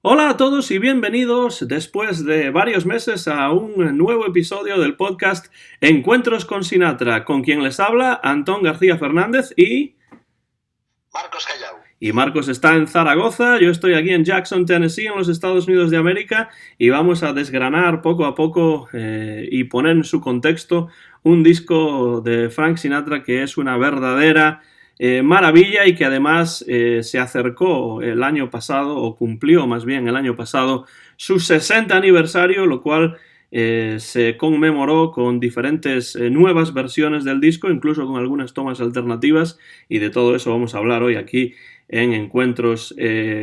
Hola a todos y bienvenidos después de varios meses a un nuevo episodio del podcast Encuentros con Sinatra, con quien les habla Antón García Fernández y Marcos Callao. Marcos está en Zaragoza, yo estoy aquí en Jackson, Tennessee, en los Estados Unidos de América, y vamos a desgranar poco a poco y poner en su contexto un disco de Frank Sinatra que es una verdadera maravilla y que además se acercó el año pasado, o cumplió más bien el año pasado, su 60 aniversario, lo cual se conmemoró con diferentes nuevas versiones del disco, incluso con algunas tomas alternativas, y de todo eso vamos a hablar hoy aquí en Encuentros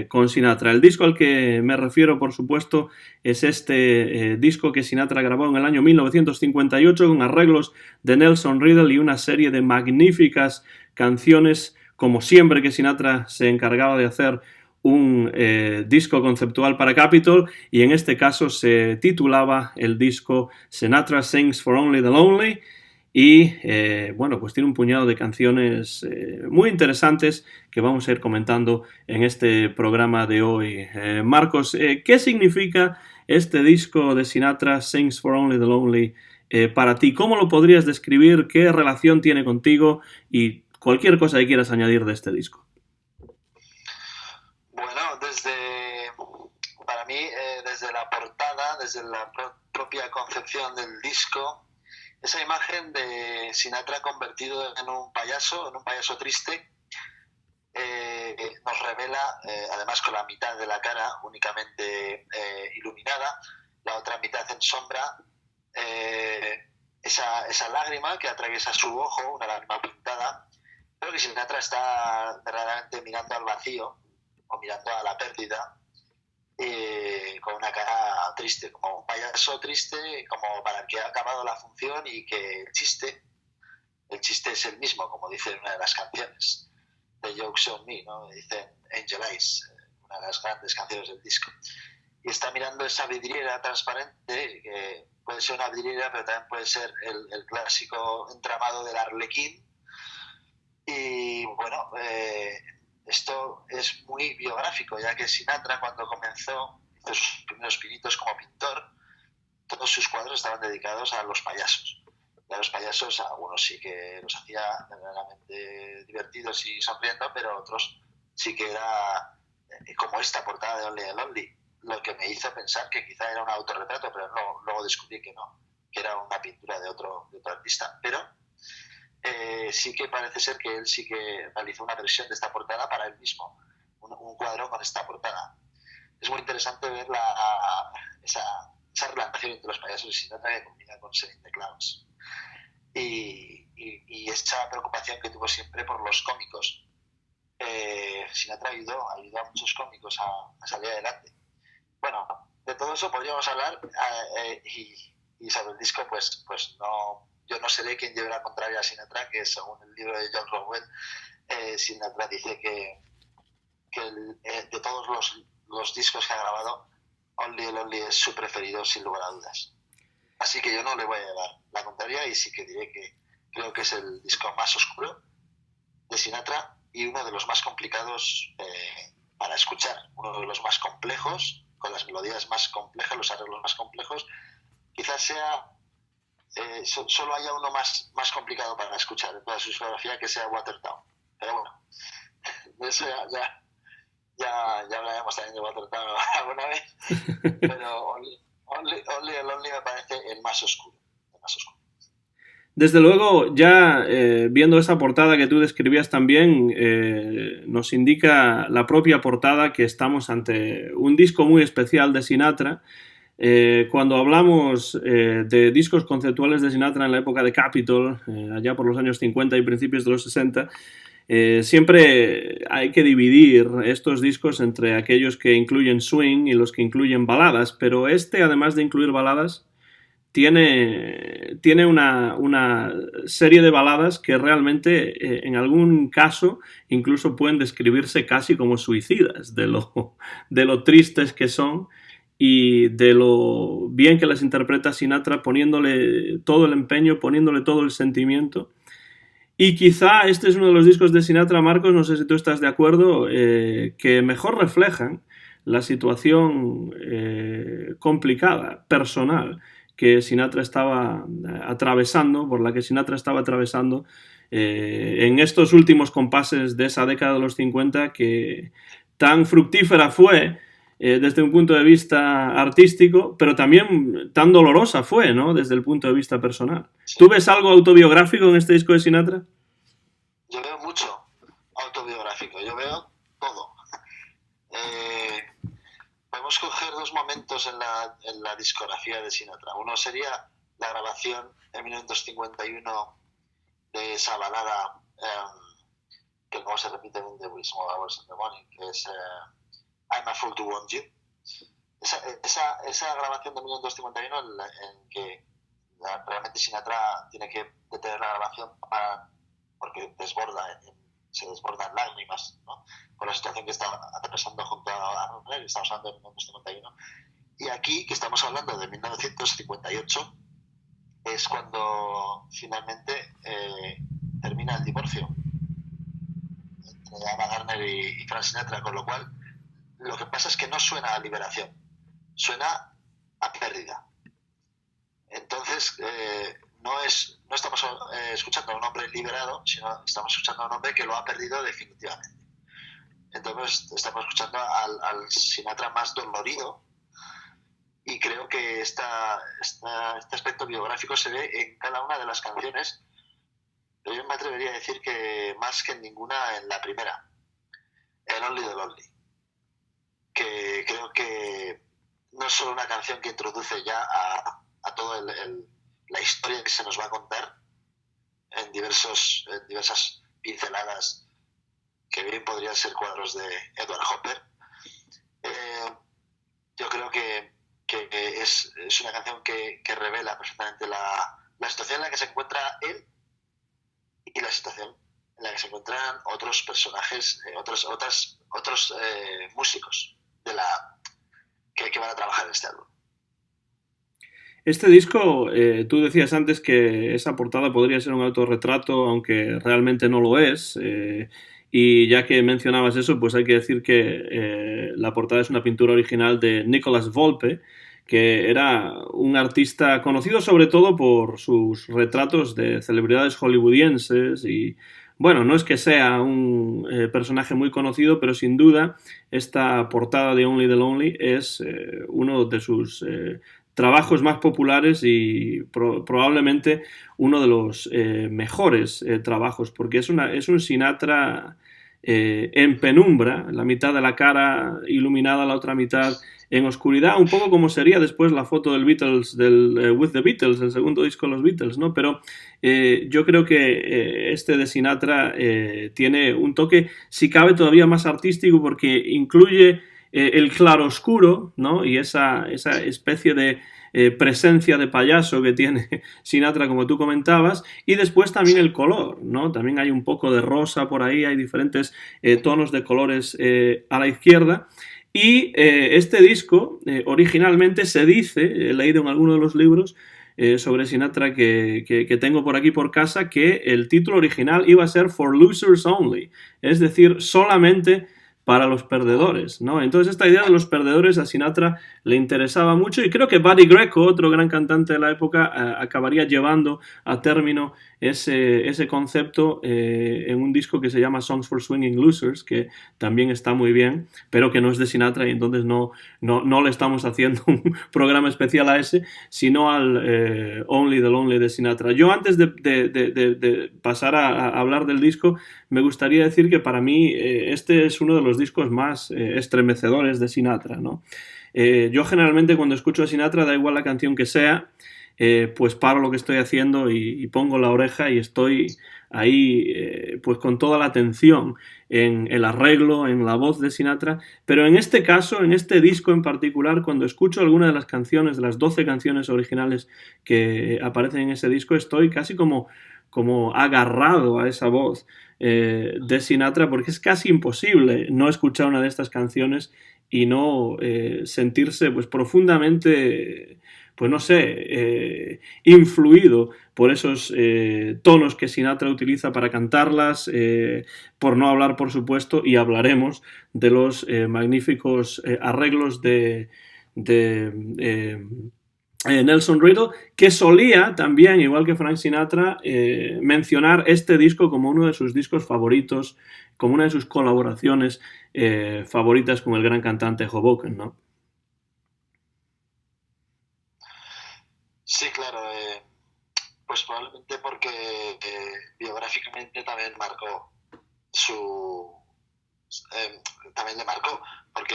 con Sinatra. El disco al que me refiero, por supuesto, es este disco que Sinatra grabó en el año 1958 con arreglos de Nelson Riddle y una serie de magníficas canciones, como siempre que Sinatra se encargaba de hacer un disco conceptual para Capitol, y en este caso se titulaba el disco Sinatra Sings for Only the Lonely. Y bueno, pues tiene un puñado de canciones muy interesantes que vamos a ir comentando en este programa de hoy. Marcos, ¿qué significa este disco de Sinatra, Sings for Only the Lonely, para ti? ¿Cómo lo podrías describir? ¿Qué relación tiene contigo? Y cualquier cosa que quieras añadir de este disco. Bueno, para mí, desde la portada, desde la propia concepción del disco, esa imagen de Sinatra convertido en un payaso triste, nos revela, además con la mitad de la cara únicamente iluminada, la otra mitad en sombra, esa lágrima que atraviesa su ojo, una lágrima pintada. Creo que Sinatra está verdaderamente mirando al vacío o mirando a la pérdida, con una cara triste, como un payaso triste, como para que ha acabado la función y que el chiste es el mismo, como dice una de las canciones, The Joke's on Me, ¿no? Dicen Angel Eyes, una de las grandes canciones del disco. Y está mirando esa vidriera transparente, que puede ser una vidriera, pero también puede ser el clásico entramado del arlequín. Y bueno, esto es muy biográfico, ya que Sinatra, cuando comenzó, hizo sus primeros pinitos como pintor, todos sus cuadros estaban dedicados a los payasos. Y a los payasos, algunos sí que los hacía verdaderamente divertidos y sonriendo, pero otros sí que era como esta portada de Only the Lonely, lo que me hizo pensar que quizá era un autorretrato, pero no, luego descubrí que no, que era una pintura de otro artista. Pero sí que parece ser que él sí que realizó una versión de esta portada para él mismo, un cuadro con esta portada. Es muy interesante ver esa relación entre los payasos y Sinatra que combina con Singing the Clowns. Y esa preocupación que tuvo siempre por los cómicos. Sinatra ayudó a muchos cómicos a salir adelante. Bueno, de todo eso podríamos hablar, y sobre el disco pues no, yo no seré quien lleve la contraria a Sinatra, que según el libro de John Rowell, Sinatra dice que de todos los discos que ha grabado, Only the Lonely es su preferido sin lugar a dudas. Así que yo no le voy a llevar la contraria y sí que diré que creo que es el disco más oscuro de Sinatra y uno de los más complicados para escuchar, uno de los más complejos, con las melodías más complejas, los arreglos más complejos. Quizás sea solo haya uno más complicado para escuchar en toda su discografía, que sea Watertown. Pero bueno, de eso ya hablaremos también de Watertown alguna vez. Pero Only the Lonely me parece el más oscuro. Desde luego, ya viendo esa portada que tú describías también, nos indica la propia portada que estamos ante un disco muy especial de Sinatra. Cuando hablamos de discos conceptuales de Sinatra en la época de Capitol, allá por los años 50 y principios de los 60, siempre hay que dividir estos discos entre aquellos que incluyen swing y los que incluyen baladas, pero este, además de incluir baladas, tiene una serie de baladas que realmente en algún caso incluso pueden describirse casi como suicidas de lo tristes que son y de lo bien que las interpreta Sinatra, poniéndole todo el empeño, poniéndole todo el sentimiento. Y quizá este es uno de los discos de Sinatra, Marcos, no sé si tú estás de acuerdo, que mejor reflejan la situación complicada, personal, que Sinatra estaba atravesando, por la que Sinatra estaba atravesando en estos últimos compases de esa década de los 50, que tan fructífera fue desde un punto de vista artístico, pero también tan dolorosa fue, ¿no? Desde el punto de vista personal. Sí. ¿Tú ves algo autobiográfico en este disco de Sinatra? Yo veo mucho autobiográfico, yo veo todo. Podemos coger dos momentos en la discografía de Sinatra. Uno sería la grabación en 1951 de esa balada que luego se repite en The Small Hours in the Morning, que es I'm a Fool to Want You. Esa grabación de 1951 en que realmente Sinatra tiene que detener la grabación porque se desborda en lágrimas, ¿no? Por la situación que está atravesando junto a Ronald, estamos hablando de 1951. Y aquí, que estamos hablando de 1958, es cuando finalmente termina el divorcio entre Ava Gardner y Frank Sinatra, con lo cual lo que pasa es que no suena a liberación, suena a pérdida. Entonces, no estamos escuchando a un hombre liberado, sino estamos escuchando a un hombre que lo ha perdido definitivamente. Entonces, estamos escuchando al Sinatra más dolorido, y creo que este aspecto biográfico se ve en cada una de las canciones, pero yo me atrevería a decir que más que en ninguna en la primera, en Only the Lonely, que creo que no es solo una canción que introduce ya a toda la historia que se nos va a contar en diversas pinceladas que bien podrían ser cuadros de Edward Hopper. Yo creo que es una canción que revela perfectamente la situación en la que se encuentra él y la situación en la que se encuentran otros personajes, otros músicos que van a trabajar en este álbum. Este disco, tú decías antes que esa portada podría ser un autorretrato, aunque realmente no lo es. Y ya que mencionabas eso, pues hay que decir que la portada es una pintura original de Nicolas Volpe, que era un artista conocido sobre todo por sus retratos de celebridades hollywoodienses y, bueno, no es que sea un personaje muy conocido, pero sin duda esta portada de Only the Lonely es uno de sus trabajos más populares y probablemente uno de los mejores trabajos, porque es un Sinatra en penumbra, la mitad de la cara iluminada, la otra mitad en oscuridad, un poco como sería después la foto del Beatles, del With the Beatles, el segundo disco de los Beatles, ¿no? Pero yo creo que este de Sinatra tiene un toque, si cabe, todavía más artístico, porque incluye el claroscuro, ¿no? Y esa especie de presencia de payaso que tiene Sinatra, como tú comentabas, y después también el color, ¿no? También hay un poco de rosa por ahí, hay diferentes tonos de colores a la izquierda. Y este disco originalmente se dice, he leído en alguno de los libros sobre Sinatra que tengo por aquí por casa, que el título original iba a ser For Losers Only, es decir, solamente para los perdedores, ¿no? Entonces esta idea de los perdedores a Sinatra le interesaba mucho, y creo que Buddy Greco, otro gran cantante de la época, acabaría llevando a término ese concepto en un disco que se llama Songs for Swinging Losers, que también está muy bien, pero que no es de Sinatra, y entonces no le estamos haciendo un programa especial a ese, sino al Only the Lonely de Sinatra. Yo, antes de pasar a hablar del disco, me gustaría decir que para mí este es uno de los discos más estremecedores de Sinatra, ¿no? Yo generalmente, cuando escucho a Sinatra, da igual la canción que sea, pues paro lo que estoy haciendo y pongo la oreja y estoy ahí pues con toda la atención en el arreglo, en la voz de Sinatra. Pero en este caso, en este disco en particular, cuando escucho alguna de las canciones, de las 12 canciones originales que aparecen en ese disco, estoy casi como agarrado a esa voz de Sinatra, porque es casi imposible no escuchar una de estas canciones y no sentirse pues profundamente pues no sé, influido por esos tonos que Sinatra utiliza para cantarlas, por no hablar, por supuesto, y hablaremos de los magníficos arreglos de Nelson Riddle, que solía también, igual que Frank Sinatra, mencionar este disco como uno de sus discos favoritos, como una de sus colaboraciones favoritas con el gran cantante Hoboken, ¿no? Sí, claro, pues probablemente porque biográficamente también marcó su... también le marcó, porque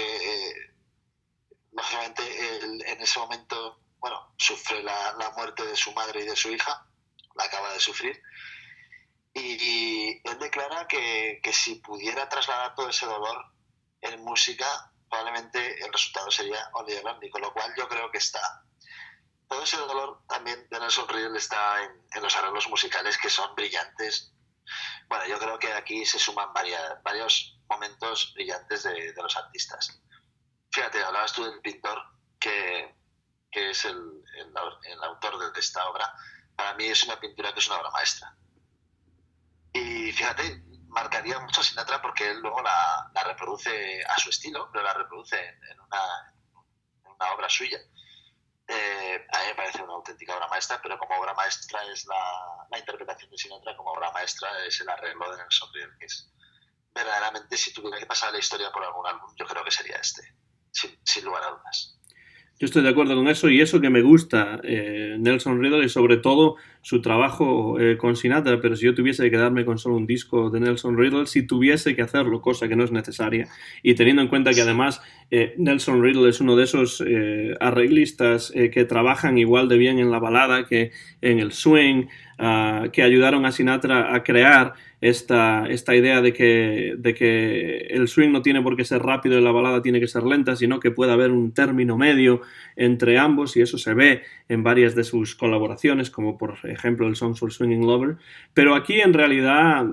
lógicamente él en ese momento, bueno, sufre la muerte de su madre y de su hija, la acaba de sufrir, y él declara que si pudiera trasladar todo ese dolor en música, probablemente el resultado sería Only the Lonely, con lo cual yo creo que todo ese dolor también de Nelson Riddle está en los arreglos musicales, que son brillantes. Bueno, yo creo que aquí se suman varios momentos brillantes de los artistas. Fíjate, hablabas tú del pintor, que es el autor de esta obra. Para mí es una pintura que es una obra maestra. Y fíjate, marcaría mucho a Sinatra porque él luego la reproduce a su estilo, pero la reproduce en una obra suya. A mí me parece una auténtica obra maestra, pero como obra maestra es la interpretación de Sinatra, como obra maestra es el arreglo de Nelson Riddle, que es verdaderamente, si tuviera que pasar la historia por algún álbum, yo creo que sería este, sin lugar a dudas. Yo estoy de acuerdo con eso, y eso que me gusta Nelson Riddle, y sobre todo su trabajo con Sinatra, pero si yo tuviese que quedarme con solo un disco de Nelson Riddle, si tuviese que hacerlo, cosa que no es necesaria, y teniendo en cuenta que además Nelson Riddle es uno de esos arreglistas que trabajan igual de bien en la balada que en el swing, que ayudaron a Sinatra a crear esta idea de que el swing no tiene por qué ser rápido y la balada tiene que ser lenta, sino que puede haber un término medio entre ambos, y eso se ve en varias de sus colaboraciones, como por ejemplo el Songs for Swinging Lover. Pero aquí en realidad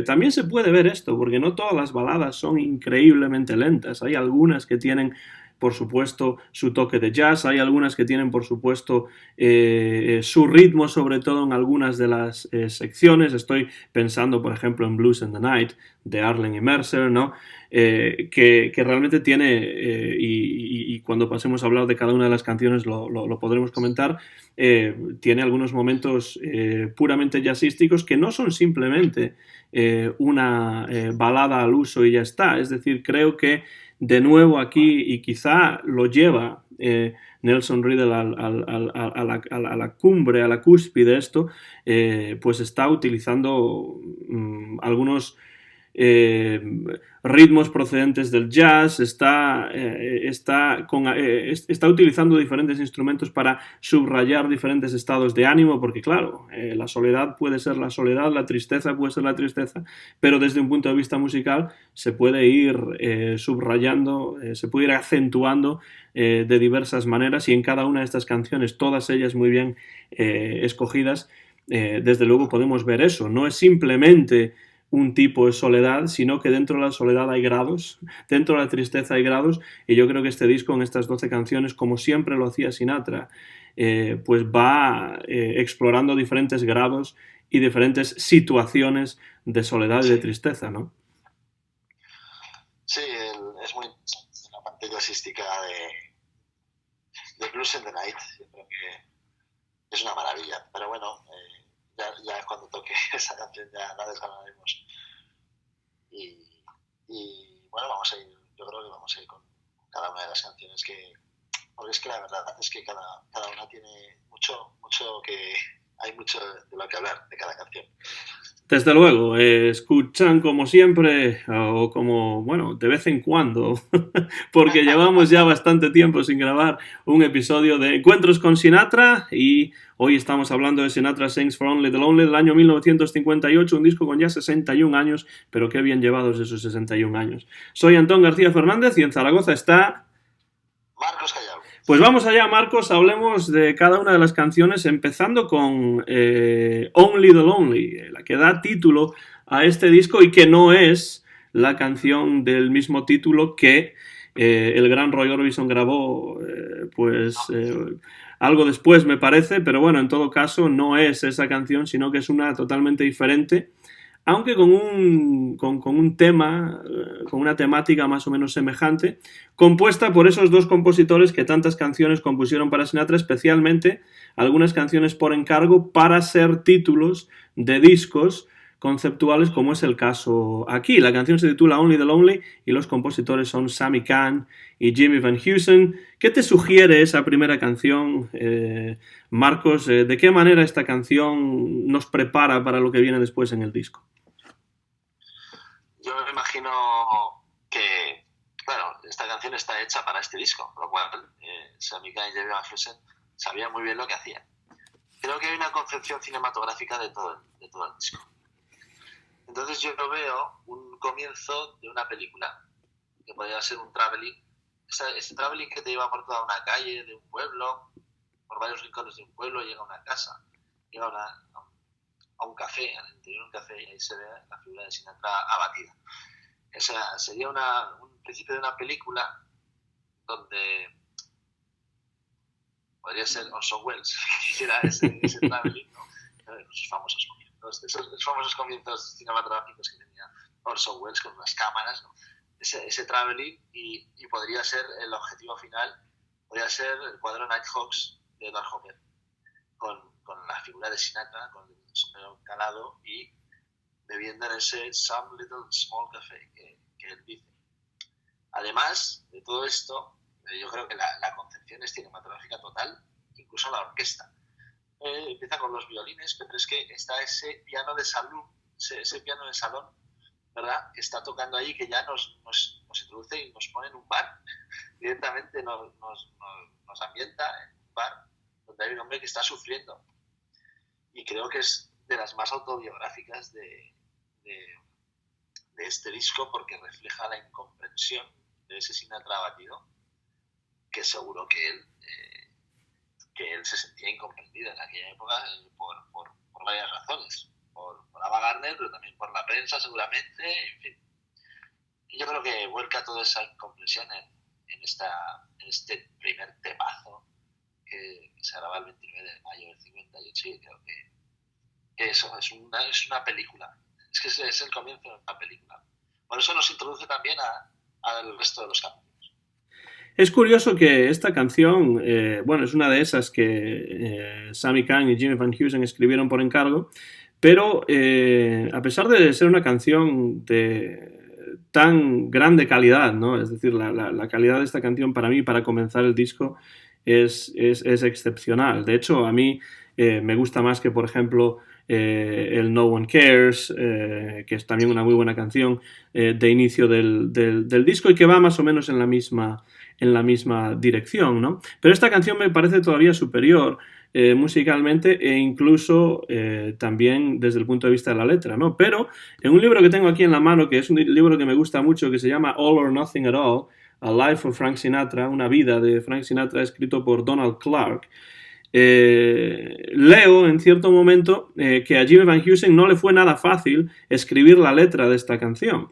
también se puede ver esto, porque no todas las baladas son increíblemente lentas. Hay algunas que tienen, por supuesto, su toque de jazz, hay algunas que tienen, por supuesto, su ritmo, sobre todo en algunas de las secciones. Estoy pensando, por ejemplo, en Blues in the Night, de Arlen y Mercer, ¿no? Que realmente tiene, y cuando pasemos a hablar de cada una de las canciones lo podremos comentar, tiene algunos momentos puramente jazzísticos que no son simplemente una balada al uso y ya está. Es decir, creo que de nuevo aquí, y quizá lo lleva Nelson Riddle a la cumbre, a la cúspide de esto, pues está utilizando algunos ritmos procedentes del jazz, está utilizando diferentes instrumentos para subrayar diferentes estados de ánimo, porque claro, la soledad puede ser la soledad, la tristeza puede ser la tristeza, pero desde un punto de vista musical se puede ir subrayando, se puede ir acentuando de diversas maneras, y en cada una de estas canciones, todas ellas muy bien escogidas, desde luego podemos ver eso. No es simplemente un tipo de soledad, sino que dentro de la soledad hay grados, dentro de la tristeza hay grados, y yo creo que este disco, en estas 12 canciones, como siempre lo hacía Sinatra, pues va explorando diferentes grados y diferentes situaciones de soledad y de tristeza, ¿no? Sí, es muy interesante la parte jazzística de Blues in the Night. Yo creo que es una maravilla, pero bueno, ya cuando toque esa canción ya la desganaremos. Y bueno, yo creo que vamos a ir con cada una de las canciones, porque es que la verdad es que cada una tiene mucho que... Hay mucho de lo que hablar de cada canción. Desde luego, escuchan como siempre, o como, bueno, de vez en cuando, porque llevamos ya bastante tiempo sin grabar un episodio de Encuentros con Sinatra, y hoy estamos hablando de Sinatra Sings for Only the Lonely del año 1958, un disco con ya 61 años, pero qué bien llevados esos 61 años. Soy Antón García Fernández y en Zaragoza está... Marcos Callao. Pues vamos allá, Marcos, hablemos de cada una de las canciones, empezando con Only the Lonely, la que da título a este disco y que no es la canción del mismo título que el gran Roy Orbison grabó algo después, me parece, pero bueno, en todo caso no es esa canción, sino que es una totalmente diferente, aunque con un tema, con una temática más o menos semejante, compuesta por esos dos compositores que tantas canciones compusieron para Sinatra, especialmente algunas canciones por encargo para ser títulos de discos conceptuales, como es el caso aquí. La canción se titula Only the Lonely y los compositores son Sammy Cahn y Jimmy Van Heusen. ¿Qué te sugiere esa primera canción, Marcos? ¿De qué manera esta canción nos prepara para lo que viene después en el disco? Yo me imagino que, bueno, esta canción está hecha para este disco, por lo cual Sammy Cahn y Jimmy Van Heusen sabían muy bien lo que hacían. Creo que hay una concepción cinematográfica de todo el disco. Entonces yo veo un comienzo de una película, que podría ser un traveling. Ese traveling que te lleva por toda una calle de un pueblo, por varios rincones de un pueblo, llega a una casa, llega a un café, al interior de un café, y ahí se ve la figura de Sinatra abatida. O sea, sería un principio de una película donde podría ser Orson Welles, que hiciera ese traveling, ¿no? Sus famosos comienzos, esos famosos comienzos cinematográficos que tenía Orson Welles con unas cámaras, ¿no? Ese traveling, y podría ser el objetivo final, podría ser el cuadro Nighthawks de Edward Hopper, con la figura de Sinatra, con el sombrero calado y bebiendo en ese Some Little Small Café que él dice. Además de todo esto, yo creo que la concepción es cinematográfica total, incluso la orquesta. Empieza con los violines, pero es que está ese piano de salón, ese piano de salón, ¿verdad?, que está tocando ahí, que ya nos introduce y nos pone en un bar. Directamente nos ambienta en un bar donde hay un hombre que está sufriendo. Y creo que es de las más autobiográficas de este disco, porque refleja la incomprensión de ese Sinatra abatido, que seguro que él se sentía incomprendido en aquella época por varias razones. Por Ava Gardner, pero también por la prensa, seguramente. En fin, yo creo que vuelca toda esa incomprensión en este primer temazo que se graba el 29 de mayo del 58, y creo que eso es una película. Es que es el comienzo de una película. Por eso nos introduce también al resto de los capítulos. Es curioso que esta canción, es una de esas que Sammy Cahn y Jimmy Van Heusen escribieron por encargo, pero a pesar de ser una canción de tan grande calidad, ¿no? Es decir, la calidad de esta canción para mí, para comenzar el disco, es excepcional. De hecho, a mí me gusta más que, por ejemplo, el No One Cares, que es también una muy buena canción de inicio del disco y que va más o menos en la misma dirección, ¿no? Pero esta canción me parece todavía superior musicalmente, e incluso también desde el punto de vista de la letra, ¿no? Pero en un libro que tengo aquí en la mano, que es un libro que me gusta mucho, que se llama All or Nothing at All, A Life of Frank Sinatra, una vida de Frank Sinatra, escrito por Donald Clark, leo en cierto momento que a Jimmy Van Heusen no le fue nada fácil escribir la letra de esta canción.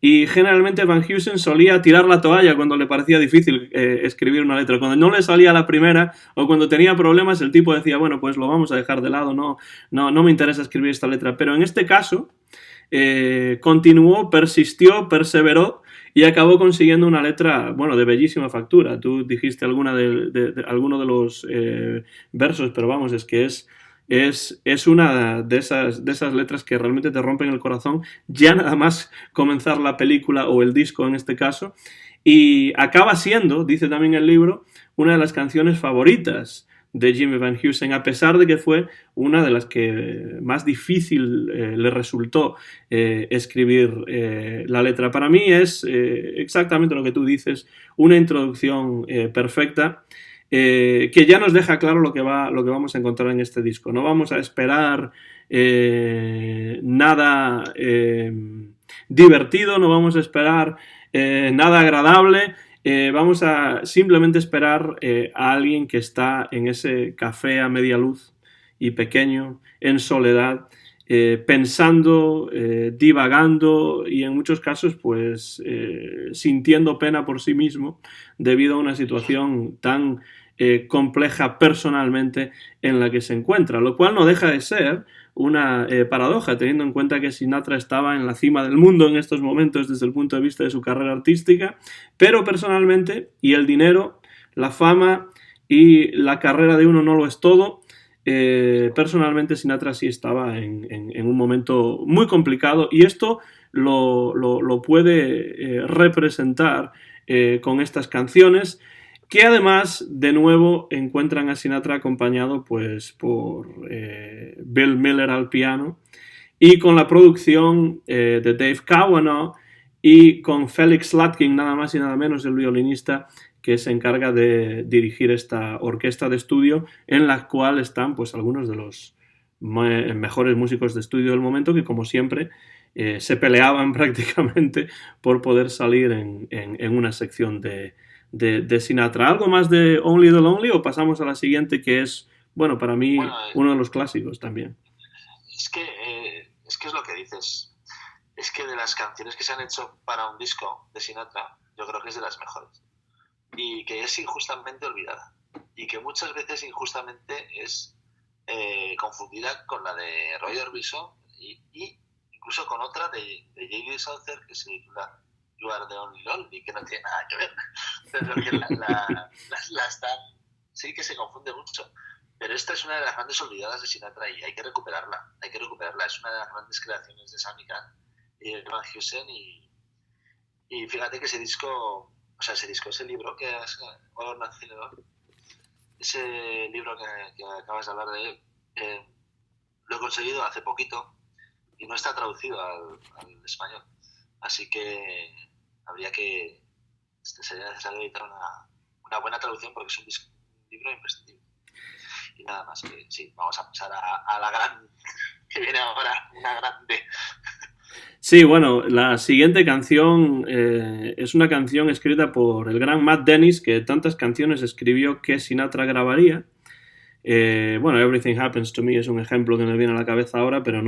Y generalmente Van Heusen solía tirar la toalla cuando le parecía difícil escribir una letra. Cuando no le salía la primera o cuando tenía problemas, el tipo decía, bueno, pues lo vamos a dejar de lado, no me interesa escribir esta letra. Pero en este caso continuó, persistió, perseveró y acabó consiguiendo una letra, de bellísima factura. Tú dijiste alguno de los versos, pero vamos, es que es una de esas letras que realmente te rompen el corazón, ya nada más comenzar la película o el disco en este caso, y acaba siendo, dice también el libro, una de las canciones favoritas de Jimmy Van Heusen, a pesar de que fue una de las que más difícil le resultó escribir la letra. Para mí es exactamente lo que tú dices, una introducción perfecta, que ya nos deja claro lo que vamos a encontrar en este disco. No vamos a esperar nada divertido, no vamos a esperar nada agradable. Vamos a simplemente esperar a alguien que está en ese café a media luz y pequeño, en soledad, pensando, divagando y en muchos casos pues sintiendo pena por sí mismo debido a una situación tan compleja personalmente en la que se encuentra, lo cual no deja de ser una paradoja, teniendo en cuenta que Sinatra estaba en la cima del mundo en estos momentos desde el punto de vista de su carrera artística, pero personalmente, y el dinero, la fama y la carrera de uno no lo es todo, personalmente Sinatra sí estaba en un momento muy complicado y esto lo puede representar con estas canciones que además de nuevo encuentran a Sinatra acompañado pues por Bill Miller al piano y con la producción de Dave Cavanaugh y con Felix Slatkin, nada más y nada menos, el violinista que se encarga de dirigir esta orquesta de estudio en la cual están pues algunos de los mejores músicos de estudio del momento que como siempre se peleaban prácticamente por poder salir en una sección de Sinatra. ¿Algo más de Only the Lonely o pasamos a la siguiente que es, bueno, para mí uno de los clásicos también? Es que es lo que dices. Es que de las canciones que se han hecho para un disco de Sinatra, yo creo que es de las mejores. Y que es injustamente olvidada. Y que muchas veces injustamente es confundida con la de Roy Orbison y incluso con otra de J.D. Souther que se titula You Are the Only Lonely, que no tiene nada que ver. Pero que la están... Sí que se confunde mucho. Pero esta es una de las grandes olvidadas de Sinatra y hay que recuperarla. Hay que recuperarla. Es una de las grandes creaciones de Sammy Cahn y de Van Heusen y fíjate que ese ese libro que has nacido, ese libro que acabas de hablar de él, lo he conseguido hace poquito y no está traducido al español. Así que sería necesario editar una buena traducción porque es un libro imprescindible. Y nada más que sí, vamos a pasar a la gran que viene ahora, una grande. Sí, bueno, la siguiente canción es una canción escrita por el gran Matt Dennis, que tantas canciones escribió que Sinatra grabaría. Bueno, Everything Happens to Me es un ejemplo que me viene a la cabeza ahora, pero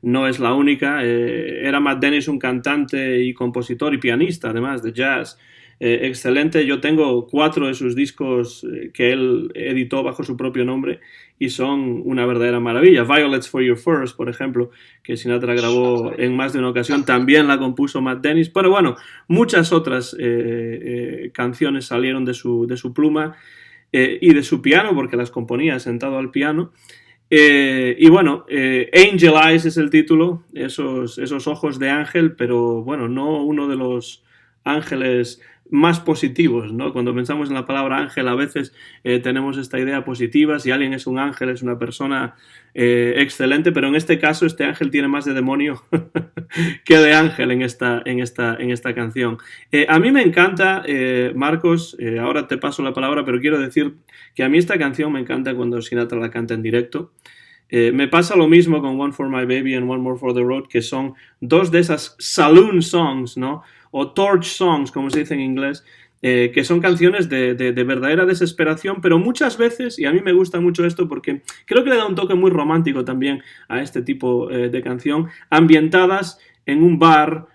no es la única. Era Matt Dennis un cantante y compositor y pianista, además, de jazz. Excelente. Yo tengo 4 de sus discos que él editó bajo su propio nombre y son una verdadera maravilla. Violets for Your Furs, por ejemplo, que Sinatra grabó en más de una ocasión, también la compuso Matt Dennis. Pero bueno, muchas otras canciones salieron de su pluma y de su piano, porque las componía sentado al piano. Y bueno, Angel Eyes es el título, esos ojos de ángel, pero bueno, no uno de los ángeles más positivos, ¿no? Cuando pensamos en la palabra ángel a veces tenemos esta idea positiva, si alguien es un ángel es una persona excelente, pero en este caso este ángel tiene más de demonio que de ángel en esta canción. A mí me encanta, Marcos, ahora te paso la palabra, pero quiero decir que a mí esta canción me encanta cuando Sinatra la canta en directo. Me pasa lo mismo con One for My Baby and One More for the Road, que son dos de esas saloon songs, ¿no? O torch songs, como se dice en inglés, que son canciones de verdadera desesperación, pero muchas veces, y a mí me gusta mucho esto porque creo que le da un toque muy romántico también a este tipo de canción, ambientadas en un bar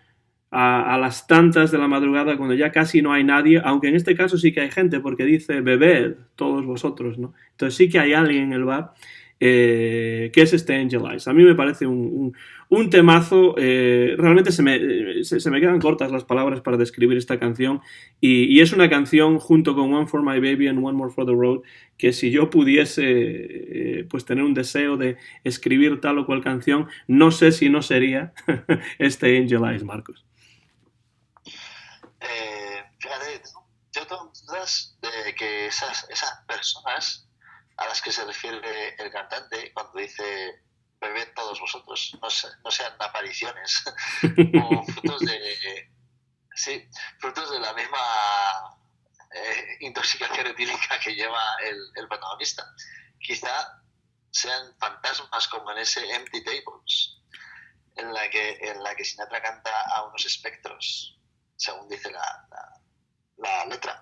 a las tantas de la madrugada cuando ya casi no hay nadie, aunque en este caso sí que hay gente porque dice bebed todos vosotros, ¿no? Entonces sí que hay alguien en el bar. Que es este Angel Eyes. A mí me parece un temazo. Realmente se me quedan cortas las palabras para describir esta canción y es una canción junto con One for My Baby and One More for the Road que si yo pudiese pues tener un deseo de escribir tal o cual canción, no sé si no sería este Angel Eyes, Marcos. Fíjate, yo tengo dudas de que esas personas a las que se refiere el cantante cuando dice bebed todos vosotros no sean apariciones o frutos de la misma intoxicación etílica que lleva el protagonista. Quizá sean fantasmas como en ese Empty Tables en la que Sinatra canta a unos espectros según dice la letra.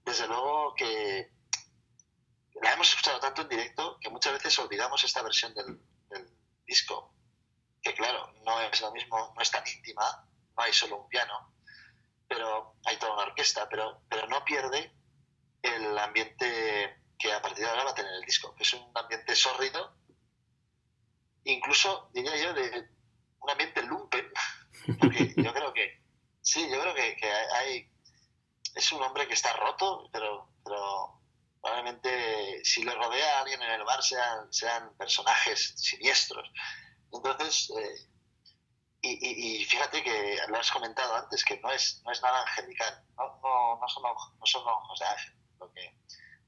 Desde luego que la hemos escuchado tanto en directo que muchas veces olvidamos esta versión del disco, que claro, no es lo mismo, no es tan íntima, no hay solo un piano, pero hay toda una orquesta, pero no pierde el ambiente que a partir de ahora va a tener el disco, que es un ambiente sórdido, incluso diría yo de un ambiente lumpen, porque yo creo que es un hombre que está roto, pero probablemente si le rodea a alguien en el bar sean personajes siniestros. Entonces, y fíjate que lo has comentado antes, que no es nada angelical, no son ojos de ángel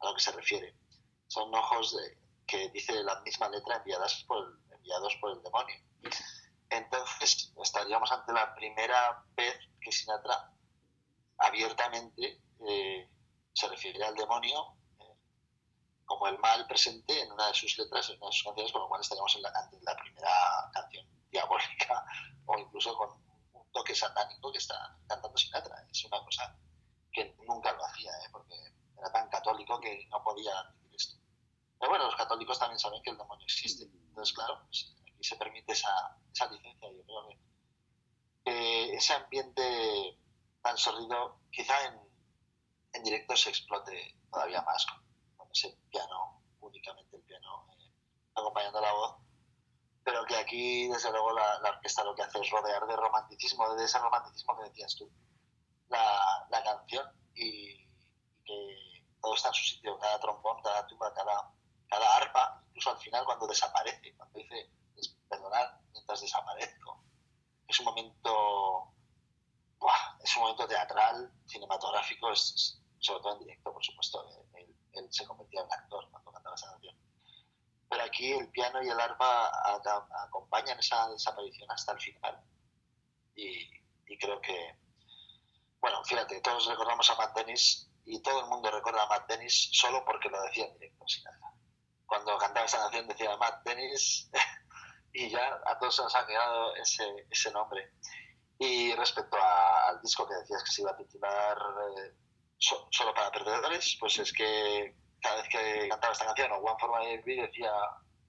a lo que se refiere. Son ojos que dice la misma letra enviados por el demonio. Entonces estaríamos ante la primera vez que Sinatra abiertamente se refiere al demonio como el mal presente en una de sus letras, en una de sus canciones, con lo cual estaríamos ante la primera canción diabólica o incluso con un toque satánico que está cantando Sinatra. Es una cosa que nunca lo hacía, porque era tan católico que no podía admitir esto. Pero bueno, los católicos también saben que el demonio existe. Entonces, claro, pues aquí se permite esa licencia. Yo creo que ese ambiente tan sórdido, quizá en directo se explote todavía más con ese piano, únicamente el piano acompañando la voz, pero que aquí desde luego la orquesta lo que hace es rodear de romanticismo, de ese romanticismo que decías tú, la canción, y que todo está en su sitio, cada trombón, cada tuba, cada arpa, incluso al final cuando desaparece, cuando dice perdonar mientras desaparezco, es un momento teatral, cinematográfico, sobre todo en directo, por supuesto. Él se convertía en actor cuando cantaba esa canción. Pero aquí el piano y el arpa acompañan esa desaparición hasta el final. Y creo que, bueno, fíjate, todos recordamos a Matt Dennis y todo el mundo recuerda a Matt Dennis solo porque lo decía en directo, sin nada. Cuando cantaba esa canción decía Matt Dennis y ya a todos se nos ha quedado ese nombre. Y respecto al disco que decías que se iba a titular Solo para perdedores, pues es que cada vez que cantaba esta canción o One for My Baby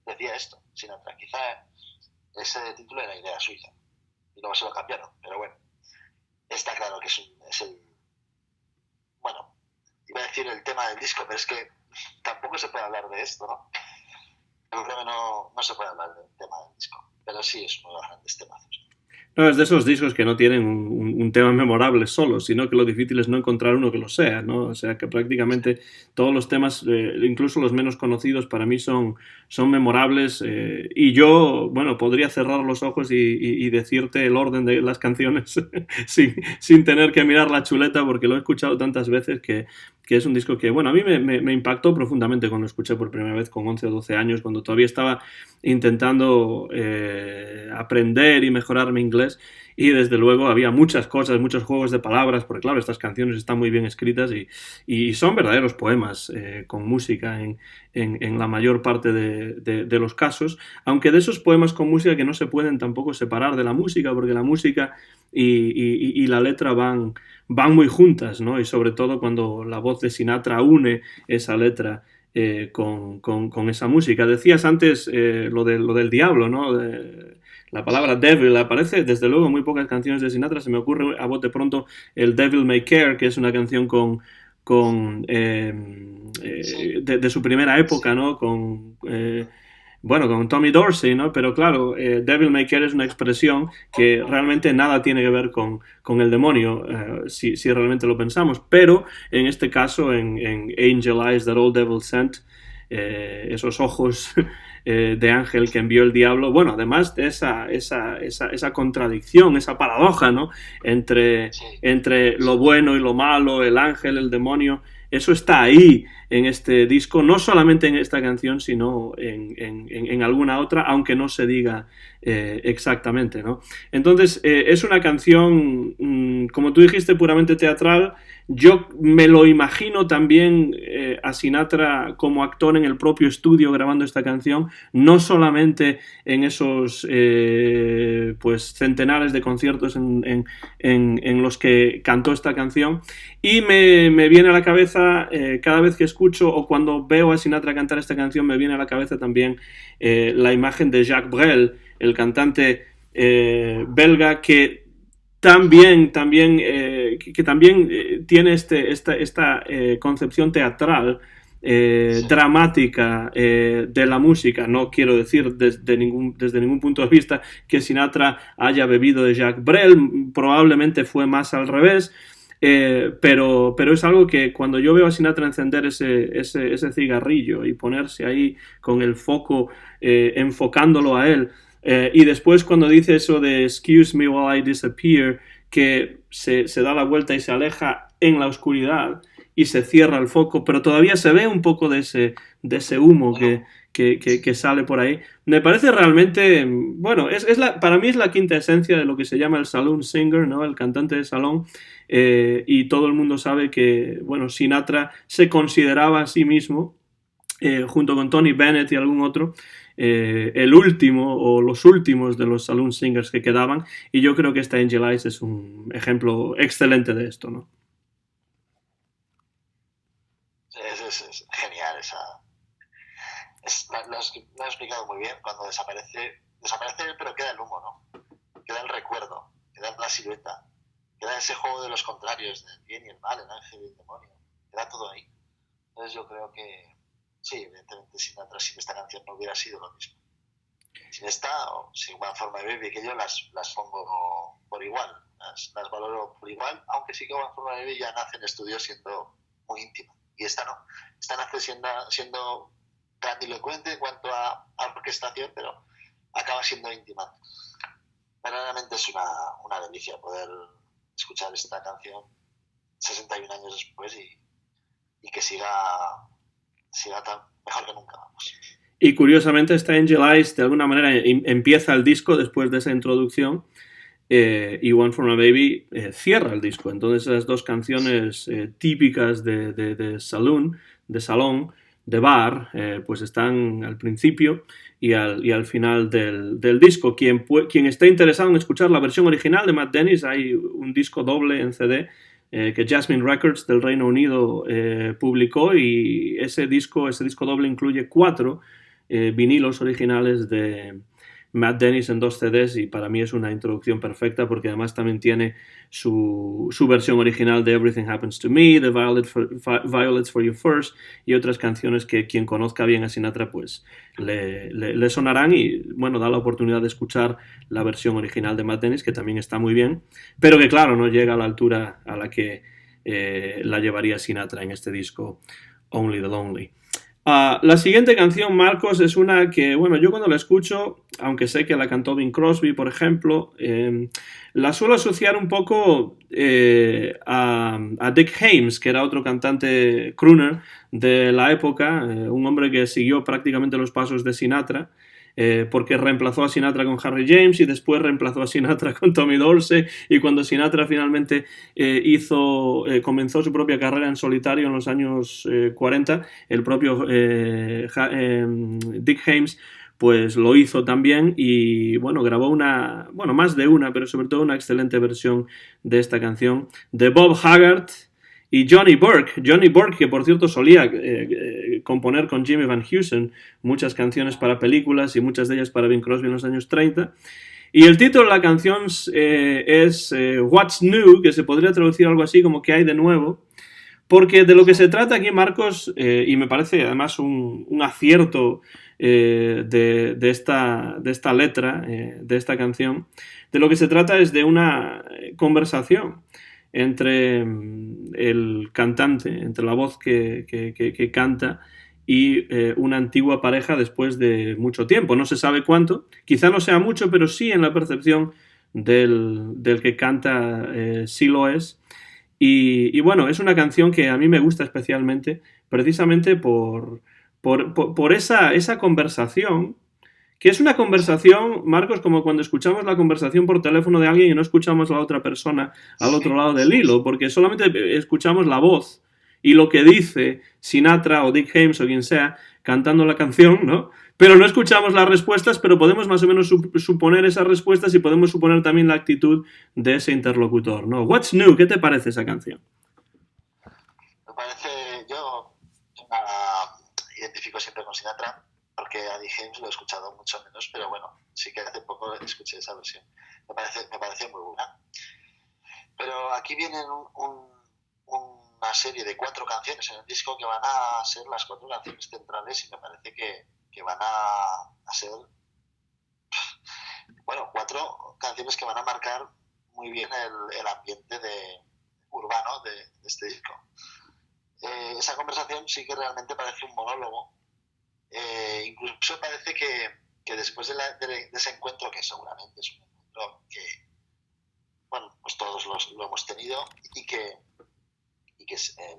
decía esto, Sinatra. Quizá ese título era idea suya y luego se lo cambiaron, pero bueno, está claro que es el bueno, iba a decir el tema del disco, pero es que tampoco se puede hablar de esto, ¿no? Yo creo que no se puede hablar del tema del disco, pero sí es uno de los grandes temazos. No, es de esos discos que no tienen un tema memorable solo, sino que lo difícil es no encontrar uno que lo sea, ¿no? O sea, que prácticamente todos los temas, incluso los menos conocidos, para mí son memorables, y yo, bueno, podría cerrar los ojos y decirte el orden de las canciones sin tener que mirar la chuleta, porque lo he escuchado tantas veces que es un disco que, bueno, a mí me impactó profundamente cuando lo escuché por primera vez con 11 o 12 años, cuando todavía estaba intentando aprender y mejorar mi inglés, y desde luego había muchas cosas, muchos juegos de palabras, porque claro, estas canciones están muy bien escritas y son verdaderos poemas con música en la mayor parte de los casos, aunque de esos poemas con música que no se pueden tampoco separar de la música, porque la música y la letra van muy juntas, ¿no? Y sobre todo cuando la voz de Sinatra une esa letra con esa música. Decías antes lo del diablo, ¿no? La palabra devil aparece desde luego en muy pocas canciones de Sinatra. Se me ocurre a bote pronto el Devil May Care, que es una canción de su primera época, ¿no? Con Tommy Dorsey, ¿no? Pero claro, Devil May Care es una expresión que realmente nada tiene que ver con el demonio, si realmente lo pensamos. Pero en este caso, en Angel Eyes That Old Devil Sent, esos ojos de ángel que envió el diablo, bueno, además de esa contradicción, esa paradoja, ¿no? Entre lo bueno y lo malo, el ángel, el demonio, eso está ahí en este disco, no solamente en esta canción, sino en alguna otra, aunque no se diga exactamente, ¿no? Entonces, es una canción, como tú dijiste, puramente teatral. Yo me lo imagino también a Sinatra como actor en el propio estudio grabando esta canción, no solamente en esos pues centenares de conciertos en los que cantó esta canción. Y me viene a la cabeza, cada vez que escucho o cuando veo a Sinatra cantar esta canción, me viene a la cabeza también la imagen de Jacques Brel, el cantante belga, que también tiene esta concepción teatral, dramática de la música. No quiero decir desde ningún punto de vista que Sinatra haya bebido de Jacques Brel, probablemente fue más al revés. Pero es algo que cuando yo veo a Sinatra encender ese cigarrillo y ponerse ahí con el foco enfocándolo a él, y después cuando dice eso de "excuse me while I disappear", que se da la vuelta y se aleja en la oscuridad y se cierra el foco, pero todavía se ve un poco de ese humo que sale por ahí. Me parece realmente, bueno, para mí es la quinta esencia de lo que se llama el saloon singer, ¿no? El cantante de salón, y todo el mundo sabe que, bueno, Sinatra se consideraba a sí mismo, junto con Tony Bennett y algún otro, el último o los últimos de los saloon singers que quedaban, y yo creo que esta Angel Eyes es un ejemplo excelente de esto, ¿no? Es genial esa. Lo has explicado muy bien. Cuando desaparece él, pero queda el humo, ¿no? Queda el recuerdo, queda la silueta, queda ese juego de los contrarios, del bien y el mal, el ángel y el demonio, queda todo ahí. Entonces yo creo que sí, evidentemente Sinatra sin esta canción no hubiera sido lo mismo. Sin esta, o sin One for My Baby, que yo las pongo por igual, las valoro por igual, aunque sí que One for My Baby ya nace en estudio siendo muy íntima. Y esta no, esta nace siendo grandilocuente en cuanto a orquestación, pero acaba siendo íntima. Verdaderamente es una delicia poder escuchar esta canción 61 años después y que siga tan mejor que nunca, vamos. Y curiosamente esta Angel Eyes de alguna manera empieza el disco después de esa introducción, y One for My Baby cierra el disco. Entonces esas dos canciones típicas de salón, de bar, pues están al principio y al final del disco. Quien esté interesado en escuchar la versión original de Matt Dennis, hay un disco doble en CD que Jasmine Records del Reino Unido publicó, y ese disco doble incluye 4 vinilos originales de Matt Dennis en 2 CDs, y para mí es una introducción perfecta porque además también tiene su versión original de Everything Happens to Me, de Violets for You First, y otras canciones que quien conozca bien a Sinatra pues le sonarán, y bueno, da la oportunidad de escuchar la versión original de Matt Dennis, que también está muy bien, pero que claro, no llega a la altura a la que la llevaría Sinatra en este disco Only the Lonely. La siguiente canción, Marcos, es una que, bueno, yo cuando la escucho, aunque sé que la cantó Bing Crosby, por ejemplo, la suelo asociar un poco a Dick Haymes, que era otro cantante crooner de la época, un hombre que siguió prácticamente los pasos de Sinatra, porque reemplazó a Sinatra con Harry James y después reemplazó a Sinatra con Tommy Dorsey, y cuando Sinatra finalmente comenzó su propia carrera en solitario en los años 40, el propio Dick Haymes pues lo hizo también, y bueno, grabó más de una, pero sobre todo una excelente versión de esta canción de Bob Haggart y Johnny Burke, que por cierto solía componer con Jimmy Van Heusen muchas canciones para películas y muchas de ellas para Bing Crosby en los años 30. Y el título de la canción es What's New, que se podría traducir algo así como ¿qué hay de nuevo? Porque de lo que se trata aquí, Marcos, y me parece además un acierto de esta letra, de esta canción, de lo que se trata es de una conversación entre el cantante, entre la voz que canta y una antigua pareja después de mucho tiempo. No se sabe cuánto, quizá no sea mucho, pero sí en la percepción del que canta sí lo es. Y bueno, es una canción que a mí me gusta especialmente, precisamente por esa conversación, que es una conversación, Marcos, como cuando escuchamos la conversación por teléfono de alguien y no escuchamos a la otra persona al otro lado del hilo, porque solamente escuchamos la voz y lo que dice Sinatra o Dick James o quien sea cantando la canción, ¿no? Pero no escuchamos las respuestas, pero podemos más o menos suponer esas respuestas y podemos suponer también la actitud de ese interlocutor, ¿no? What's New? ¿Qué te parece esa canción? Me parece, yo identifico siempre con Sinatra, porque a Dick James lo he escuchado mucho menos, pero bueno, sí que hace poco escuché esa versión. Me parece muy buena. Pero aquí vienen una serie de 4 canciones en el disco que van a ser las 4 canciones centrales y me parece que van a ser, bueno, 4 canciones que van a marcar muy bien el ambiente urbano de este disco. Esa conversación sí que realmente parece un monólogo. Incluso parece que después de ese encuentro, que seguramente es un encuentro que, bueno, pues todos lo hemos tenido y que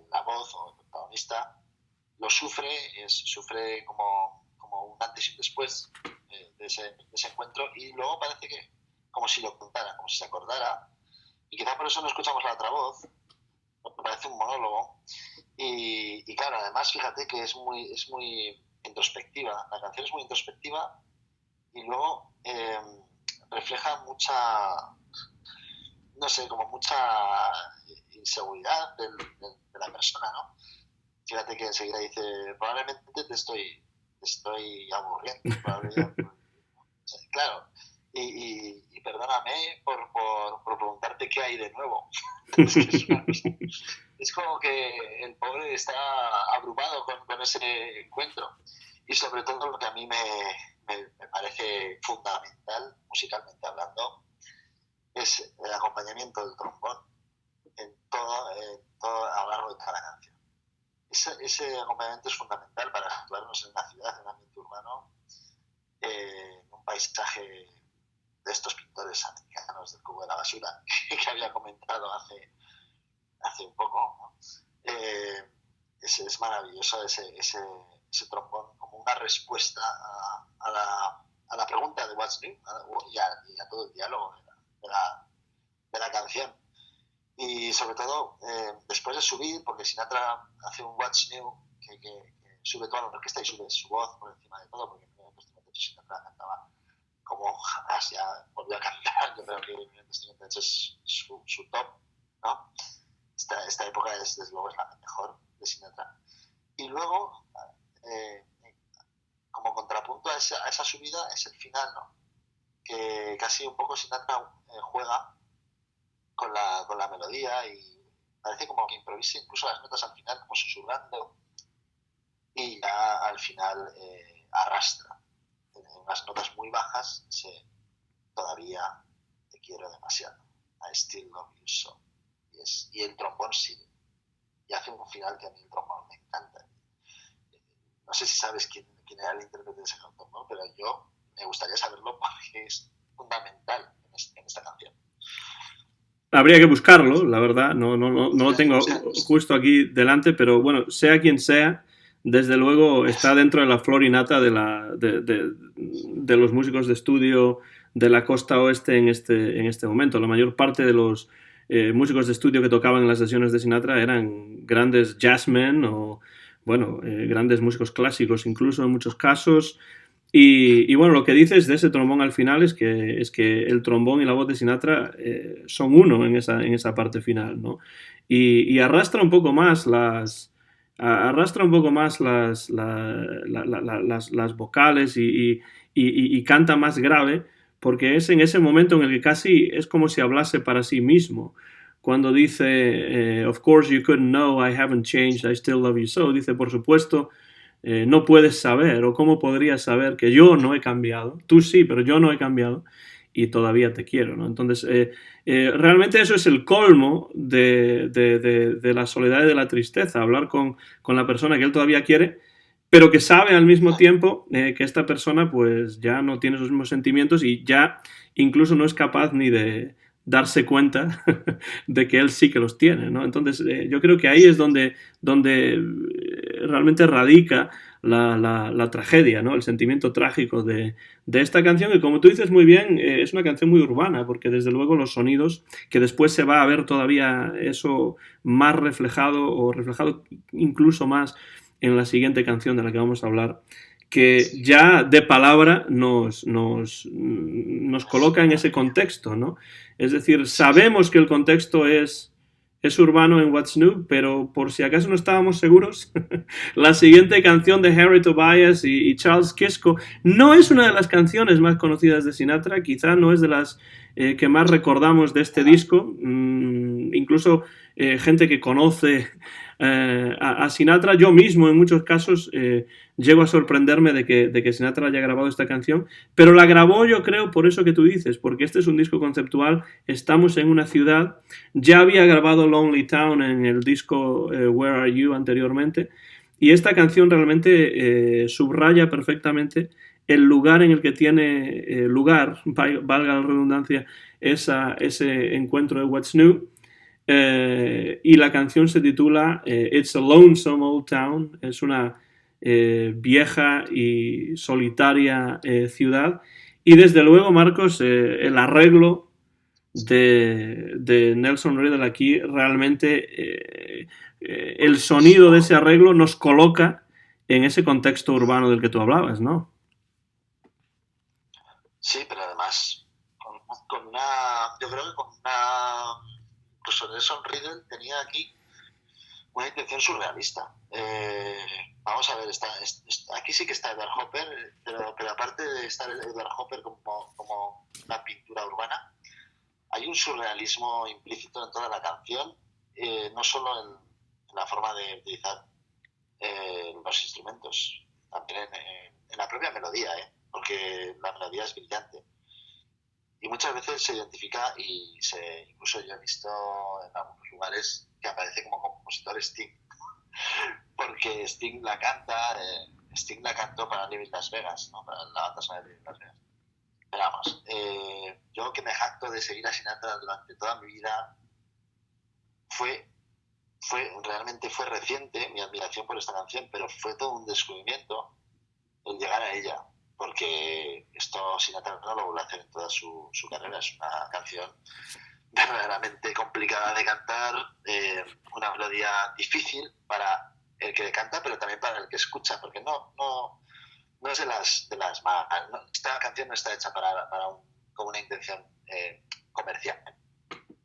la voz o el protagonista lo sufre como un antes y un después de ese encuentro, y luego parece que como si lo contara, como si se acordara, y quizá por eso no escuchamos la otra voz, porque parece un monólogo. Y claro, además fíjate que es muy introspectiva, la canción es muy introspectiva y luego refleja mucha, no sé, como mucha inseguridad de la persona, ¿no? Fíjate que enseguida dice, probablemente te estoy aburriendo, probablemente. Claro, y perdóname por preguntarte qué hay de nuevo. Es como que el pobre está abrumado con ese encuentro. Y sobre todo lo que a mí me parece fundamental, musicalmente hablando, es el acompañamiento del trombón en todo a lo largo de cada canción. Ese acompañamiento es fundamental para situarnos en una ciudad, en un ambiente urbano, en un paisaje de estos pintores americanos del cubo de la basura que había comentado hace un poco, ¿no? Es maravilloso ese trombón como una respuesta a la pregunta de What's New y a todo el diálogo de la canción. Y sobre todo, después de subir, porque Sinatra hace un What's New que sube toda la orquesta y sube su voz por encima de todo, porque en 1958 Sinatra cantaba como jamás, ya volvió a cantar. Yo creo que en 1958 es su top, ¿no? Esta época desde luego es la mejor de Sinatra. Y luego, como contrapunto a esa subida, es el final, ¿no? Que casi un poco Sinatra juega con la melodía y parece como que improvisa incluso las notas al final, como susurrando, y ya al final arrastra en unas notas muy bajas todavía te quiero demasiado, I still love you so. Y el trombón sigue y hace un final que a mí el trombón me encanta. No sé si sabes quién era el intérprete de ese trombón, pero yo me gustaría saberlo porque es fundamental en esta canción. Habría que buscarlo, la verdad, no lo tengo justo aquí delante, pero bueno, sea quien sea, desde luego está dentro de la flor y nata de los músicos de estudio de la costa oeste en este momento. La mayor parte de los músicos de estudio que tocaban en las sesiones de Sinatra eran grandes jazzmen o, bueno, grandes músicos clásicos incluso en muchos casos. Y bueno, lo que dices de ese trombón al final es que el trombón y la voz de Sinatra son uno en esa parte final, ¿no? Y arrastra un poco más las vocales y canta más grave, porque es en ese momento en el que casi es como si hablase para sí mismo. Cuando dice, of course you couldn't know, I haven't changed, I still love you so, dice, por supuesto, no puedes saber, o cómo podrías saber que yo no he cambiado, tú sí, pero yo no he cambiado y todavía te quiero, ¿no? Entonces, realmente eso es el colmo de la soledad y de la tristeza, hablar con la persona que él todavía quiere, pero que sabe al mismo tiempo que esta persona pues ya no tiene esos mismos sentimientos y ya incluso no es capaz ni de darse cuenta de que él sí que los tiene, ¿no? Entonces, yo creo que ahí es donde realmente radica la tragedia, ¿no? El sentimiento trágico de esta canción, que como tú dices muy bien, es una canción muy urbana, porque desde luego los sonidos, que después se va a ver todavía eso más reflejado, o reflejado incluso más en la siguiente canción de la que vamos a hablar, que ya de palabra nos coloca en ese contexto, ¿no? Es decir, sabemos que el contexto es urbano en What's New, pero por si acaso no estábamos seguros, la siguiente canción de Harry Tobias y Charles Kisco no es una de las canciones más conocidas de Sinatra, quizá no es de las que más recordamos de este disco, incluso gente que conoce a Sinatra, yo mismo en muchos casos llego a sorprenderme de que Sinatra haya grabado esta canción, pero la grabó, yo creo, por eso que tú dices, porque este es un disco conceptual, estamos en una ciudad, ya había grabado Lonely Town en el disco Where Are You anteriormente, y esta canción realmente subraya perfectamente el lugar en el que tiene lugar, valga la redundancia, ese encuentro de What's New. Y la canción se titula It's a Lonesome Old Town, es una vieja y solitaria ciudad, y desde luego, Marcos, el arreglo de Nelson Riddle aquí realmente el sonido de ese arreglo nos coloca en ese contexto urbano del que tú hablabas, ¿no? Sí, pero además con una, yo creo que con una, incluso Nelson Riddle tenía aquí una intención surrealista. Vamos a ver, aquí sí que está Edward Hopper, pero aparte de estar Edward Hopper como una pintura urbana, hay un surrealismo implícito en toda la canción, no solo en la forma de utilizar los instrumentos, también en la propia melodía, porque la melodía es brillante. Y muchas veces se identifica incluso yo he visto en algunos lugares que aparece como compositor Sting, porque Sting la cantó para Living Las Vegas, ¿no? Para la banda sonora de Living Las Vegas. Pero vamos, yo que me jacto de seguir a Sinatra durante toda mi vida, realmente fue reciente mi admiración por esta canción, pero fue todo un descubrimiento el llegar a ella, porque esto Sinatra no lo vuelve a hacer en toda su carrera. Es una canción verdaderamente complicada de cantar, una melodía difícil para el que canta, pero también para el que escucha, porque no es de las más... No, esta canción no está hecha con una intención comercial,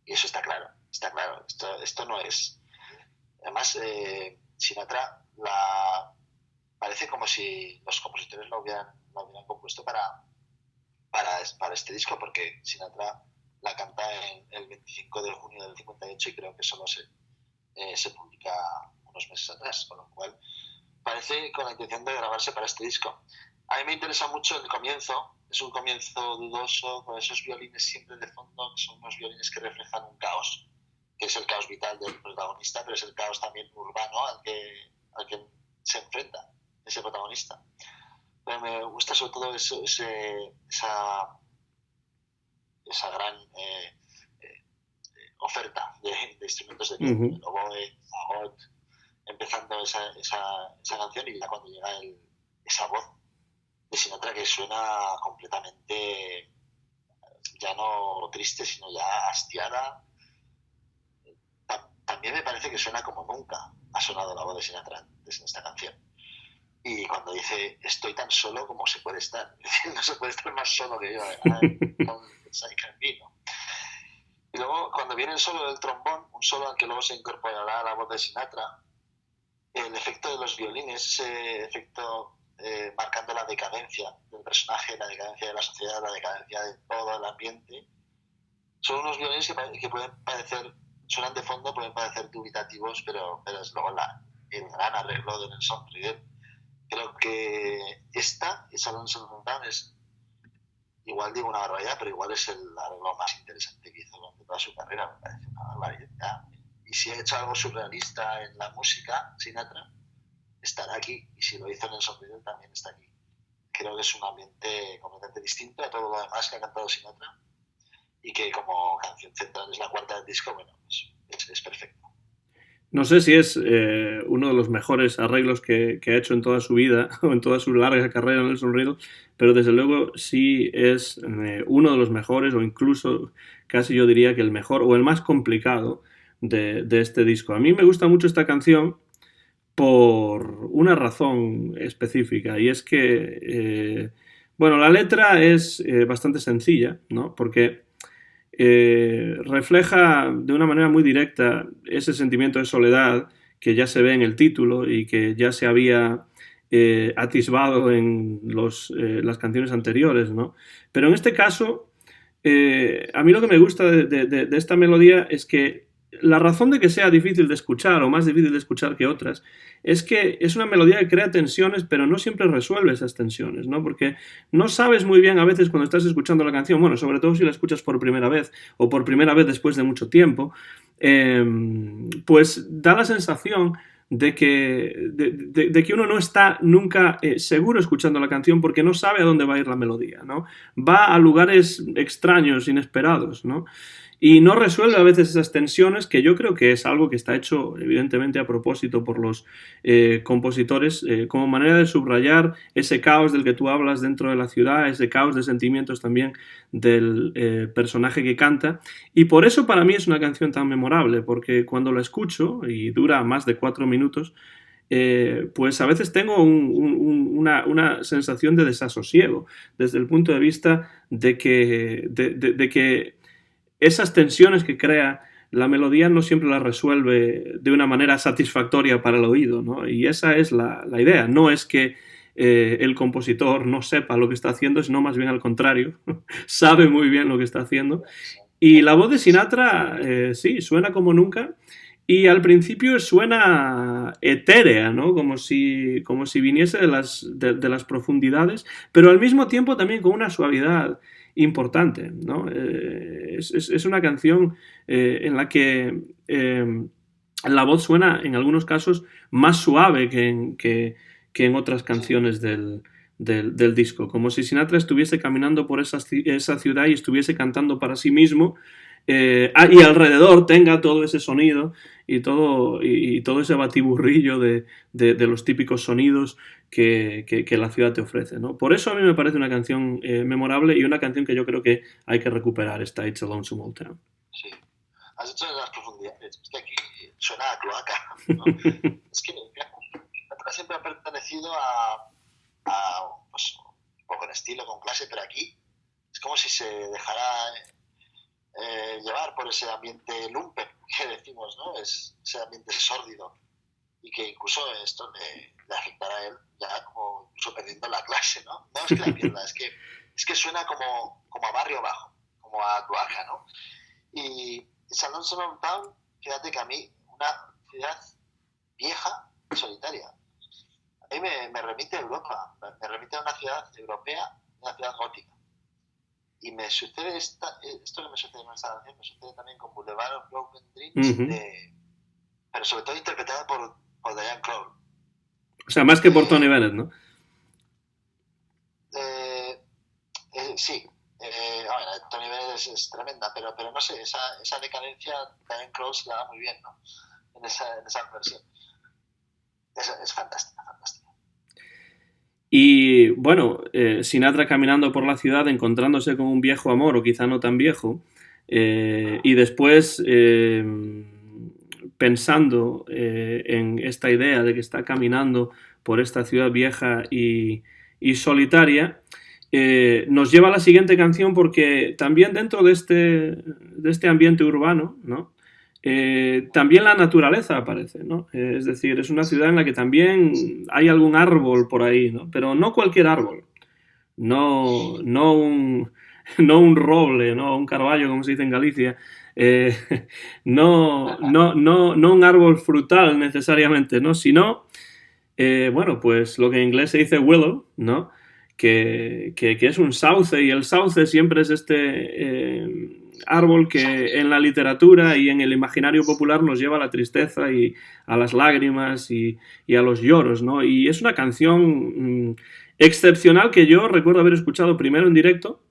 y eso está claro. Esto no es... Además, Sinatra parece como si los compositores lo hubieran compuesto para este disco, porque Sinatra la canta el 25 de junio del 58 y creo que solo se publica unos meses atrás, con lo cual parece con la intención de grabarse para este disco. A mí me interesa mucho el comienzo, es un comienzo dudoso, con esos violines siempre de fondo, que son unos violines que reflejan un caos, que es el caos vital del protagonista, pero es el caos también urbano al que se enfrenta ese protagonista. Pero me gusta sobre todo esa gran oferta de instrumentos de viento, el oboe, fagot, empezando esa canción, y ya cuando llega esa voz de Sinatra que suena completamente ya no triste, sino ya hastiada. También me parece que suena como nunca ha sonado la voz de Sinatra antes en esta canción. Y cuando dice, estoy tan solo como se puede estar. Es decir, no se puede estar más solo que yo. Y luego, cuando viene el solo del trombón, un solo al que luego se incorporará la voz de Sinatra, el efecto de los violines, ese efecto marcando la decadencia del personaje, la decadencia de la sociedad, la decadencia de todo el ambiente, son unos violines que pueden parecer, suenan de fondo, pueden parecer dubitativos, pero es luego el gran arreglo de Nelson Riddle. Creo que esta Lonesome Town es, igual digo una barbaridad, pero igual es el arreglo más interesante que hizo durante toda su carrera. Me parece una barbaridad. Y si ha hecho algo surrealista en la música, Sinatra, estará aquí. Y si lo hizo Nelson Riddle, también está aquí. Creo que es un ambiente completamente distinto a todo lo demás que ha cantado Sinatra, y que como canción central es la cuarta del disco, bueno, es perfecto. No sé si es uno de los mejores arreglos que ha hecho en toda su vida o en toda su larga carrera en Nelson Riddle, pero desde luego sí es uno de los mejores, o incluso casi yo diría que el mejor o el más complicado de este disco. A mí me gusta mucho esta canción por una razón específica, y es que, bueno, la letra es bastante sencilla, ¿no? Porque refleja de una manera muy directa ese sentimiento de soledad que ya se ve en el título y que ya se había atisbado en las canciones anteriores, ¿no? Pero en este caso, a mí lo que me gusta de esta melodía es que la razón de que sea difícil de escuchar o más difícil de escuchar que otras es que es una melodía que crea tensiones, pero no siempre resuelve esas tensiones, ¿no? Porque no sabes muy bien a veces cuando estás escuchando la canción, bueno, sobre todo si la escuchas por primera vez o por primera vez después de mucho tiempo, pues da la sensación de que uno no está nunca seguro escuchando la canción porque no sabe a dónde va a ir la melodía, ¿no? Va a lugares extraños, inesperados, ¿no? Y no resuelve a veces esas tensiones, que yo creo que es algo que está hecho evidentemente a propósito por los compositores, como manera de subrayar ese caos del que tú hablas dentro de la ciudad, ese caos de sentimientos también del personaje que canta. Y por eso para mí es una canción tan memorable, porque cuando la escucho, y dura más de 4 minutos, pues a veces tengo una sensación de desasosiego, desde el punto de vista de que esas tensiones que crea la melodía no siempre las resuelve de una manera satisfactoria para el oído, ¿no? Y esa es la idea. No es que el compositor no sepa lo que está haciendo, sino más bien al contrario. Sabe muy bien lo que está haciendo. Y la voz de Sinatra, sí, suena como nunca. Y al principio suena etérea, ¿no? Como si viniese de las profundidades, pero al mismo tiempo también con una suavidad importante, ¿no? Es una canción en la que la voz suena en algunos casos más suave que en otras canciones del disco, como si Sinatra estuviese caminando por esa ciudad y estuviese cantando para sí mismo, y alrededor tenga todo ese sonido y todo ese batiburrillo de los típicos sonidos que la ciudad te ofrece, ¿no? Por eso a mí me parece una canción memorable y una canción que yo creo que hay que recuperar, esta It's a Lonesome Old Town. Sí. Has hecho en las profundidades. Es que aquí suena a cloaca, ¿no? Es que siempre ha pertenecido pues, un poco en estilo, con clase, pero aquí es como si se dejara llevar por ese ambiente lumpen que decimos, ¿no? Ese ambiente sórdido, y que incluso esto le afectará a él ya como incluso perdiendo la clase, ¿no? No es que la pierda, es que suena como a barrio bajo, como a cloaca, ¿no? Y San Lonesome Town, fíjate que a mí, una ciudad vieja y solitaria, a mí me remite a Europa, me remite a una ciudad europea, una ciudad gótica. Y me sucede esto que me sucede con esta canción, me sucede también con Boulevard of Broken Dreams, pero sobre todo interpretada por Diane Krall. O sea, más que por Tony Bennett, ¿no? Sí. Tony Bennett es tremenda, pero no sé, esa decadencia Diane Krall se la da muy bien, ¿no? En esa versión. Es fantástica, fantástica. Y bueno, Sinatra caminando por la ciudad, encontrándose con un viejo amor, o quizá no tan viejo, y después pensando en esta idea de que está caminando por esta ciudad vieja y solitaria, nos lleva a la siguiente canción, porque también dentro de este ambiente urbano, ¿no? También la naturaleza aparece, ¿no? Es decir, es una ciudad en la que también hay algún árbol por ahí, ¿no? Pero no cualquier árbol, no un roble, no un carballo, como se dice en Galicia, no un árbol frutal necesariamente, ¿no? Sino, bueno, pues lo que en inglés se dice willow, ¿no? Que es un sauce, y el sauce siempre es este árbol que en la literatura y en el imaginario popular nos lleva a la tristeza y a las lágrimas y a los lloros, ¿no? Y es una canción excepcional que yo recuerdo haber escuchado primero en directo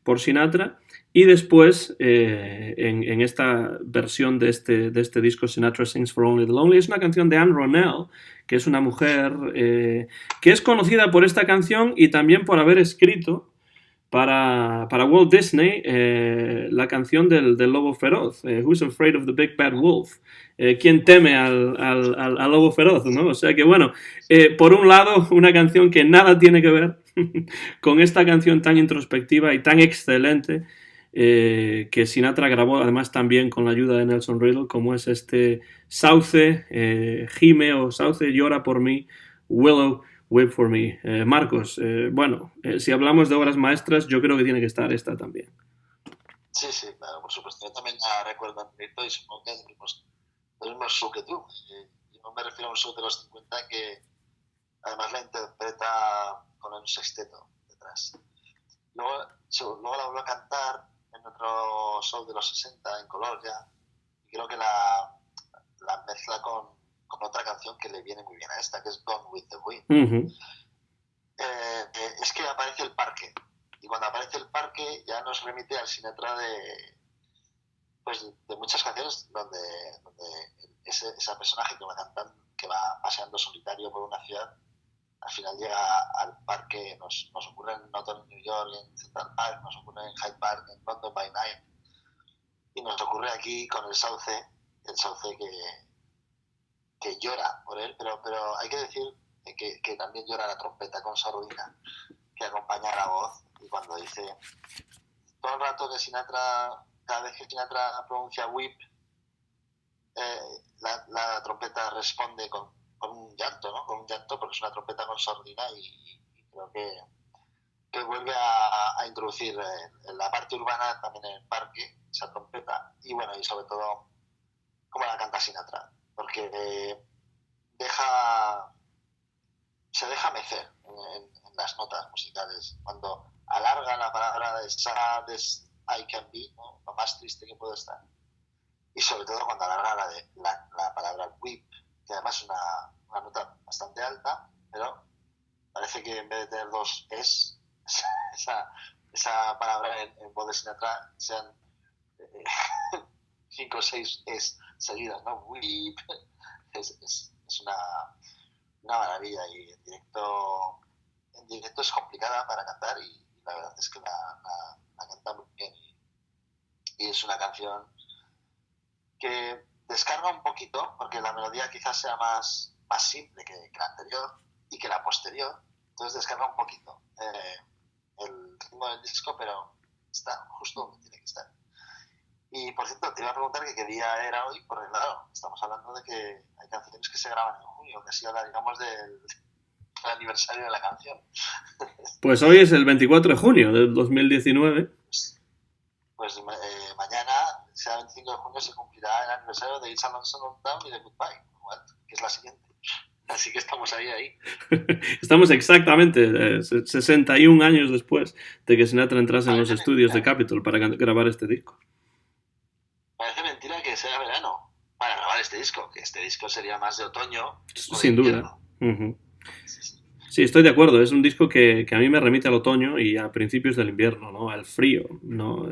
por Sinatra Y después, en esta versión de este disco, Sinatra Sings for Only the Lonely, es una canción de Anne Ronell, que es una mujer que es conocida por esta canción y también por haber escrito para Walt Disney la canción del lobo feroz, Who's Afraid of the Big Bad Wolf, ¿quién teme al lobo feroz? ¿No? O sea que bueno, por un lado una canción que nada tiene que ver con esta canción tan introspectiva y tan excelente que Sinatra grabó además también con la ayuda de Nelson Riddle, como es este Sauce gime o Sauce llora por mí, Willow Wait for Me. Marcos, bueno, si hablamos de obras maestras, yo creo que tiene que estar esta también. Sí, sí, claro, por supuesto. Yo también la recuerdo en directo y supongo que es el mismo show que tú. Yo me refiero a un show de los 50 que además la interpreta con un sexteto detrás. Luego la vuelvo a cantar en otro show de los 60 en color ya. Y creo que la mezcla con otra canción que le viene muy bien a esta, que es Gone with the Wind. Uh-huh. Es que aparece el parque. Y cuando aparece el parque ya nos remite al Sinatra de muchas canciones donde ese personaje que va paseando solitario por una ciudad, al final llega al parque. Nos ocurre en Autumn New York, en Central Park, nos ocurre en Hyde Park, en London by Night, y nos ocurre aquí con el Sauce que llora por él, pero hay que decir que también llora la trompeta con sordina que acompaña la voz. Y cuando dice todo el rato que Sinatra, cada vez que Sinatra pronuncia whip, la trompeta responde con un llanto, ¿no? Con un llanto, porque es una trompeta con sordina, y creo que vuelve a introducir en la parte urbana, también en el parque, esa trompeta. Y bueno, y sobre todo cómo la canta Sinatra, porque se deja mecer en las notas musicales. Cuando alarga la palabra de sad as I can be, ¿no? Lo más triste que puedo estar. Y sobre todo cuando alarga la palabra whip, que además es una nota bastante alta, pero parece que en vez de tener dos es, esa palabra en voz de Sinatra sean 5 o 6 es seguidas, ¿no? Whip. Es una maravilla, y en directo es complicada para cantar, y la verdad es que la canta muy bien, y es una canción que descarga un poquito, porque la melodía quizás sea más simple que la anterior y que la posterior, entonces descarga un poquito el ritmo del disco, pero está justo donde tiene que estar. Y por cierto, te iba a preguntar que qué día era hoy, porque claro, estamos hablando de que hay canciones que se graban en junio, que ha sido, digamos, del aniversario de la canción. Pues hoy es el 24 de junio del 2019. Pues mañana, sea 25 de junio, se cumplirá el aniversario de It's a Lonesome Town y de Goodbye, que es la siguiente. Así que estamos ahí. Estamos exactamente 61 años después de que Sinatra entrase en los estudios de Capitol para grabar este disco. Parece mentira que sea verano para grabar este disco, que este disco sería más de otoño. Sin duda. Uh-huh. Sí, estoy de acuerdo. Es un disco que a mí me remite al otoño y a principios del invierno, ¿no? Al frío, ¿no?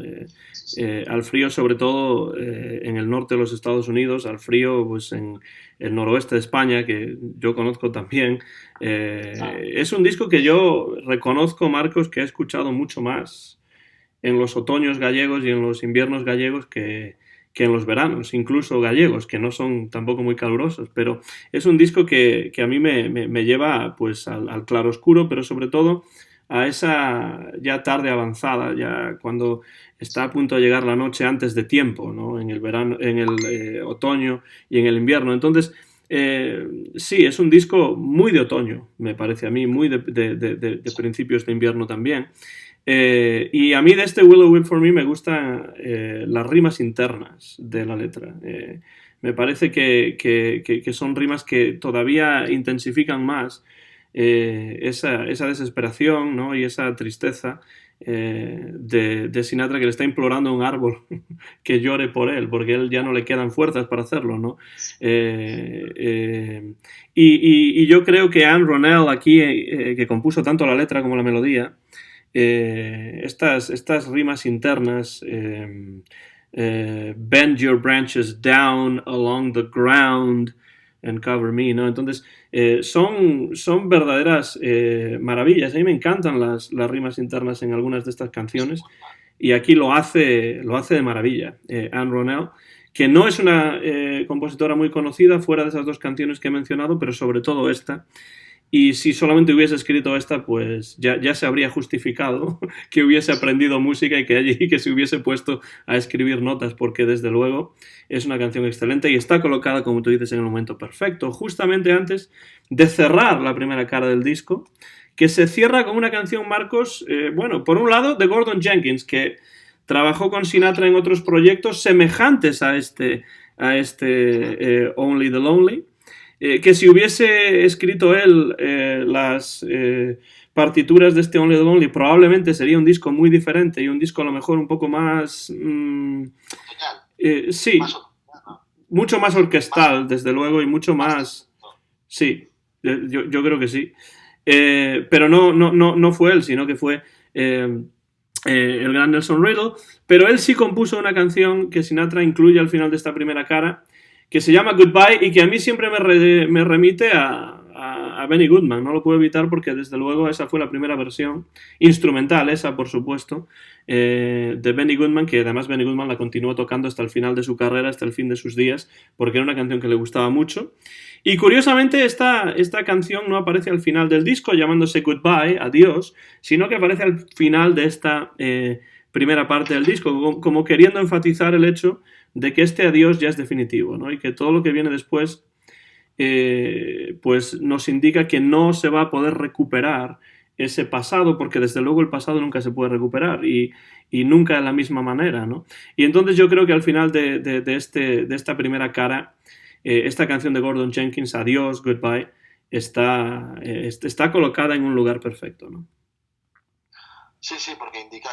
Al frío sobre todo en el norte de los Estados Unidos, al frío pues en el noroeste de España, que yo conozco también. Es un disco que yo reconozco, Marcos, que he escuchado mucho más en los otoños gallegos y en los inviernos gallegos que en los veranos, incluso gallegos, que no son tampoco muy calurosos, pero es un disco que a mí me lleva pues al claroscuro, pero sobre todo a esa ya tarde avanzada, ya cuando está a punto de llegar la noche antes de tiempo, ¿no? En el verano, en el otoño y en el invierno. Entonces, sí, es un disco muy de otoño, me parece a mí, muy de principios de invierno también. Y a mí de este Willow Wait for Me me gustan las rimas internas de la letra. Me parece que son rimas que todavía intensifican más esa desesperación, ¿no? Y esa tristeza de Sinatra, que le está implorando a un árbol que llore por él, porque él ya no le quedan fuerzas para hacerlo, ¿no? Y yo creo que Anne Ronell aquí, que compuso tanto la letra como la melodía, estas rimas internas, bend your branches down along the ground and cover me, ¿no? Entonces, son verdaderas maravillas. A mí me encantan las rimas internas en algunas de estas canciones y aquí lo hace de maravilla. Anne Ronell, que no es una compositora muy conocida fuera de esas dos canciones que he mencionado, pero sobre todo esta. Y si solamente hubiese escrito esta, pues ya se habría justificado que hubiese aprendido música y que se hubiese puesto a escribir notas, porque desde luego es una canción excelente y está colocada, como tú dices, en el momento perfecto, justamente antes de cerrar la primera cara del disco, que se cierra con una canción, Marcos, bueno, por un lado, de Gordon Jenkins, que trabajó con Sinatra en otros proyectos semejantes a este Only the Lonely, que si hubiese escrito él las partituras de este Only the Lonely, probablemente sería un disco muy diferente y un disco a lo mejor un poco más... sí, mucho más orquestal, desde luego, y mucho más... Sí, yo creo que sí. Pero no fue él, sino que fue el gran Nelson Riddle. Pero él sí compuso una canción que Sinatra incluye al final de esta primera cara, que se llama Goodbye y que a mí siempre me remite a Benny Goodman. No lo puedo evitar porque desde luego esa fue la primera versión instrumental, esa por supuesto, de Benny Goodman, que además Benny Goodman la continuó tocando hasta el final de su carrera, hasta el fin de sus días, porque era una canción que le gustaba mucho. Y curiosamente esta canción no aparece al final del disco llamándose Goodbye, adiós, sino que aparece al final de esta primera parte del disco, como queriendo enfatizar el hecho de que este adiós ya es definitivo, ¿no? Y que todo lo que viene después pues nos indica que no se va a poder recuperar ese pasado, porque desde luego el pasado nunca se puede recuperar y nunca de la misma manera, ¿no? Y entonces yo creo que al final de esta primera cara, esta canción de Gordon Jenkins, Adiós, Goodbye, está colocada en un lugar perfecto, ¿no? Sí, porque indica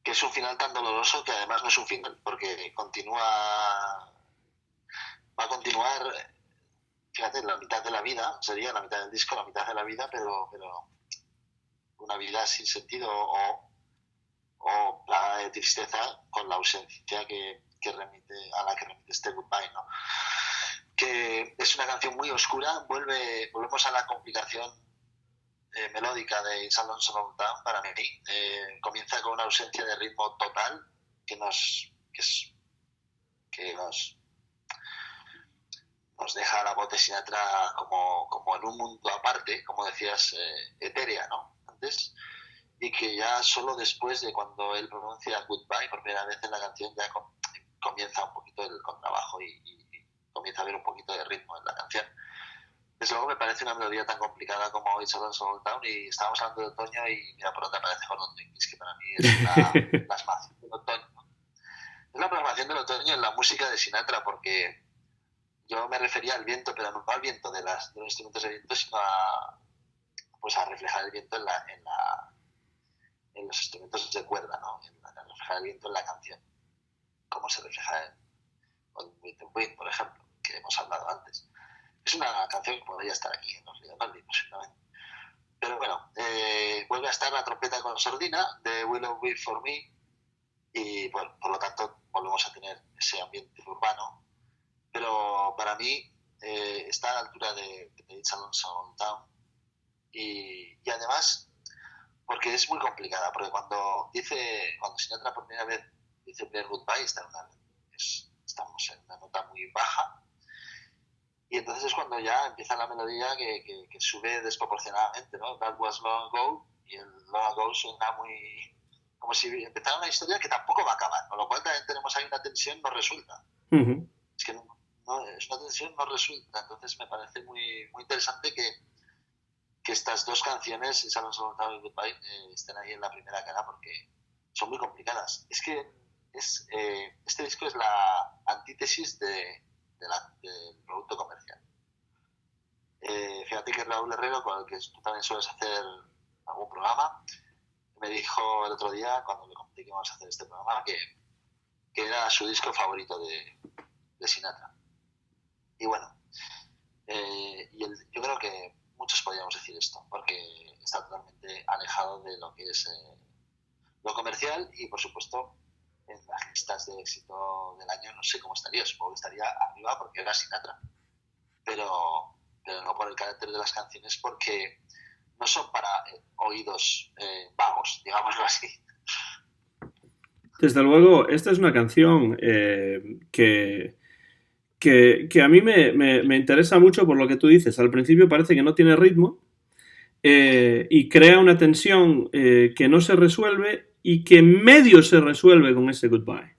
que es un final tan doloroso que además no es un final, porque va a continuar, fíjate, la mitad de la vida, sería la mitad del disco, la mitad de la vida, pero una vida sin sentido o plagada de tristeza con la ausencia a la que remite este Goodbye, ¿no? Que es una canción muy oscura, volvemos a la complicación melódica de It's a Lonesome Old Town para mí. Comienza con una ausencia de ritmo total que nos deja a la voz de Sinatra como en un mundo aparte, como decías, etérea, ¿no? Antes, y que ya solo después de cuando él pronuncia Goodbye por primera vez en la canción ya comienza un poquito el contrabajo y comienza a haber un poquito de ritmo en la canción. Desde luego me parece una melodía tan complicada como It's a Lonesome Old Town, y estábamos hablando de otoño y mira por dónde aparece Gordon Jenkins, que para mí es una plasmación del otoño, ¿no? Es la plasmación del otoño en la música de Sinatra, porque yo me refería al viento, pero no al viento de los instrumentos de viento, sino a reflejar el viento en los instrumentos de cuerda, ¿no? A reflejar el viento en la canción, como se refleja en With the Wind, por ejemplo, que hemos hablado antes. Es una canción que podría estar aquí en los Little Lonely, posiblemente. Pero bueno, vuelve a estar la trompeta con sordina de Willow Be For Me, y bueno, por lo tanto volvemos a tener ese ambiente urbano, pero para mí está a la altura de It's a Lonesome Old Town, y además porque es muy complicada, porque cuando Sinatra por primera vez dice Play Goodbye, estamos en una nota muy baja, y entonces es cuando ya empieza la melodía que sube desproporcionadamente, ¿no? That was long ago, y el long ago suena muy como si empezara una historia que tampoco va a acabar, con lo cual también tenemos ahí una tensión no resuelta. Uh-huh. Es que es una tensión no resuelta, entonces me parece muy, muy interesante que estas dos canciones, It's a Lonesome Old Town y Goodbye, estén ahí en la primera cara, porque son muy complicadas. Es que este disco es la antítesis del producto comercial. Fíjate que Raúl Herrero, con el que tú también sueles hacer algún programa, me dijo el otro día, cuando le comenté que íbamos a hacer este programa, que era su disco favorito de Sinatra. Y bueno, yo creo que muchos podríamos decir esto, porque está totalmente alejado que es lo comercial, y por supuesto en las listas de éxito del año no sé cómo estaría, supongo que estaría arriba porque era Sinatra, pero no por el carácter de las canciones, porque no son para oídos vagos, digámoslo así. Desde luego, esta es una canción que a mí me interesa mucho por lo que tú dices. Al principio parece que no tiene ritmo y crea una tensión que no se resuelve y que medio se resuelve con ese goodbye,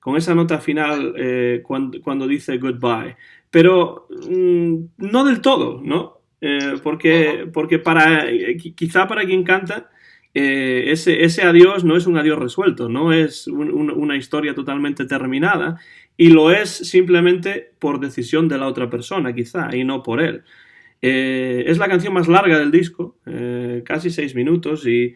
con esa nota final cuando dice goodbye. Pero no del todo, ¿no? Porque quizá para quien canta ese adiós no es un adiós resuelto, no es una historia totalmente terminada, y lo es simplemente por decisión de la otra persona, quizá, y no por él. Es la canción más larga del disco, casi 6 minutos, y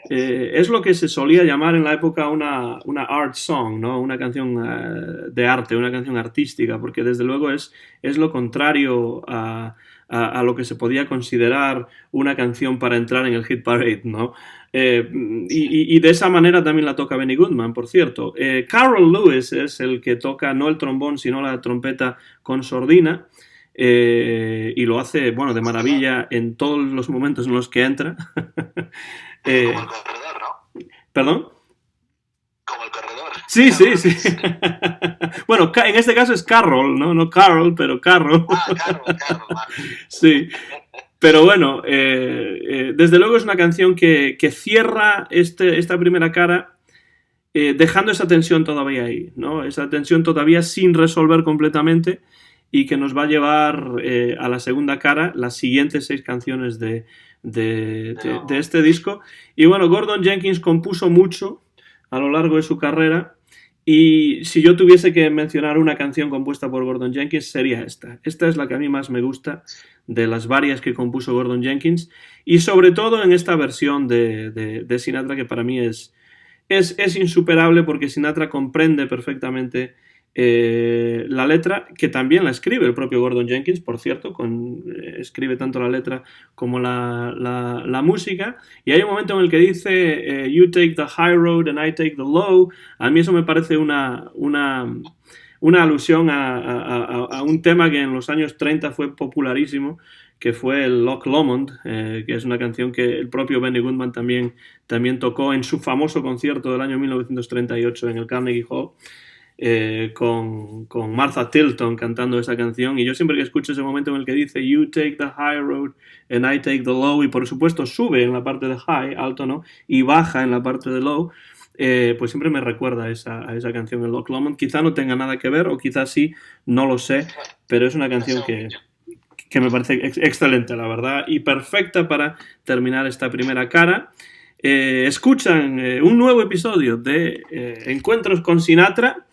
es lo que se solía llamar en la época una art song, ¿no? Una canción de arte, una canción artística, porque desde luego es lo contrario a lo que se podía considerar una canción para entrar en el hit parade, ¿no? Y de esa manera también la toca Benny Goodman, por cierto. Carol Lewis es el que toca no el trombón, sino la trompeta con sordina. Y lo hace, bueno, de maravilla en todos los momentos en los que entra. Como el corredor, ¿no? ¿Perdón? Como el corredor. Sí. Bueno, en este caso es Carroll, ¿no? No Carol, pero Carroll. Carroll, vale. Sí. Pero bueno, desde luego es una canción que cierra esta primera cara dejando esa tensión todavía ahí, ¿no? Esa tensión todavía sin resolver completamente, y que nos va a llevar a la segunda cara, las siguientes 6 canciones de este disco. Y bueno, Gordon Jenkins compuso mucho a lo largo de su carrera, y si yo tuviese que mencionar una canción compuesta por Gordon Jenkins sería esta. Esta es la que a mí más me gusta de las varias que compuso Gordon Jenkins, y sobre todo en esta versión de Sinatra, que para mí es insuperable, porque Sinatra comprende perfectamente la letra, que también la escribe el propio Gordon Jenkins, por cierto, escribe tanto la letra como la música, y hay un momento en el que dice you take the high road and I take the low. A mí eso me parece una alusión a un tema que en los años 30 fue popularísimo, que fue el Loch Lomond, que es una canción que el propio Benny Goodman también tocó en su famoso concierto del año 1938 en el Carnegie Hall, con Martha Tilton cantando esa canción. Y yo siempre que escucho ese momento en el que dice you take the high road and I take the low, y por supuesto sube en la parte de high, alto, ¿no? Y baja en la parte de low, pues siempre me recuerda a esa canción, el Loch Lomond. Quizá no tenga nada que ver, o quizá sí, no lo sé, pero es una canción que me parece excelente, la verdad, y perfecta para terminar esta primera cara. Escuchan un nuevo episodio de Encuentros con Sinatra.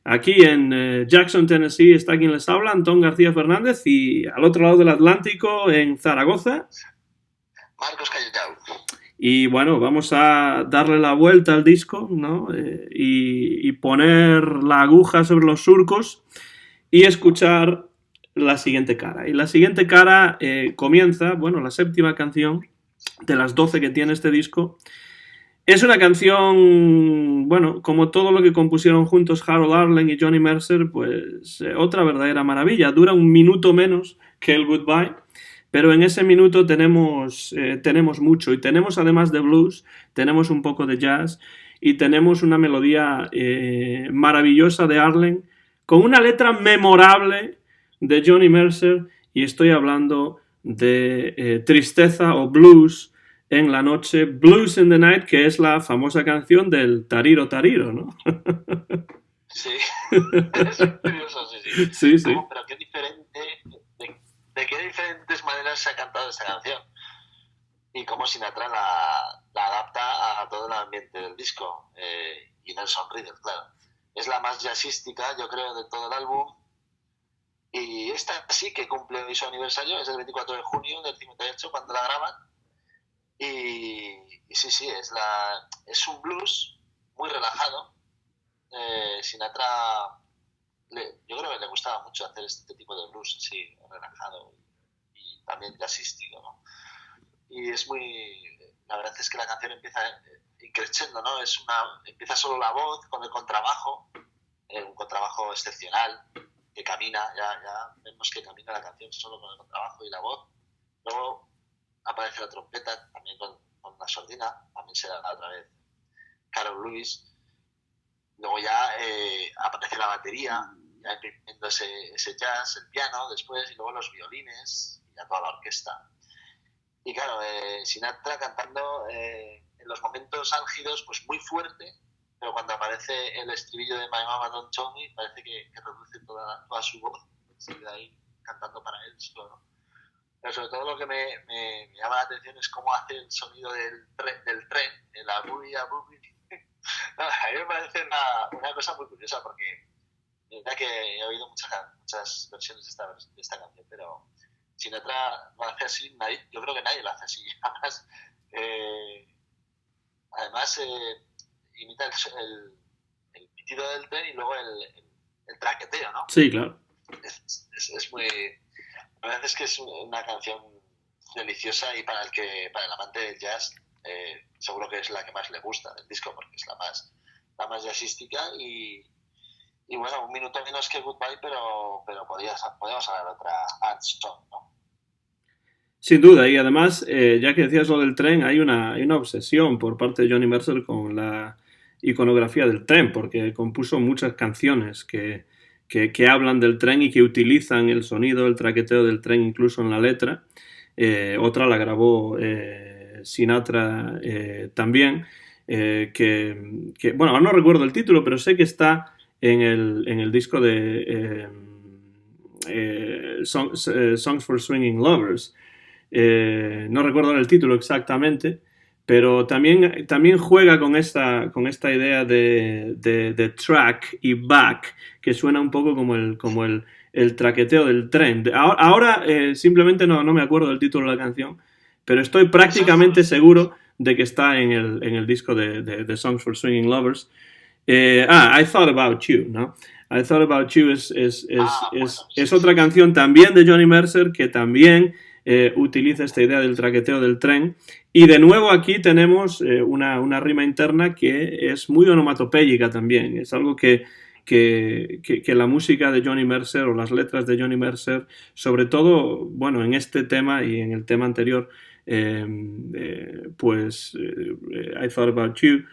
Aquí en Jackson, Tennessee, está quien les habla, Antón García Fernández, y al otro lado del Atlántico, en Zaragoza, Marcos Callao. Y bueno, vamos a darle la vuelta al disco, ¿no? Y poner la aguja sobre los surcos y escuchar la siguiente cara. Y la siguiente cara comienza, bueno, la 7ª canción de las 12 que tiene este disco. Es una canción, bueno, como todo lo que compusieron juntos Harold Arlen y Johnny Mercer, pues otra verdadera maravilla. Dura 1 minuto menos que el Goodbye, pero en ese minuto tenemos mucho, y tenemos, además de blues, tenemos un poco de jazz, y tenemos una melodía maravillosa de Arlen, con una letra memorable de Johnny Mercer, y estoy hablando de Tristeza o Blues en la noche, Blues in the Night, que es la famosa canción del Tariro Tariro, ¿no? Sí, es curioso, sí. Sí. Pero qué diferente, de qué diferentes maneras se ha cantado esta canción, y cómo Sinatra la adapta a todo el ambiente del disco, y Nelson Riddle, claro. Es la más jazzística, yo creo, de todo el álbum, y esta sí que cumple hoy su aniversario, es el 24 de junio del 58 cuando la graban, y sí, es un blues muy relajado. Sinatra, yo creo que le gustaba mucho hacer este tipo de blues así, relajado y también jazzístico, ¿no? Y es muy la verdad es que la canción empieza increciendo, ¿no? Empieza solo la voz con el contrabajo, un contrabajo excepcional, que camina, ya vemos que camina la canción solo con el contrabajo y la voz. Luego aparece la trompeta, también con la sordina, también será otra vez Carol Lewis. Luego ya aparece la batería, ya imprimiendo ese jazz, el piano después, y luego los violines, y ya toda la orquesta. Y claro, Sinatra cantando en los momentos álgidos, pues muy fuerte, pero cuando aparece el estribillo de My Mama Don't Tell Me, parece que reduce toda su voz, sigue ahí cantando para él solo, ¿no? Pero sobre todo lo que me llama la atención es cómo hace el sonido del tren, el abubi, abubi. A mí me parece una cosa muy curiosa, porque la verdad que he oído muchas versiones de esta canción, pero Sinatra lo hace así, yo creo que nadie lo hace así. Además imita el pitido del tren y luego el traqueteo, ¿no? Sí, claro. Es muy... La verdad es que es una canción deliciosa, y para el amante del jazz seguro que es la que más le gusta del disco, porque es la más jazzística, y bueno, un minuto menos que Goodbye, pero podríamos hablar de otra art song, ¿no? Sin duda, y además, ya que decías lo del tren, hay una obsesión por parte de Johnny Mercer con la iconografía del tren, porque compuso muchas canciones que hablan del tren y que utilizan el sonido, el traqueteo del tren incluso en la letra. Otra la grabó Sinatra también, bueno, ahora no recuerdo el título, pero sé que está en el disco de Songs for Swinging Lovers. No recuerdo el título exactamente, pero también juega con esta idea de track y back, que suena un poco como el traqueteo del tren. Ahora simplemente no me acuerdo del título de la canción, pero estoy prácticamente seguro de que está en el disco de Songs for Swinging Lovers. I Thought About You, ¿no? I Thought About You es otra canción también de Johnny Mercer, que también utiliza esta idea del traqueteo del tren. Y de nuevo aquí tenemos una rima interna que es muy onomatopéyica también. Es algo que la música de Johnny Mercer, o las letras de Johnny Mercer, sobre todo, bueno, en este tema y en el tema anterior, pues I Thought About You,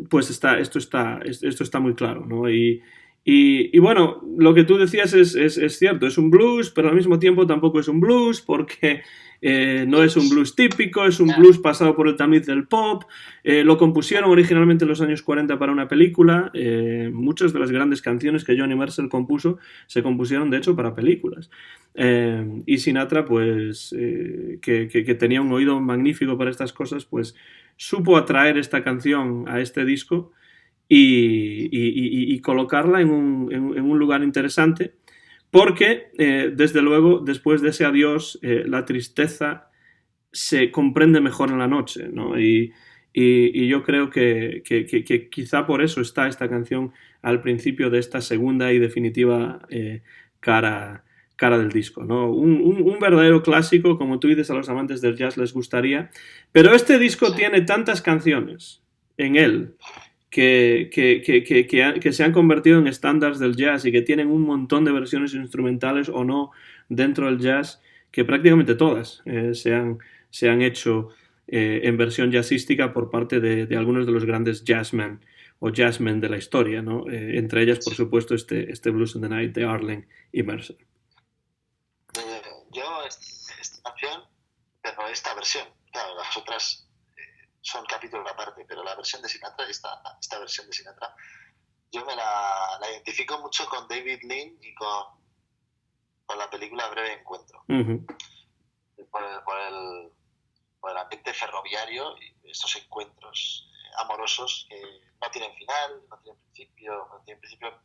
pues esto está muy claro, ¿no? Y bueno, lo que tú decías es cierto, es un blues, pero al mismo tiempo tampoco es un blues, porque no es un blues típico, es un blues pasado por el tamiz del pop. Lo compusieron originalmente en los años 40 para una película. Muchas de las grandes canciones que Johnny Mercer compuso se compusieron de hecho para películas. Y Sinatra, pues que tenía un oído magnífico para estas cosas, pues supo atraer esta canción a este disco y colocarla en un lugar interesante, porque desde luego después de ese adiós la tristeza se comprende mejor en la noche, ¿no? Y yo creo que quizá por eso está esta canción al principio de esta segunda y definitiva cara del disco, ¿no? Un verdadero clásico, como tú dices, a los amantes del jazz les gustaría, pero este disco tiene tantas canciones en él que se han convertido en estándares del jazz y que tienen un montón de versiones instrumentales o no dentro del jazz, que prácticamente todas se han hecho en versión jazzística por parte de algunos de los grandes jazzmen o jazzmen de la historia, ¿no? Entre ellas, por supuesto, este Blues in the Night de Arlen y Mercer. Yo esta canción, pero esta versión, claro, las otras son capítulos aparte, pero la versión de Sinatra, esta versión de Sinatra, yo me la identifico mucho con David Lean y con la película Breve Encuentro. Uh-huh. Por el ambiente ferroviario y estos encuentros amorosos que no tienen final, no tienen principio, pero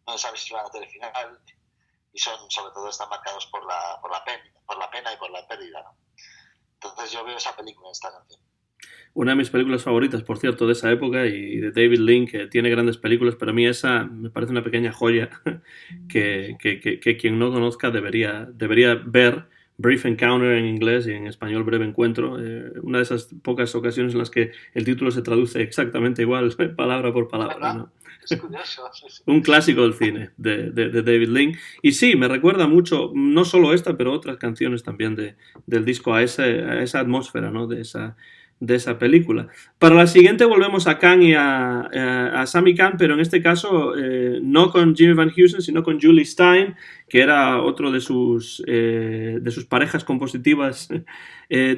no sabes si van a tener final, y sobre todo están marcados por la pena y por la pérdida, ¿no? Entonces yo veo esa película, esta canción. Una de mis películas favoritas, por cierto, de esa época, y de David Lean, que tiene grandes películas, pero a mí esa me parece una pequeña joya que quien no conozca debería ver Brief Encounter en inglés y en español Breve Encuentro, una de esas pocas ocasiones en las que el título se traduce exactamente igual, palabra por palabra, ¿no? Es curioso, sí, sí. Un clásico del cine de David Lynch. Y sí, me recuerda mucho, no solo esta, pero otras canciones también del disco a esa atmósfera, ¿no? de esa película. Para la siguiente volvemos a Khan y a Sammy Khan, pero en este caso no con Jimmy Van Heusen, sino con Julie Stein, que era otro de sus parejas compositivas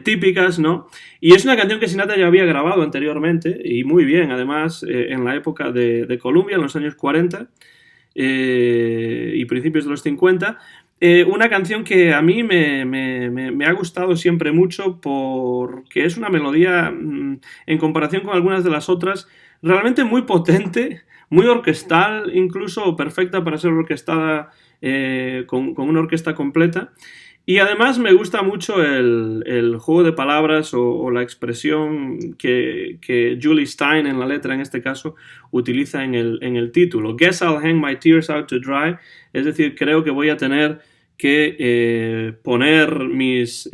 típicas, ¿no? Y es una canción que Sinatra ya había grabado anteriormente, y muy bien, además, en la época de Columbia, en los años 40 y principios de los 50. Una canción que a mí me ha gustado siempre mucho porque es una melodía, en comparación con algunas de las otras, realmente muy potente, muy orquestal, incluso perfecta para ser orquestada con una orquesta completa. Y además me gusta mucho el juego de palabras o la expresión que Julie Stein en la letra, en este caso, utiliza en el título. Guess I'll hang my tears out to dry. Es decir, creo que voy a tener que poner mis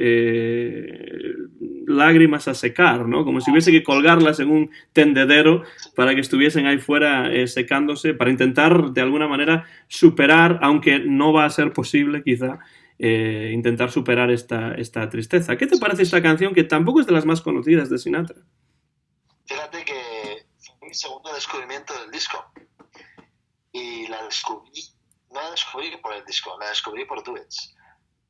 lágrimas a secar, ¿no? Como si hubiese que colgarlas en un tendedero para que estuviesen ahí fuera secándose, para intentar de alguna manera superar, aunque no va a ser posible quizá, intentar superar esta tristeza. ¿Qué te parece esta canción que tampoco es de las más conocidas de Sinatra? Fíjate que fue mi segundo descubrimiento del disco y la descubrí, no la descubrí por el disco, la descubrí por Duets.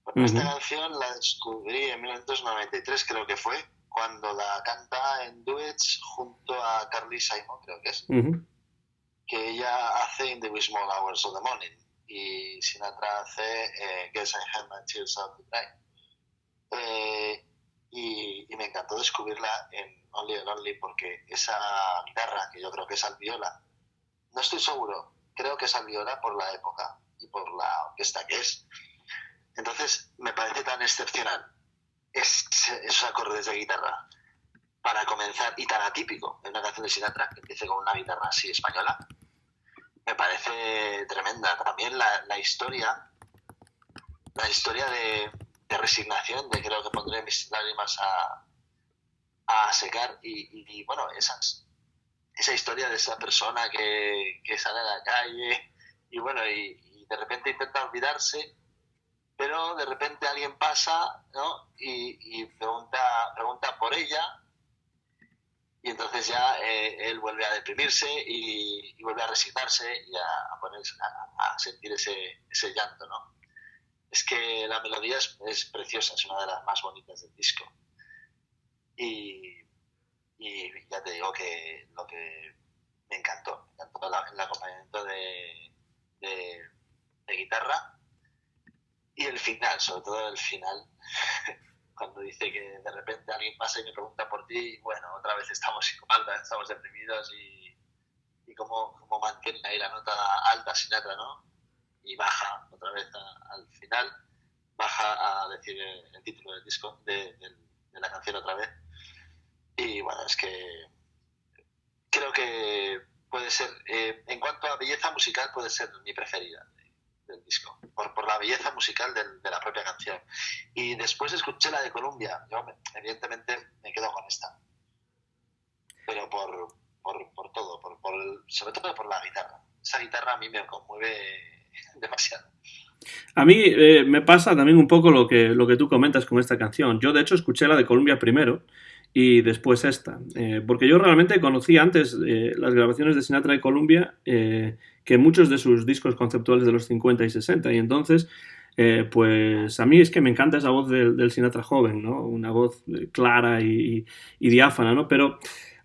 Porque esta canción la descubrí en 1993, creo que fue, cuando la canta en Duets junto a Carly Simon, creo que es, que ella hace In the Wee Small Hours of the Morning y Sinatra hace Guess I Had My Tears Out to Dry. Y me encantó descubrirla en Only and Only porque esa guitarra, que yo creo que es alviola, no estoy seguro, creo que es alviola por la época y por la orquesta que es. Entonces me parece tan excepcional esos acordes de guitarra para comenzar, y tan atípico en una canción de Sinatra que empiece con una guitarra así española. Me parece tremenda. También la historia de resignación, de creo que pondré mis lágrimas a secar y bueno, esa historia de esa persona que sale a la calle y bueno, y de repente intenta olvidarse, pero de repente alguien pasa, ¿no? y pregunta por ella. Y entonces ya él vuelve a deprimirse y vuelve a resignarse y a sentir ese llanto, ¿no? Es que la melodía es preciosa, es una de las más bonitas del disco. Y ya te digo que lo que me encantó el acompañamiento de guitarra y el final, sobre todo el final. Cuando dice que de repente alguien pasa y me pregunta por ti, y bueno, otra vez estamos igual, estamos deprimidos y cómo mantiene ahí la nota alta Sinatra, ¿no? Y baja otra vez al final, baja a decir el título del disco, de la canción otra vez. Y bueno, es que creo que puede ser, en cuanto a belleza musical, puede ser mi preferida del disco, por la belleza musical de la propia canción. Y después escuché la de Columbia. Yo evidentemente me quedo con esta, pero por todo, sobre todo por la guitarra. Esa guitarra a mí me conmueve demasiado. A mí me pasa también un poco lo que tú comentas con esta canción. Yo de hecho escuché la de Columbia primero y después esta, porque yo realmente conocí antes las grabaciones de Sinatra de Columbia que muchos de sus discos conceptuales de los 50 y 60, y entonces pues a mí es que me encanta esa voz del Sinatra joven, ¿no? Una voz clara y diáfana, ¿no? Pero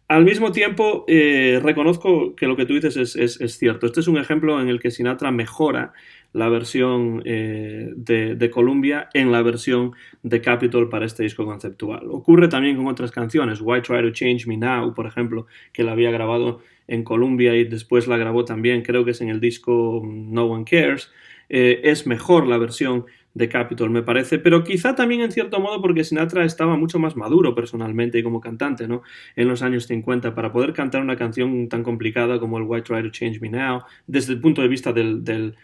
al mismo tiempo reconozco que lo que tú dices es cierto. Este es un ejemplo en el que Sinatra mejora la versión de Columbia en la versión de Capitol para este disco conceptual. Ocurre también con otras canciones, Why Try to Change Me Now, por ejemplo, que la había grabado en Columbia y después la grabó también, creo que es en el disco No One Cares. es mejor la versión de Capitol, me parece, pero quizá también en cierto modo porque Sinatra estaba mucho más maduro personalmente y como cantante, ¿no? En los años 50 para poder cantar una canción tan complicada como el Why Try to Change Me Now, desde el punto de vista del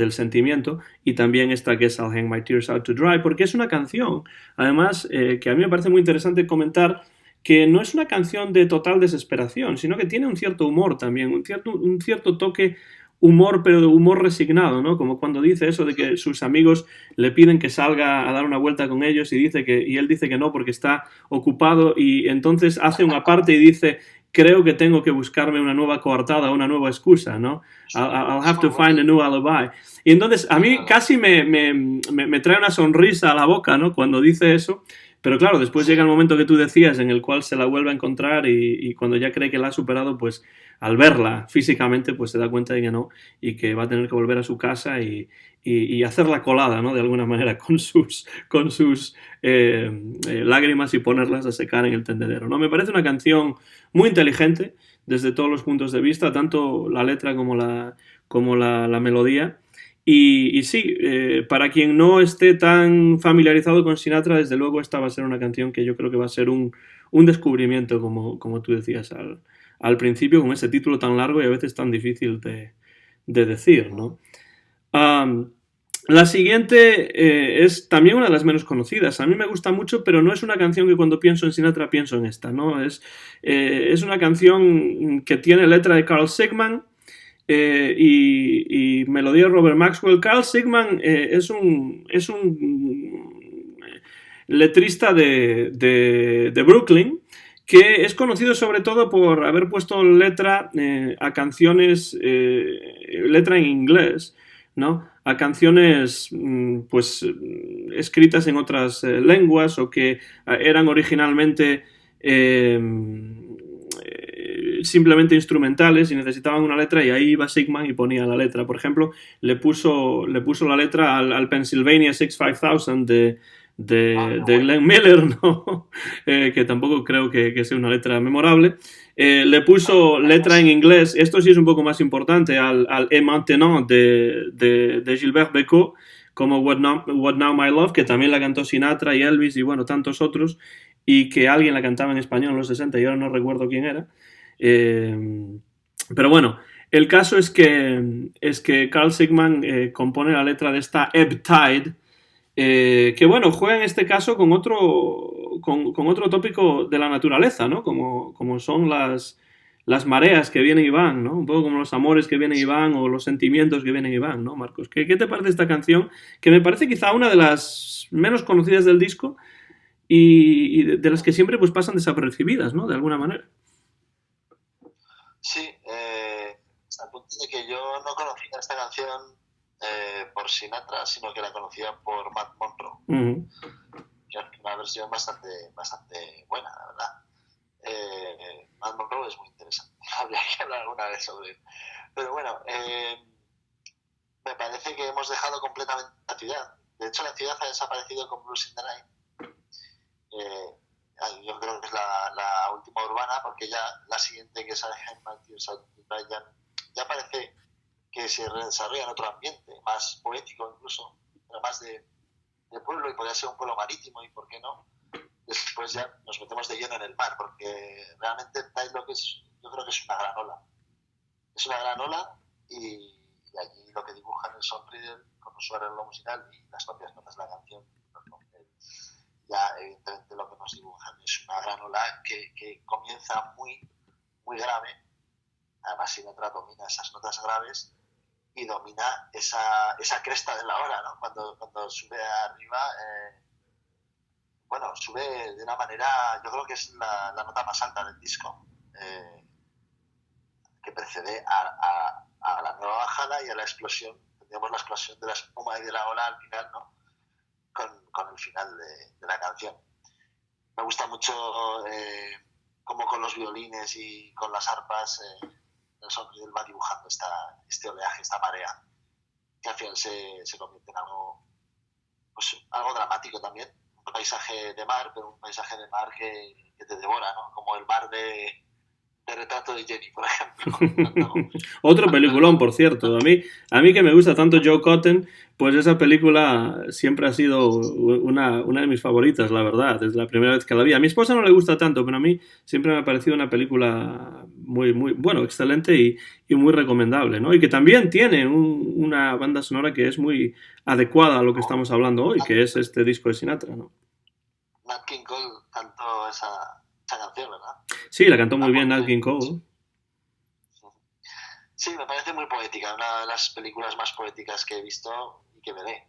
sentimiento, y también esta que es I'll Hang My Tears Out to Dry, porque es una canción, además, que a mí me parece muy interesante comentar que no es una canción de total desesperación, sino que tiene un cierto humor también, un cierto toque humor, pero de humor resignado, ¿no? Como cuando dice eso de que sus amigos le piden que salga a dar una vuelta con ellos y él dice que no porque está ocupado y entonces hace una parte y dice creo que tengo que buscarme una nueva coartada, una nueva excusa, ¿no? I'll have to find a new alibi. Y entonces a mí casi me trae una sonrisa a la boca, ¿no? Cuando dice eso. Pero claro, después llega el momento que tú decías en el cual se la vuelve a encontrar y cuando ya cree que la ha superado, pues al verla físicamente, pues se da cuenta de que no y que va a tener que volver a su casa y hacer la colada, ¿no? De alguna manera con sus lágrimas y ponerlas a secar en el tendedero, ¿no? Me parece una canción muy inteligente desde todos los puntos de vista, tanto la letra como la melodía. Y sí, para quien no esté tan familiarizado con Sinatra, desde luego esta va a ser una canción que yo creo que va a ser un descubrimiento, como tú decías al principio, con ese título tan largo y a veces tan difícil de decir, ¿no? La siguiente es también una de las menos conocidas. A mí me gusta mucho, pero no es una canción que cuando pienso en Sinatra pienso en esta, ¿no? Es una canción que tiene letra de Carl Sigman, y melodía de Robert Maxwell. Carl Sigman es un letrista de Brooklyn que es conocido sobre todo por haber puesto letra a canciones, letra en inglés, ¿no? A canciones pues escritas en otras lenguas o que eran originalmente simplemente instrumentales y necesitaban una letra y ahí iba Sigman y ponía la letra. Por ejemplo, le puso la letra al Pennsylvania 65000 de Glenn Miller, ¿no? Que tampoco creo que sea una letra memorable. Le puso letra en inglés, esto sí es un poco más importante, al Et Maintenant de Gilbert Bécaud, como What Now My Love, que también la cantó Sinatra y Elvis y bueno, tantos otros, y que alguien la cantaba en español en los 60 y ahora no recuerdo quién era. Pero bueno, el caso es que Carl Sigman compone la letra de esta Ebb Tide, que bueno, juega en este caso con otro tópico de la naturaleza, ¿no? Como son las mareas que vienen y van, ¿no? Un poco como los amores que vienen y van o los sentimientos que vienen y van, ¿no, Marcos? ¿Qué te parece esta canción? Que me parece quizá una de las menos conocidas del disco y de las que siempre pues pasan desapercibidas, ¿no? De alguna manera. Sí, hasta el punto de que yo no conocía esta canción por Sinatra, sino que la conocía por Matt Monro. Uh-huh. Que es una versión bastante buena, la verdad. Matt Monro es muy interesante. Habría que hablar alguna vez sobre él. Pero bueno, me parece que hemos dejado completamente la ciudad. De hecho, la ciudad ha desaparecido con Blues in the Night. Yo creo que es la última urbana, porque ya la siguiente, que es ya parece que se desarrolla en otro ambiente, más poético incluso, pero más de pueblo, y podría ser un pueblo marítimo, y por qué no. Después ya nos metemos de lleno en el mar, porque realmente Tide yo creo que es una gran ola. Es una gran ola y allí lo que dibujan el songwriter con su arreglo musical y las propias notas de la canción, ya evidentemente lo que nos dibujan es una gran ola que comienza muy, muy grave. Además Sinatra domina esas notas graves y domina esa cresta de la ola, ¿no? Cuando sube arriba, bueno, sube de una manera, yo creo que es la nota más alta del disco, que precede a la nueva bajada y a la explosión. Tendríamos la explosión de la espuma y de la ola al final, ¿no? Con el final de la canción. Me gusta mucho cómo con los violines y con las arpas el sonido va dibujando este oleaje, esta marea, que al final se convierte en algo dramático también. Un paisaje de mar, pero un paisaje de mar que te devora, ¿no? Como el mar de de Retrato de Jenny, por ejemplo. Otro peliculón, por cierto. A mí que me gusta tanto Joe Cotton, pues esa película siempre ha sido una de mis favoritas, la verdad. Es la primera vez que la vi. A mi esposa no le gusta tanto, pero a mí siempre me ha parecido una película muy, bueno, excelente y muy recomendable, ¿no? Y que también tiene una banda sonora que es muy adecuada a lo que estamos hablando hoy, que es este disco de Sinatra, ¿no? Nat King Cole cantó esa canción, ¿verdad? Sí, la cantó muy bien Nat King Cole. Sí, me parece muy poética, una de las películas más poéticas que he visto y que veré.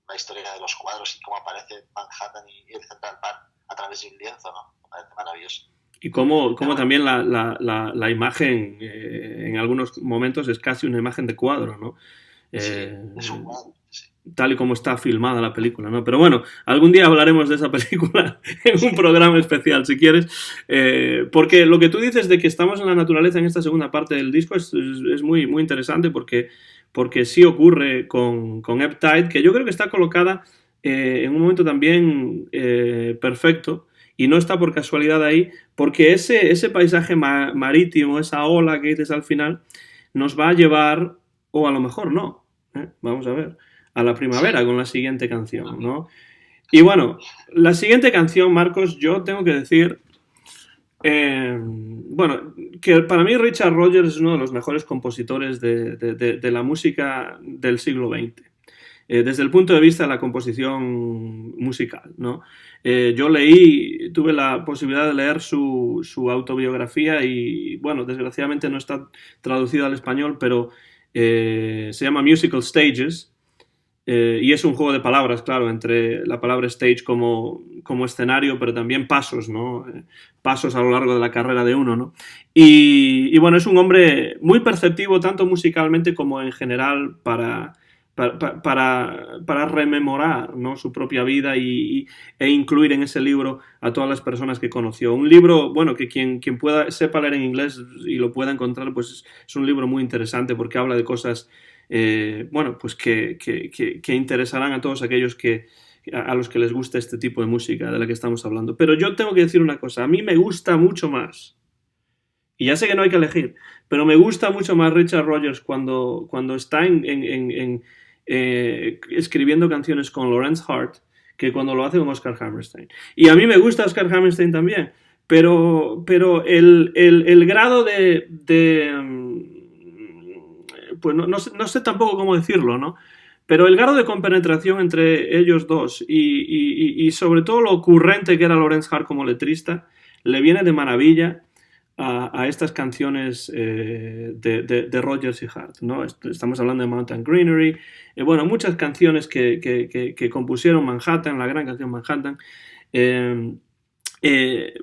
La historia de los cuadros y cómo aparece Manhattan y el Central Park a través de un lienzo, ¿no? Me parece maravilloso. Y cómo también la imagen en algunos momentos es casi una imagen de cuadro, ¿no? Sí, es un cuadro, sí. Tal y como está filmada la película, ¿no? Pero bueno, algún día hablaremos de esa película en un programa especial, si quieres, porque lo que tú dices de que estamos en la naturaleza en esta segunda parte del disco es muy, muy interesante porque sí ocurre con Ebb Tide, que yo creo que está colocada en un momento también perfecto, y no está por casualidad ahí, porque ese paisaje marítimo, esa ola que dices al final, nos va a llevar, o a lo mejor no, vamos a ver, a la primavera con la siguiente canción, ¿no? Y bueno, la siguiente canción, Marcos, yo tengo que decir, bueno, que para mí Richard Rodgers es uno de los mejores compositores de la música del siglo XX. Desde el punto de vista de la composición musical, ¿no? Yo tuve la posibilidad de leer su autobiografía y, bueno, desgraciadamente no está traducida al español, pero se llama Musical Stages, y es un juego de palabras, claro, entre la palabra stage como escenario, pero también pasos, ¿no? Pasos a lo largo de la carrera de uno, ¿no? Y bueno, es un hombre muy perceptivo, tanto musicalmente como en general para rememorar, ¿no? Su propia vida e incluir en ese libro a todas las personas que conoció. Un libro, bueno, que quien sepa leer en inglés y lo pueda encontrar, pues es un libro muy interesante porque habla de cosas bueno, pues que interesarán a todos aquellos a los que les gusta este tipo de música de la que estamos hablando. Pero yo tengo que decir una cosa, a mí me gusta mucho más, y ya sé que no hay que elegir, pero me gusta mucho más Richard Rodgers cuando está escribiendo canciones con Lawrence Hart que cuando lo hace con Oscar Hammerstein. Y a mí me gusta Oscar Hammerstein también, pero el grado pues no sé tampoco cómo decirlo, ¿no? Pero el grado de compenetración entre ellos dos y sobre todo lo ocurrente que era Lawrence Hart como letrista, le viene de maravilla a estas canciones de Rodgers y Hart, ¿no? Estamos hablando de Mountain Greenery, bueno, muchas canciones que compusieron Manhattan, la gran canción Manhattan.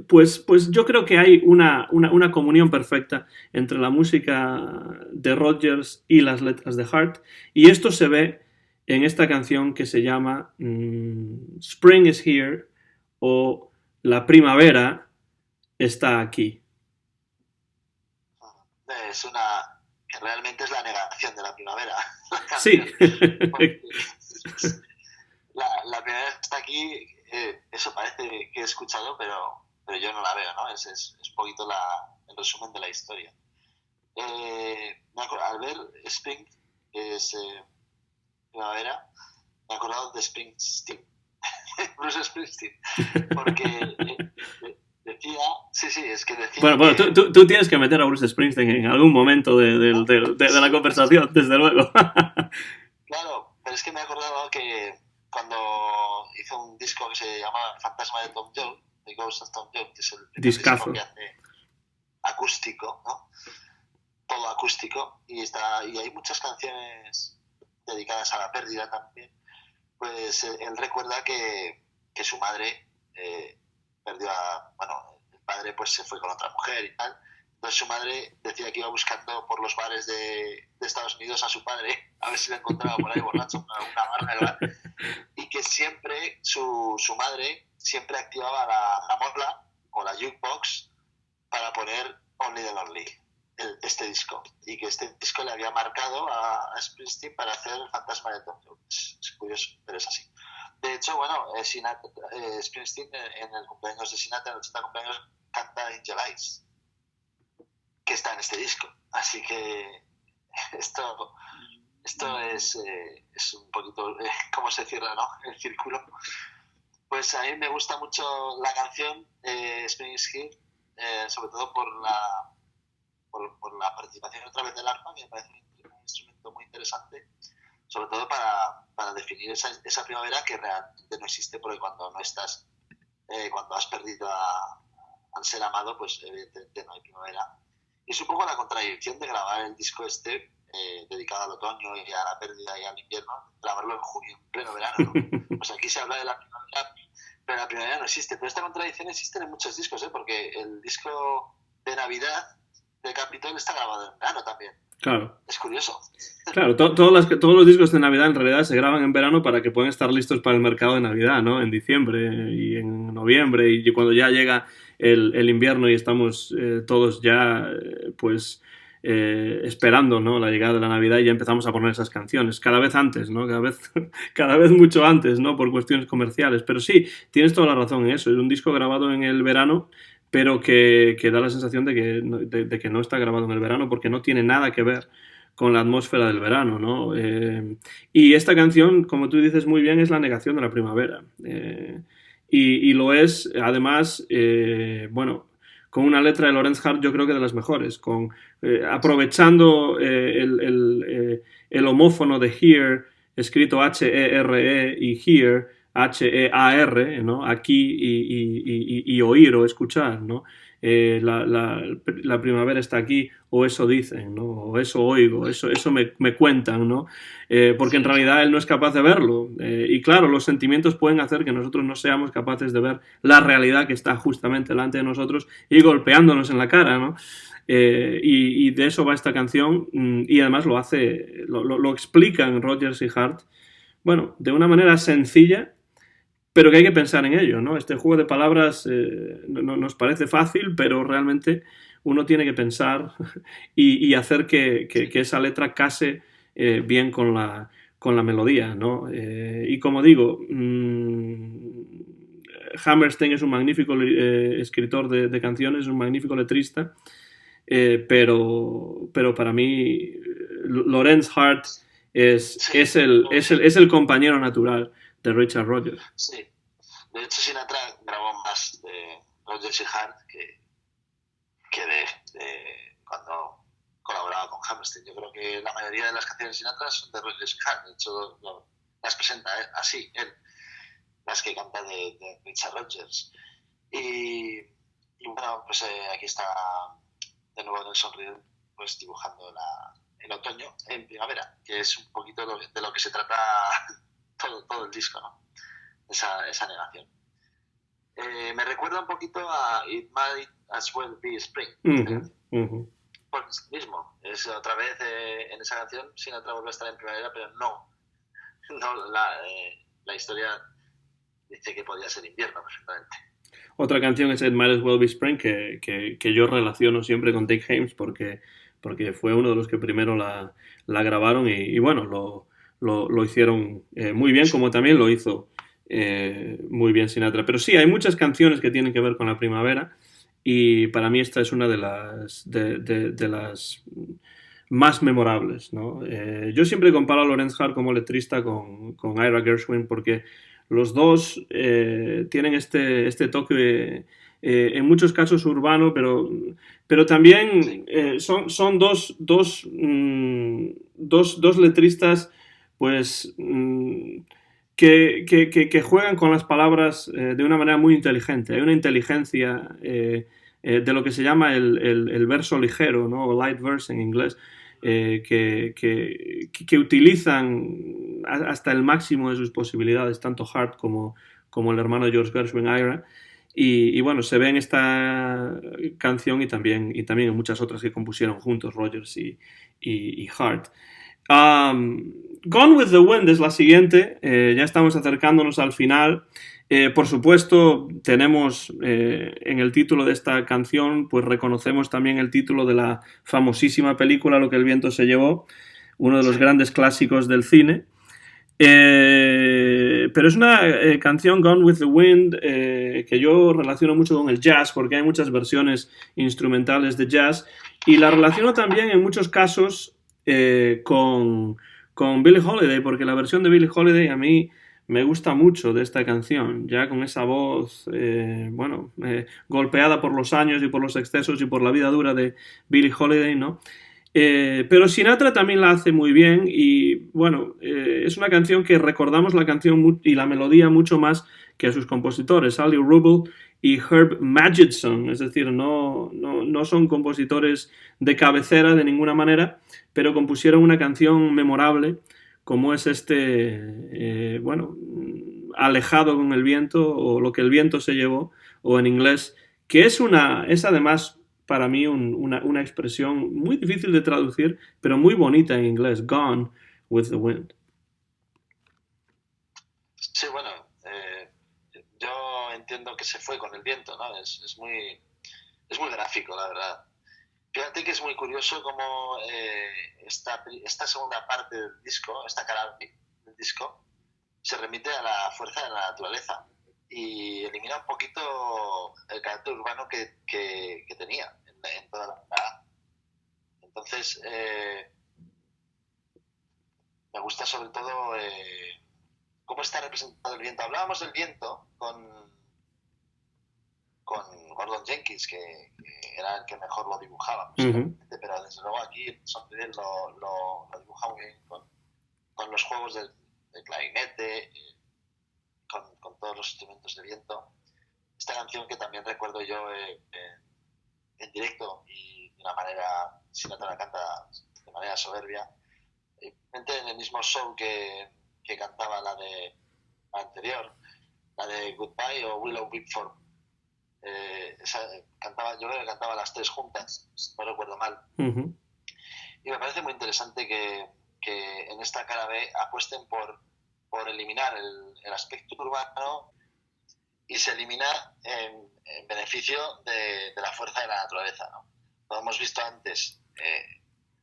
Pues yo creo que hay una comunión perfecta entre la música de Rodgers y las letras de Hart, y esto se ve en esta canción que se llama Spring is Here, o La primavera está aquí. Es que realmente es la negación de la primavera. Sí. La primavera está aquí, eso parece que he escuchado, pero yo no la veo, ¿no? Es un poquito el resumen de la historia. Al ver Spring, que es primavera, me he acordado de Springsteen, Bruce Springsteen, porque decía, es que decía... Bueno, que, tú tienes que meter a Bruce Springsteen en algún momento de la conversación, desde luego. Claro, pero es que me he acordado que cuando hizo un disco que se llama Fantasma de Tom York, The Ghost of Tom York, que es el disco que hace acústico, ¿no? Todo acústico, y hay muchas canciones dedicadas a la pérdida también. Pues él recuerda que su madre perdió el padre pues se fue con otra mujer y tal. Entonces su madre decía que iba buscando por los bares de Estados Unidos a su padre, a ver si lo encontraba por ahí borracho en una barra del bar, y que siempre su madre siempre activaba la morla o la jukebox para poner Only the Lonely, este disco, y que este disco le había marcado a Springsteen para hacer El fantasma de Tom York. Es curioso, pero es así. De hecho, bueno, Springsteen en el cumpleaños de Sinatra, en el 80 cumpleaños, canta Angel Eyes. que está en este disco. Así que esto es un poquito cómo se cierra, ¿no?, el círculo. Pues a mí me gusta mucho la canción Spring is Here, sobre todo por la participación otra vez del arpa, que me parece un instrumento muy interesante, sobre todo para definir esa primavera que realmente no existe, porque cuando no estás, cuando has perdido al ser amado, pues evidentemente no hay primavera. Y es un poco la contradicción de grabar el disco dedicado al otoño y a la pérdida y al invierno, grabarlo en junio, en pleno verano, ¿no? Pues aquí se habla de la primavera, pero la primavera no existe. Pero esta contradicción existe en muchos discos, porque el disco de Navidad de Capitol está grabado en verano también. Claro. Es curioso. Claro, todos los discos de Navidad en realidad se graban en verano para que puedan estar listos para el mercado de Navidad, ¿no? En diciembre y en noviembre, y cuando ya llega el invierno y estamos todos ya pues esperando, ¿no?, la llegada de la Navidad, y ya empezamos a poner esas canciones cada vez antes, ¿no? Cada vez mucho antes, ¿no?, por cuestiones comerciales. Pero sí, tienes toda la razón en eso. Es un disco grabado en el verano, pero que da la sensación de que no está grabado en el verano, porque no tiene nada que ver con la atmósfera del verano, ¿no? Y esta canción, como tú dices muy bien, es la negación de la primavera. Y lo es, además, bueno, con una letra de Lorenz Hart, yo creo que de las mejores, aprovechando el homófono de Here, escrito H-E-R-E, y Here, H-E-A-R, ¿no?, aquí y oír o escuchar, ¿no? La primavera está aquí, o eso dicen, ¿no?, o eso oigo, eso me cuentan, ¿no? Porque en realidad él no es capaz de verlo. Y claro, los sentimientos pueden hacer que nosotros no seamos capaces de ver la realidad que está justamente delante de nosotros y golpeándonos en la cara, ¿no? Y de eso va esta canción, y además lo explican Rodgers y Hart, bueno, de una manera sencilla, pero que hay que pensar en ello, ¿no? Este juego de palabras nos parece fácil, pero realmente uno tiene que pensar y hacer que esa letra case bien con la melodía, ¿no? Y como digo, Hammerstein es un magnífico escritor de canciones, es un magnífico letrista, pero para mí Lorenz Hart es el compañero natural de Richard Rodgers. Sí. De hecho, Sinatra grabó más de Rodgers y Hart que de cuando colaboraba con Hammerstein. Yo creo que la mayoría de las canciones de Sinatra son de Rodgers y Hart. De hecho, las presenta así, él. Las que canta de Richard Rodgers. Y bueno, pues aquí está de nuevo Nelson Riddle, pues dibujando el otoño en primavera, que es un poquito de lo que se trata todo el disco, ¿no? Esa negación. Me recuerda un poquito a It Might As Well Be Spring. Por eso mismo, es otra vez en esa canción Sinatra vuelve a estar en primavera, pero no la historia dice que podía ser invierno perfectamente. Otra canción es It Might As Well Be Spring, que yo relaciono siempre con Dick Haymes, porque fue uno de los que primero la grabaron, y bueno, lo hicieron muy bien, como también lo hizo muy bien Sinatra. Pero sí, hay muchas canciones que tienen que ver con la primavera, y para mí esta es una de las más memorables, ¿no? Yo siempre comparo a Lorenz Hart como letrista con Ira Gershwin, porque los dos tienen este toque en muchos casos urbano, pero también son dos letristas, pues que juegan con las palabras de una manera muy inteligente. Hay una inteligencia de lo que se llama el verso ligero, ¿no?, o light verse en inglés, que utilizan hasta el máximo de sus posibilidades, tanto Hart como el hermano de George Gershwin, Ira. Y bueno, se ve en esta canción y también en muchas otras que compusieron juntos Rodgers y Hart. Gone with the Wind es la siguiente. Ya estamos acercándonos al final. Por supuesto, tenemos en el título de esta canción, pues reconocemos también el título de la famosísima película Lo que el viento se llevó, uno de los grandes clásicos del cine. pero es una canción, Gone with the Wind, que yo relaciono mucho con el jazz, porque hay muchas versiones instrumentales de jazz, y la relaciono también en muchos casos con Billie Holiday, porque la versión de Billie Holiday a mí me gusta mucho de esta canción, ya con esa voz, golpeada por los años y por los excesos y por la vida dura de Billie Holiday, ¿no? Pero Sinatra también la hace muy bien y, bueno, es una canción que recordamos la canción y la melodía mucho más que a sus compositores, Ali Rubel y Herb Magidson, es decir, no son compositores de cabecera de ninguna manera, pero compusieron una canción memorable como es Alejado con el viento, o Lo que el viento se llevó, o en inglés, que es además para mí una expresión muy difícil de traducir, pero muy bonita en inglés, Gone with the Wind. Sí, bueno, yo entiendo que se fue con el viento, ¿no? Es muy gráfico, la verdad. Fíjate que es muy curioso cómo esta segunda parte del disco, esta cara del disco, se remite a la fuerza de la naturaleza y elimina un poquito el carácter urbano que tenía en toda la obra. Entonces, me gusta sobre todo cómo está representado el viento. Hablábamos del viento con Gordon Jenkins, que era el que mejor lo dibujaba, pero desde luego aquí Sonriel lo dibuja muy bien con los juegos del clarinete, con todos los instrumentos de viento. Esta canción que también recuerdo yo en directo y de una manera, Sinatra la canta de manera soberbia, en el mismo show que cantaba la anterior, la de Goodbye o Willow Whitford. Yo creo que cantaba las tres juntas, si no recuerdo mal. Y me parece muy interesante que en esta cara B apuesten por eliminar el aspecto urbano y se elimina en beneficio de la fuerza de la naturaleza, ¿no? Lo hemos visto antes,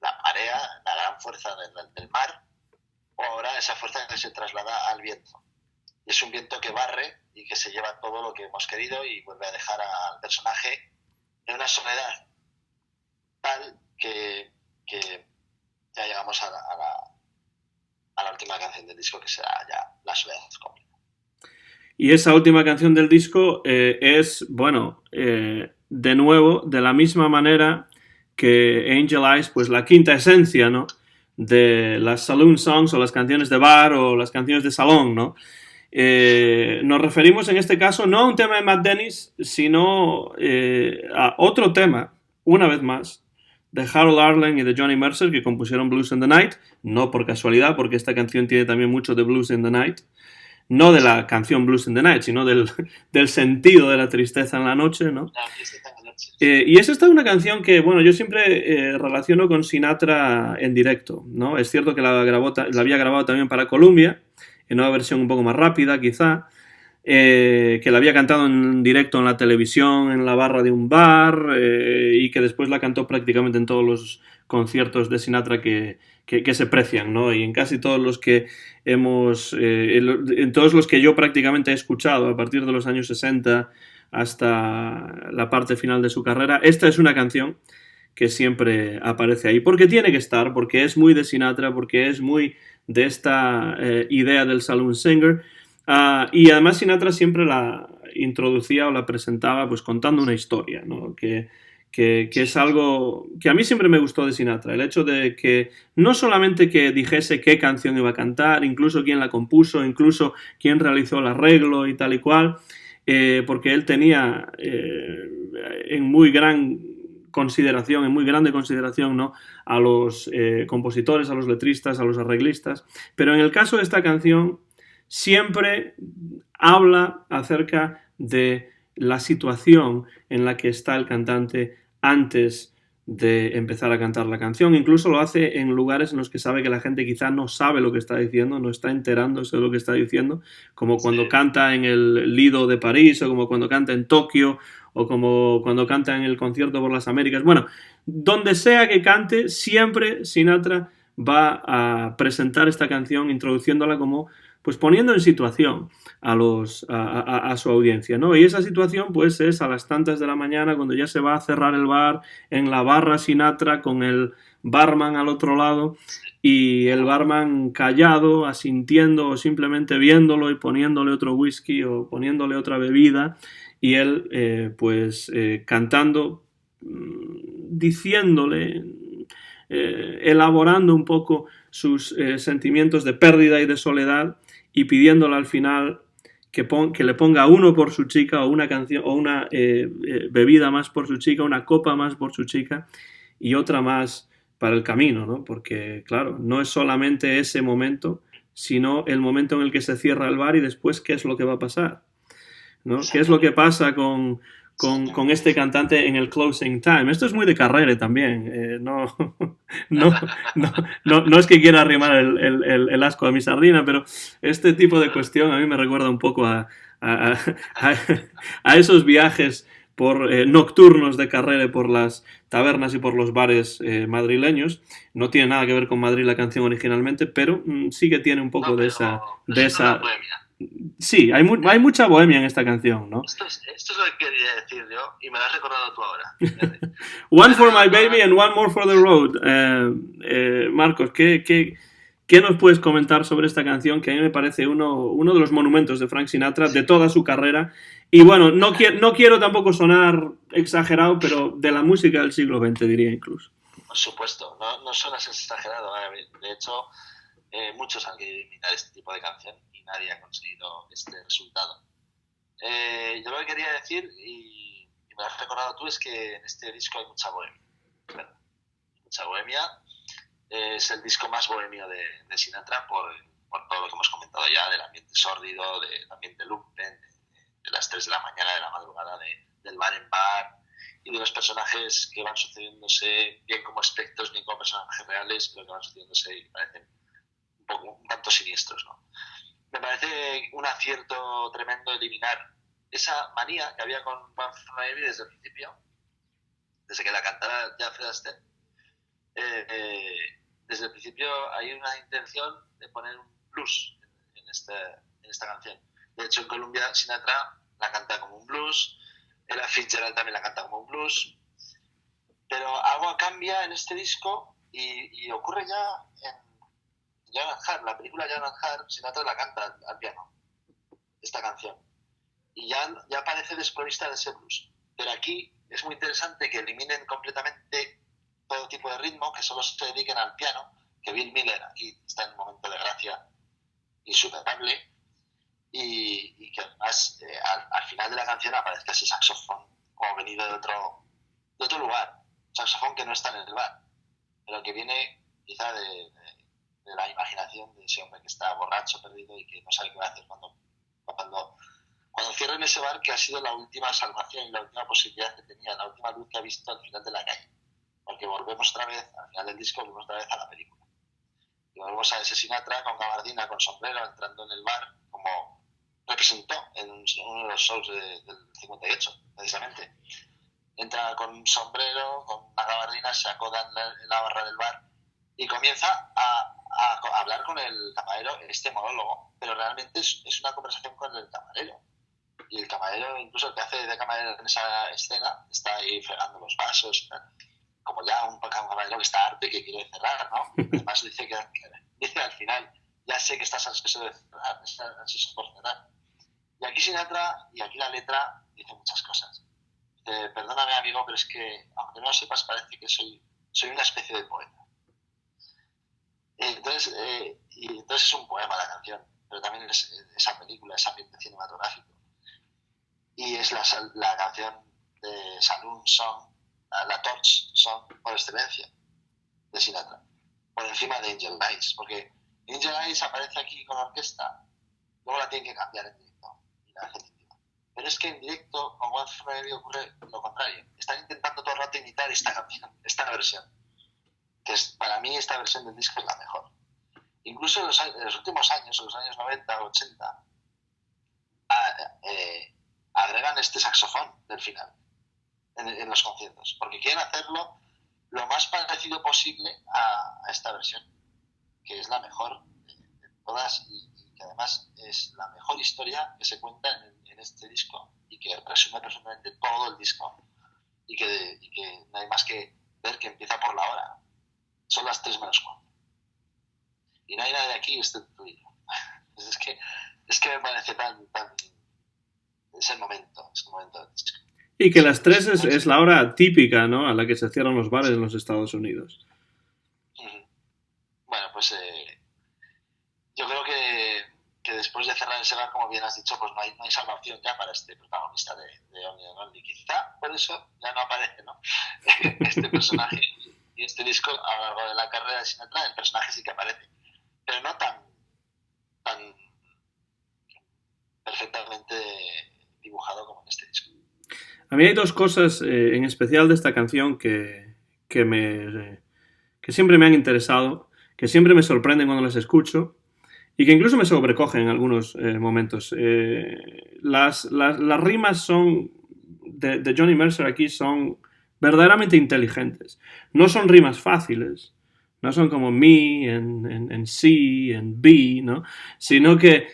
la marea, la gran fuerza del mar, o ahora esa fuerza que se traslada al viento. Y es un viento que barre y que se lleva todo lo que hemos querido y vuelve a dejar al personaje en una soledad tal que ya llegamos a la última canción del disco, que será ya La soledad completa. Y esa última canción del disco es, de nuevo, de la misma manera que Angel Eyes, pues la quinta esencia, ¿no?, de las saloon songs o las canciones de bar o las canciones de salón, ¿no? Nos referimos en este caso no a un tema de Matt Dennis, sino a otro tema, una vez más, de Harold Arlen y de Johnny Mercer, que compusieron Blues in the Night, no por casualidad, porque esta canción tiene también mucho de Blues in the Night, no de la canción Blues in the Night, sino del sentido de la tristeza en la noche, ¿no? Y es esta una canción que, yo siempre relaciono con Sinatra en directo, ¿no? Es cierto que la había grabado también para Columbia, en una versión un poco más rápida, quizá, que la había cantado en directo en la televisión, en la barra de un bar, y que después la cantó prácticamente en todos los conciertos de Sinatra que se precian, ¿no? Y en casi todos los que en todos los que yo prácticamente he escuchado a partir de los años 60 hasta la parte final de su carrera, esta es una canción que siempre aparece ahí, porque tiene que estar, porque es muy de Sinatra, porque es muy de esta idea del saloon singer, y además Sinatra siempre la introducía o la presentaba pues contando una historia, ¿no? Que es algo que a mí siempre me gustó de Sinatra, el hecho de que no solamente que dijese qué canción iba a cantar, incluso quién la compuso, incluso quién realizó el arreglo y tal y cual, porque él tenía en muy grande consideración, ¿no?, a los compositores, a los letristas, a los arreglistas, pero en el caso de esta canción siempre habla acerca de la situación en la que está el cantante antes de empezar a cantar la canción. Incluso lo hace en lugares en los que sabe que la gente quizá no sabe lo que está diciendo, no está enterándose de lo que está diciendo, como cuando canta en el Lido de París, o como cuando canta en Tokio, o como cuando canta en el Concierto por las Américas. Bueno, donde sea que cante, siempre Sinatra va a presentar esta canción introduciéndola como pues poniendo en situación a su audiencia, ¿no? Y esa situación pues es a las tantas de la mañana cuando ya se va a cerrar el bar, en la barra Sinatra con el barman al otro lado y el barman callado, asintiendo o simplemente viéndolo y poniéndole otro whisky o poniéndole otra bebida y él cantando, diciéndole, elaborando un poco sus sentimientos de pérdida y de soledad y pidiéndole al final que le ponga uno por su chica o una canción o una bebida más por su chica, una copa más por su chica y otra más para el camino, ¿no? Porque, claro, no es solamente ese momento, sino el momento en el que se cierra el bar y después qué es lo que va a pasar, ¿no? ¿Qué es lo que pasa con este cantante en el closing time? Esto es muy de Carrere también. No es que quiera arrimar el asco a mi sardina, pero este tipo de cuestión a mí me recuerda un poco a esos viajes nocturnos de Carrere por las tabernas y por los bares madrileños. No tiene nada que ver con Madrid la canción originalmente, pero sí que tiene un poco de esa... Sí, hay mucha bohemia en esta canción, ¿no? Esto es lo que quería decir yo y me lo has recordado tú ahora. One for my baby and one more for the road. Marcos, ¿qué nos puedes comentar sobre esta canción que a mí me parece uno de los monumentos de Frank Sinatra de toda su carrera? Y bueno, no quiero tampoco sonar exagerado, pero de la música del siglo XX diría incluso. Por supuesto, no suenas exagerado. De hecho, muchos han querido imitar este tipo de canción y nadie ha conseguido este resultado. Yo lo que quería decir, y me lo has recordado tú, es que en este disco hay mucha bohemia. ¿Verdad? Mucha bohemia. Es el disco más bohemio de Sinatra por todo lo que hemos comentado ya, del ambiente sórdido, del ambiente lumpen, de las 3 de la mañana, de la madrugada, del bar en bar, y de los personajes que van sucediéndose, bien como espectros, bien como personajes reales, pero que van sucediéndose y parecen un tanto siniestros, ¿no? Me parece un acierto tremendo eliminar esa manía que había con One for My Baby desde el principio, desde que la cantara ya Fred Astaire. Desde el principio hay una intención de poner un blues en esta canción. De hecho, en Colombia Sinatra la canta como un blues, Ella Fitzgerald también la canta como un blues, pero algo cambia en este disco y ocurre ya en John and Hart, la película John and Hart. Sinatra la canta al piano, esta canción, y ya parece desprovista de ese blues. Pero aquí es muy interesante que eliminen completamente todo tipo de ritmo, que solo se dediquen al piano, que Bill Miller aquí está en un momento de gracia insuperable, y que además al final de la canción aparezca ese saxofón como venido de otro lugar, un saxofón que no está en el bar, pero que viene quizá de la imaginación de ese hombre que está borracho, perdido y que no sabe qué va a hacer cuando cierren ese bar, que ha sido la última salvación y la última posibilidad que tenía, la última luz que ha visto al final de la calle. Porque volvemos otra vez, al final del disco, volvemos otra vez a la película. Y volvemos a ese Sinatra con gabardina, con sombrero, entrando en el bar, como representó en uno de los shows del 58, precisamente. Entra con un sombrero, con una gabardina, se acoda en la barra del bar y comienza a hablar con el camarero, este monólogo, pero realmente es una conversación con el camarero. Y el camarero, incluso el que hace de camarero en esa escena, está ahí fregando los vasos, como ya un camarero que está harto y que quiere cerrar, ¿no? Además dice al final, ya sé que estás ansioso de cerrar, estás ansioso por cerrar. Y aquí Sinatra, y aquí la letra, dice muchas cosas. Dice, perdóname amigo, pero es que, aunque no lo sepas, parece que soy una especie de poeta. Entonces es un poema la canción, pero también es esa película, ese ambiente cinematográfico. Y es la canción de Saloon Song, la Torch Song por excelencia de Sinatra, por encima de Angel Eyes, porque Angel Eyes aparece aquí con orquesta, luego la tienen que cambiar en directo y la hacen íntima. Pero es que en directo con One for My Baby ocurre lo contrario, están intentando todo el rato imitar esta canción, esta versión, que para mí esta versión del disco es la mejor. Incluso en los últimos años, en los años 90 o 80, agregan este saxofón del final en los conciertos, porque quieren hacerlo lo más parecido posible a esta versión, que es la mejor de todas y que además es la mejor historia que se cuenta en este disco y que resume perfectamente todo el disco y que no hay más que ver que empieza por la hora. Son las 3 menos 4. Y no hay nadie aquí excepto tú y yo. Es que me parece tan es el momento del disco. Y que las 3 es la hora típica, ¿no?, a la que se cierran los bares en los Estados Unidos. Bueno, pues yo creo que después de cerrar ese bar, como bien has dicho, pues no hay salvación ya para este protagonista de Only and Only. Quizá por eso ya no aparece, ¿no? Este personaje y este disco a lo largo de la carrera de Sinatra, el personaje sí que aparece, pero no tan perfectamente dibujado como en este disco. A mí hay 2 cosas en especial de esta canción que siempre me han interesado, que siempre me sorprenden cuando las escucho y que incluso me sobrecogen en algunos momentos. Las rimas son de Johnny Mercer aquí son verdaderamente inteligentes. No son rimas fáciles, no son como me, en C, en B, ¿no? Sino que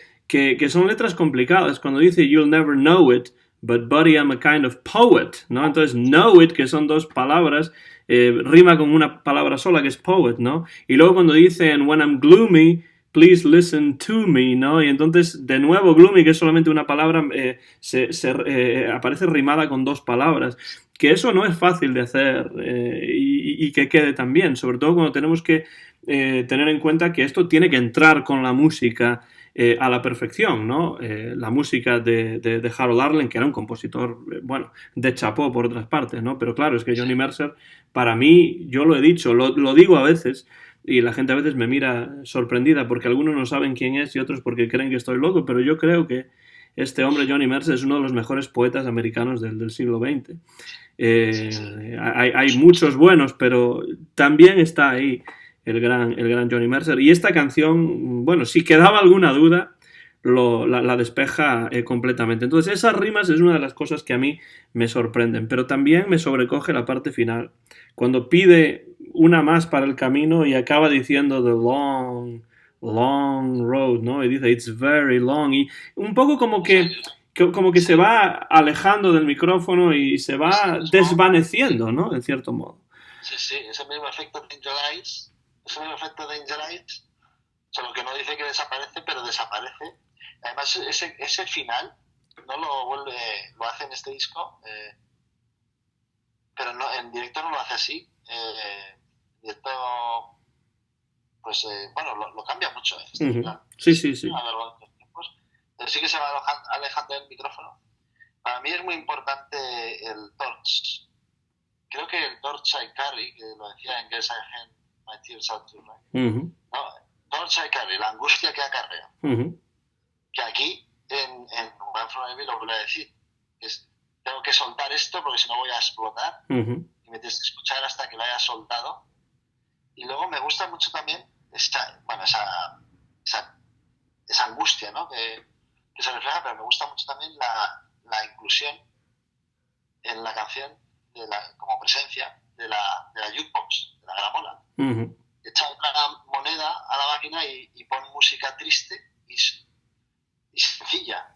son letras complicadas. Cuando dice you'll never know it, but buddy, I'm a kind of poet, ¿no? Entonces, know it, que son 2 palabras, rima con una palabra sola, que es poet, ¿no? Y luego cuando dicen when I'm gloomy, please listen to me, ¿no? Y entonces, de nuevo, gloomy, que es solamente una palabra, aparece rimada con 2 palabras. Que eso no es fácil de hacer y que quede tan bien, sobre todo cuando tenemos que tener en cuenta que esto tiene que entrar con la música a la perfección, ¿no? La música de Harold Arlen, que era un compositor, bueno, de chapó por otras partes, ¿no? Pero claro, es que Johnny Mercer, para mí, yo lo he dicho, lo digo a veces, y la gente a veces me mira sorprendida porque algunos no saben quién es y otros porque creen que estoy loco, pero yo creo que este hombre, Johnny Mercer, es uno de los mejores poetas americanos del siglo XX. Hay muchos buenos, pero también está ahí el gran Johnny Mercer. Y esta canción, bueno, si quedaba alguna duda, la despeja completamente. Entonces, esas rimas es una de las cosas que a mí me sorprenden, pero también me sobrecoge la parte final. Cuando pide una más para el camino y acaba diciendo the long road, ¿no? Y dice it's very long. Y un poco como que se va alejando del micrófono y se va desvaneciendo, ¿no? En cierto modo. Sí, ese mismo efecto de Angel Eyes, solo que no dice que desaparece, pero desaparece. Además, ese final no lo hace en este disco, pero no, en directo no lo hace así. En directo, pues, bueno, lo cambia mucho. Sí. A lo largo de los tiempos. Pero sí que se va alejando del micrófono. Para mí es muy importante el Torch. Creo que el Torch I Carry, que lo decía en Guess I Hand My Tears Out Tonight. No, Torch I Carry, la angustia que acarreo. Que aquí, en One From Evil, lo vuelvo a decir. Tengo que soltar esto porque si no voy a explotar. Y me tienes que escuchar hasta que lo hayas soltado. Y luego me gusta mucho también esa angustia, ¿no? que se refleja, pero me gusta mucho también la inclusión en la canción como presencia de la jukebox, de la gramola. Echa otra moneda a la máquina y pon música triste y sencilla.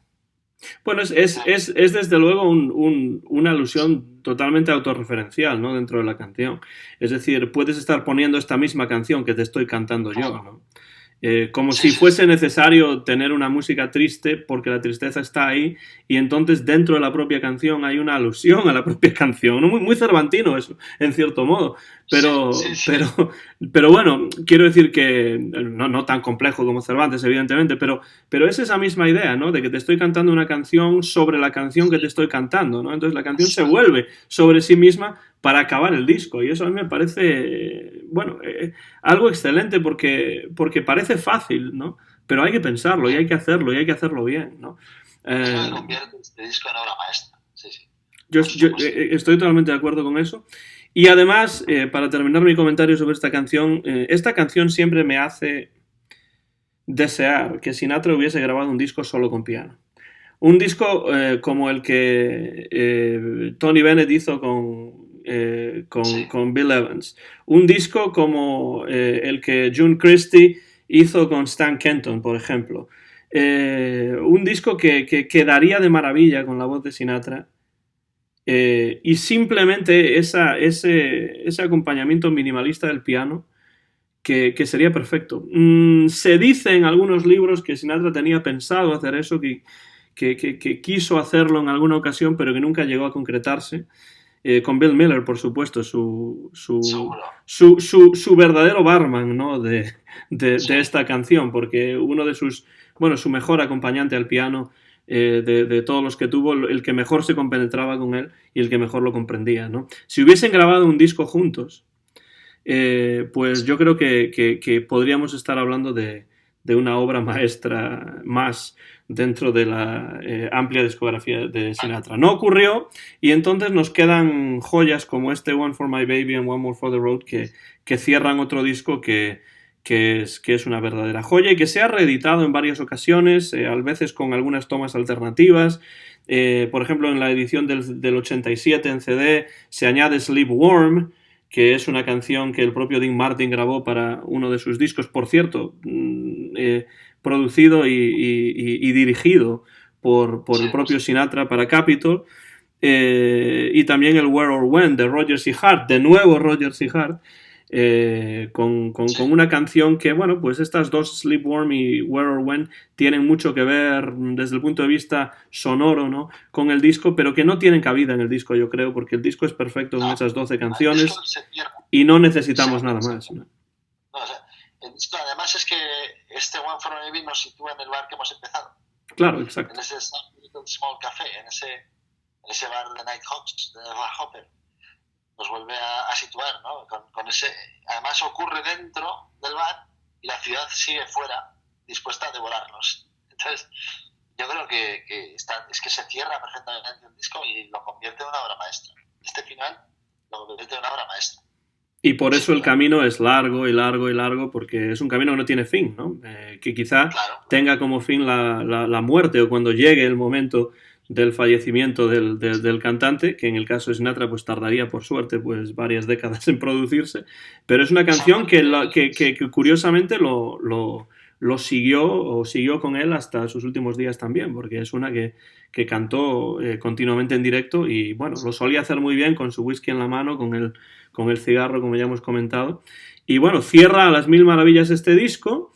Bueno, es desde luego una alusión totalmente autorreferencial, ¿no? Dentro de la canción. Es decir, puedes estar poniendo esta misma canción que te estoy cantando yo, ¿no? Como si fuese necesario tener una música triste porque la tristeza está ahí y entonces dentro de la propia canción hay una alusión a la propia canción, ¿no? Muy cervantino eso, en cierto modo, pero bueno, quiero decir que no tan complejo como Cervantes, evidentemente, pero es esa misma idea, ¿no? De que te estoy cantando una canción sobre la canción que te estoy cantando, ¿no? Entonces la canción se vuelve sobre sí misma para acabar el disco, y eso a mí me parece, bueno, algo excelente porque parece fácil, ¿no? Pero hay que pensarlo y hay que hacerlo bien, ¿no? Eso convierte este disco en obra maestra. Sí. Yo estoy totalmente de acuerdo con eso. Y además, para terminar mi comentario sobre esta canción siempre me hace desear que Sinatra hubiese grabado un disco solo con piano. Un disco como el que Tony Bennett hizo con Bill Evans. Un disco como el que June Christy hizo con Stan Kenton, por ejemplo. Un disco que quedaría de maravilla con la voz de Sinatra. Y simplemente ese acompañamiento minimalista del piano que sería perfecto. Se dice en algunos libros que Sinatra tenía pensado hacer eso, que quiso hacerlo en alguna ocasión, pero que nunca llegó a concretarse. Con Bill Miller, por supuesto, su verdadero barman, ¿no? de esta canción, porque uno de su mejor acompañante al piano, de todos los que tuvo, el que mejor se compenetraba con él y el que mejor lo comprendía, ¿no? Si hubiesen grabado un disco juntos, pues yo creo que podríamos estar hablando de una obra maestra más dentro de la amplia discografía de Sinatra. No ocurrió y entonces nos quedan joyas como este One for My Baby and One More for the Road que cierran otro disco que es una verdadera joya y que se ha reeditado en varias ocasiones, a veces con algunas tomas alternativas. Por ejemplo, en la edición del 87 en CD se añade Sleep Warm, que es una canción que el propio Dean Martin grabó para uno de sus discos, por cierto, producido y dirigido por el propio Sinatra para Capitol, y también el Where or When de Rodgers y Hart, de nuevo Rodgers y Hart, con una canción que, bueno, pues estas dos, Sleep Warm y Where or When, tienen mucho que ver desde el punto de vista sonoro, ¿no? Con el disco, pero que no tienen cabida en el disco, yo creo, porque el disco es perfecto con esas 12 canciones y no necesitamos nada más, ¿no? O sea, el disco, además, es que este One for Maybe nos sitúa en el bar que hemos empezado. Claro, exacto. En ese Small Café, en ese bar de Nighthawks, de Hopper. Nos vuelve a situar, ¿no? Con ese, además ocurre dentro del bar y la ciudad sigue fuera, dispuesta a devorarnos. Entonces, yo creo que es que se cierra perfectamente el disco y lo convierte en una obra maestra. Este final lo convierte en una obra maestra. Y por eso el camino es largo y largo y largo, porque es un camino que no tiene fin, ¿no? Que quizá tenga como fin la muerte, o cuando llegue el momento del fallecimiento del cantante, que en el caso de Sinatra pues tardaría, por suerte, pues varias décadas en producirse, pero es una canción que curiosamente lo siguió con él hasta sus últimos días también, porque es una que cantó continuamente en directo y, bueno, lo solía hacer muy bien con su whisky en la mano, con el cigarro, como ya hemos comentado. Y, bueno, cierra a las mil maravillas este disco.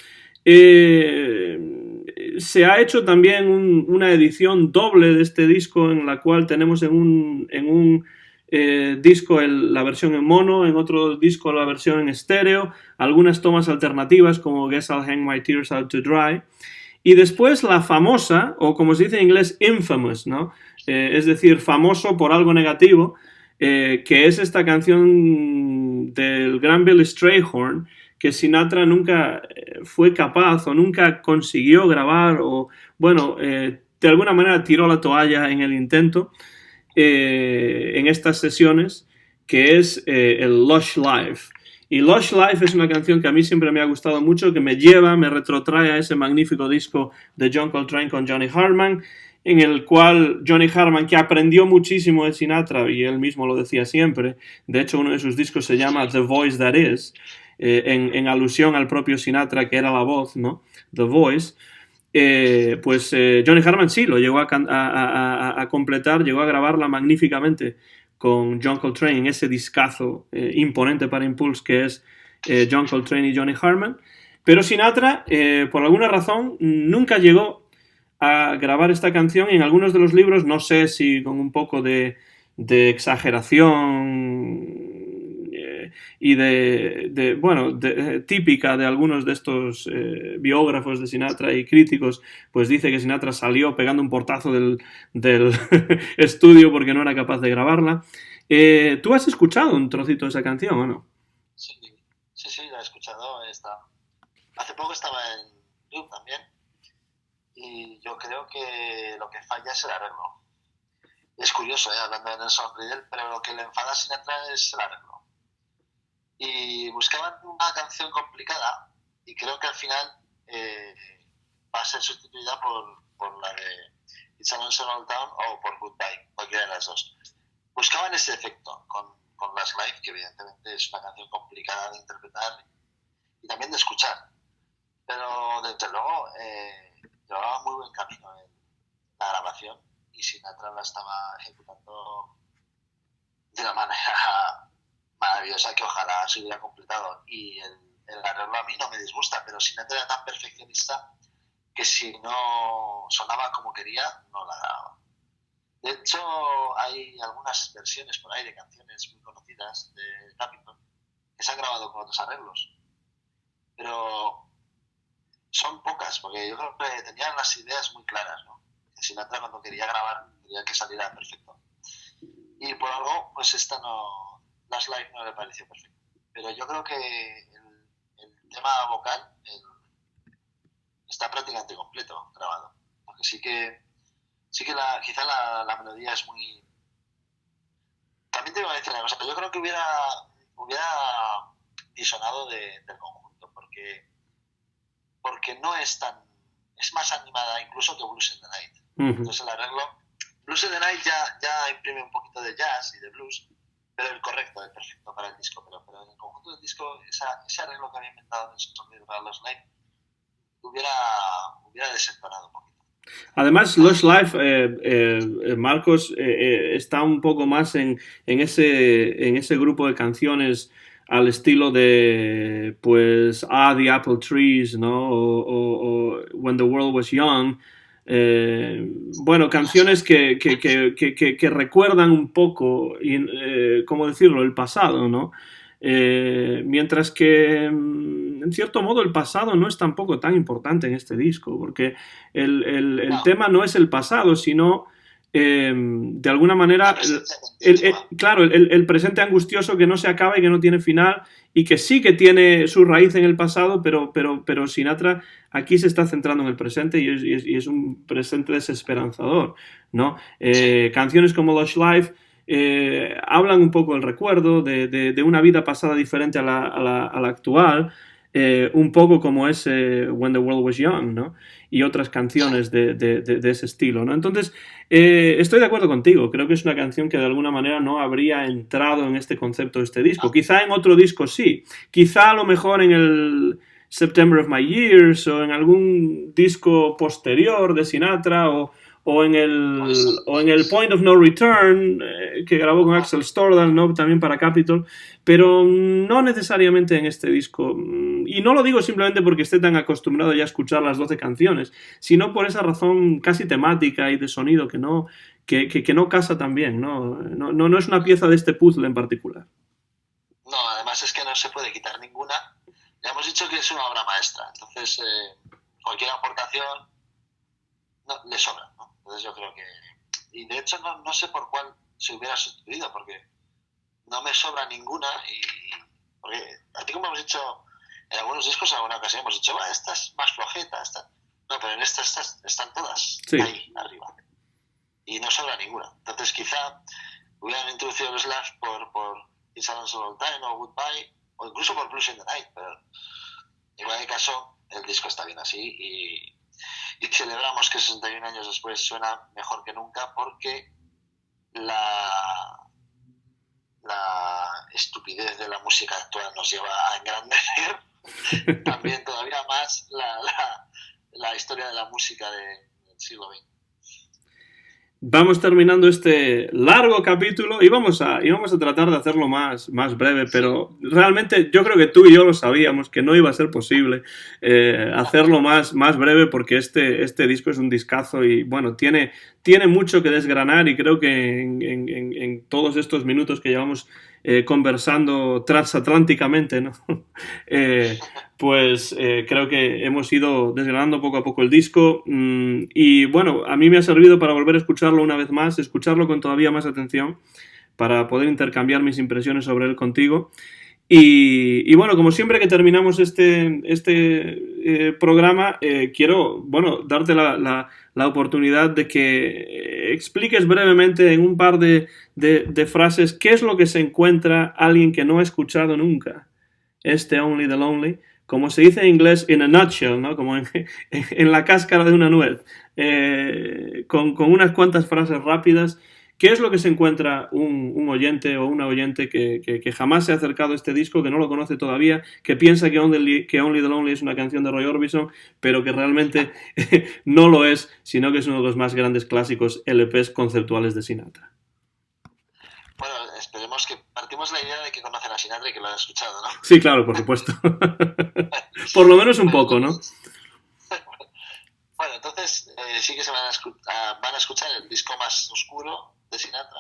Se ha hecho también una edición doble de este disco, en la cual tenemos en un disco la versión en mono, en otro disco la versión en estéreo, algunas tomas alternativas como Guess I'll Hang My Tears Out to Dry, y después la famosa, o como se dice en inglés, infamous, ¿no? Es decir, famoso por algo negativo, que es esta canción del gran Billy Strayhorn, que Sinatra nunca fue capaz o nunca consiguió grabar, o, bueno, de alguna manera tiró la toalla en el intento en estas sesiones, que es el Lush Life. Y Lush Life es una canción que a mí siempre me ha gustado mucho, que me retrotrae a ese magnífico disco de John Coltrane con Johnny Hartman, en el cual Johnny Hartman, que aprendió muchísimo de Sinatra, y él mismo lo decía siempre, de hecho uno de sus discos se llama The Voice That Is, en alusión al propio Sinatra, que era la voz, ¿no? The Voice. Johnny Hartman sí lo llegó a completar, llegó a grabarla magníficamente con John Coltrane en ese discazo imponente para Impulse que es John Coltrane y Johnny Hartman, pero Sinatra por alguna razón nunca llegó a grabar esta canción. En algunos de los libros, no sé si con un poco de exageración y típica de algunos de estos biógrafos de Sinatra y críticos, pues dice que Sinatra salió pegando un portazo del estudio porque no era capaz de grabarla. ¿Tú has escuchado un trocito de esa canción o no? Sí, la he escuchado. Hace poco estaba en YouTube también y yo creo que lo que falla es el arreglo. Es curioso, hablando de Nelson Riddle, pero lo que le enfada a Sinatra es el arreglo. Y buscaban una canción complicada y creo que al final va a ser sustituida por la de It's a Lonesome Old Town o por Goodbye, cualquiera de las dos. Buscaban ese efecto con Last Life, que evidentemente es una canción complicada de interpretar y también de escuchar, pero desde luego llevaba muy buen camino en la grabación y Sinatra la estaba ejecutando de una manera maravillosa que ojalá se hubiera completado. Y el arreglo a mí no me disgusta, pero Sinatra era tan perfeccionista que si no sonaba como quería, no la grababa. De hecho, hay algunas versiones por ahí de canciones muy conocidas de Capitol que se han grabado con otros arreglos, pero son pocas, porque yo creo que tenían las ideas muy claras, ¿no? Que Sinatra cuando quería grabar quería que saliera perfecto. Y por algo, pues esta no, Last Live no le pareció perfecto. Pero yo creo que el tema vocal está prácticamente completo grabado, porque sí que quizá la melodía es muy... También te iba a decir una cosa, yo creo que hubiera disonado del conjunto, porque no es tan... es más animada incluso que Blues in the Night. Entonces el arreglo... Blues in the Night ya imprime un poquito de jazz y de blues, pero el correcto, el perfecto para el disco. Pero en el conjunto del disco, ese arreglo que había inventado en su sonido para Lost Life hubiera desentonado un poquito. Además, Lost Life, Marcos, está un poco más en ese grupo de canciones al estilo de, pues, The Apple Trees, ¿no? O When the World Was Young. Bueno, canciones que recuerdan un poco, ¿cómo decirlo?, el pasado, ¿no? Mientras que en cierto modo el pasado no es tampoco tan importante en este disco, porque el tema no es el pasado, sino de alguna manera claro, el presente angustioso que no se acaba y que no tiene final y que sí que tiene su raíz en el pasado, pero Sinatra aquí se está centrando en el presente y es un presente desesperanzador, ¿no? Canciones como Lush Life hablan un poco del recuerdo de una vida pasada diferente a la actual, un poco como es When the World Was Young, ¿no? Y otras canciones de ese estilo, ¿no? Entonces, estoy de acuerdo contigo, creo que es una canción que de alguna manera no habría entrado en este concepto de este disco, quizá en otro disco sí, quizá a lo mejor en el September of My Years o en algún disco posterior de Sinatra o en el Point of No Return, que grabó con Axel Stordal, ¿no? También para Capitol, pero no necesariamente en este disco. Y no lo digo simplemente porque esté tan acostumbrado ya a escuchar las 12 canciones, sino por esa razón casi temática y de sonido que no casa tan bien, ¿no? No es una pieza de este puzzle en particular. No, además es que no se puede quitar ninguna. Ya hemos dicho que es una obra maestra, entonces cualquier aportación le sobra, ¿no? Entonces yo creo que... Y de hecho no sé por cuál se hubiera sustituido, porque no me sobra ninguna porque así como hemos dicho en algunos discos en alguna ocasión hemos dicho, esta es más flojeta, no, pero en estas están todas ahí arriba y no sobra ninguna. Entonces quizá hubieran introducido los slash por It's a Long Time o Goodbye o incluso por Blues in the Night, pero en cualquier caso el disco está bien así y celebramos que 61 años después suena mejor que nunca, porque la estupidez de la música actual nos lleva a engrandecer también todavía más la historia de la música del siglo XX. Vamos terminando este largo capítulo y vamos a tratar de hacerlo más breve, pero realmente yo creo que tú y yo lo sabíamos que no iba a ser posible hacerlo más breve, porque este disco es un discazo y bueno, tiene mucho que desgranar, y creo que en todos estos minutos que llevamos conversando transatlánticamente, ¿no? Pues creo que hemos ido desgranando poco a poco el disco y bueno, a mí me ha servido para volver a escucharlo una vez más, escucharlo con todavía más atención para poder intercambiar mis impresiones sobre él contigo. Y bueno, como siempre que terminamos este programa, quiero, bueno, darte la oportunidad de que expliques brevemente en un par de frases qué es lo que se encuentra alguien que no ha escuchado nunca Only the Lonely, como se dice en inglés, in a nutshell, ¿no? Como en la cáscara de una nuez, con unas cuantas frases rápidas. ¿Qué es lo que se encuentra un oyente o una oyente que jamás se ha acercado a este disco, que no lo conoce todavía, que piensa que Only the Lonely es una canción de Roy Orbison, pero que realmente no lo es, sino que es uno de los más grandes clásicos LPs conceptuales de Sinatra? Bueno, esperemos que partimos la idea de que conocen a Sinatra y que lo han escuchado, ¿no? Sí, claro, por supuesto. Por lo menos un poco, ¿no? Bueno, entonces sí que se van a escuchar el disco más oscuro de Sinatra.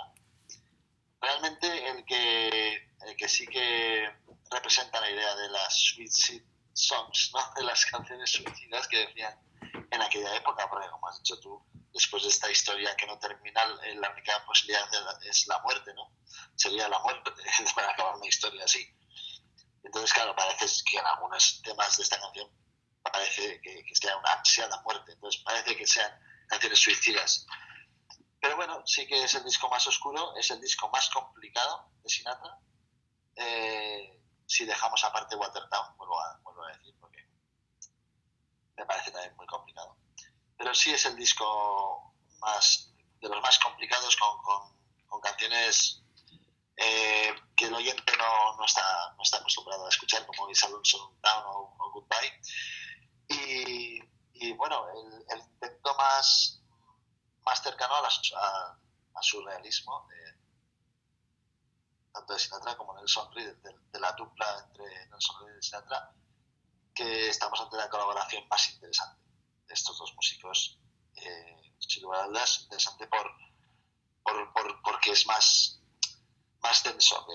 Realmente el que sí que representa la idea de las suicide songs, ¿no? De las canciones suicidas que decían en aquella época, porque como has dicho tú, después de esta historia que no termina, la única posibilidad es la muerte, ¿no? Sería la muerte para acabar una historia así. Entonces, claro, parece que en algunos temas de esta canción parece que sea una ansiada muerte, entonces parece que sean canciones suicidas. Pero bueno, sí que es el disco más oscuro, es el disco más complicado de Sinatra, si dejamos aparte Watertown, vuelvo a decir, porque me parece también muy complicado. Pero sí es el disco de los más complicados, con canciones que el oyente no está acostumbrado a escuchar, como Is Alone Town o Goodbye. Y bueno, el intento más cercano a su realismo, tanto de Sinatra como Nelson Reed, de la dupla entre Nelson Reed y Sinatra, que estamos ante la colaboración más interesante de estos dos músicos, sin lugar a dudas, interesante porque es más denso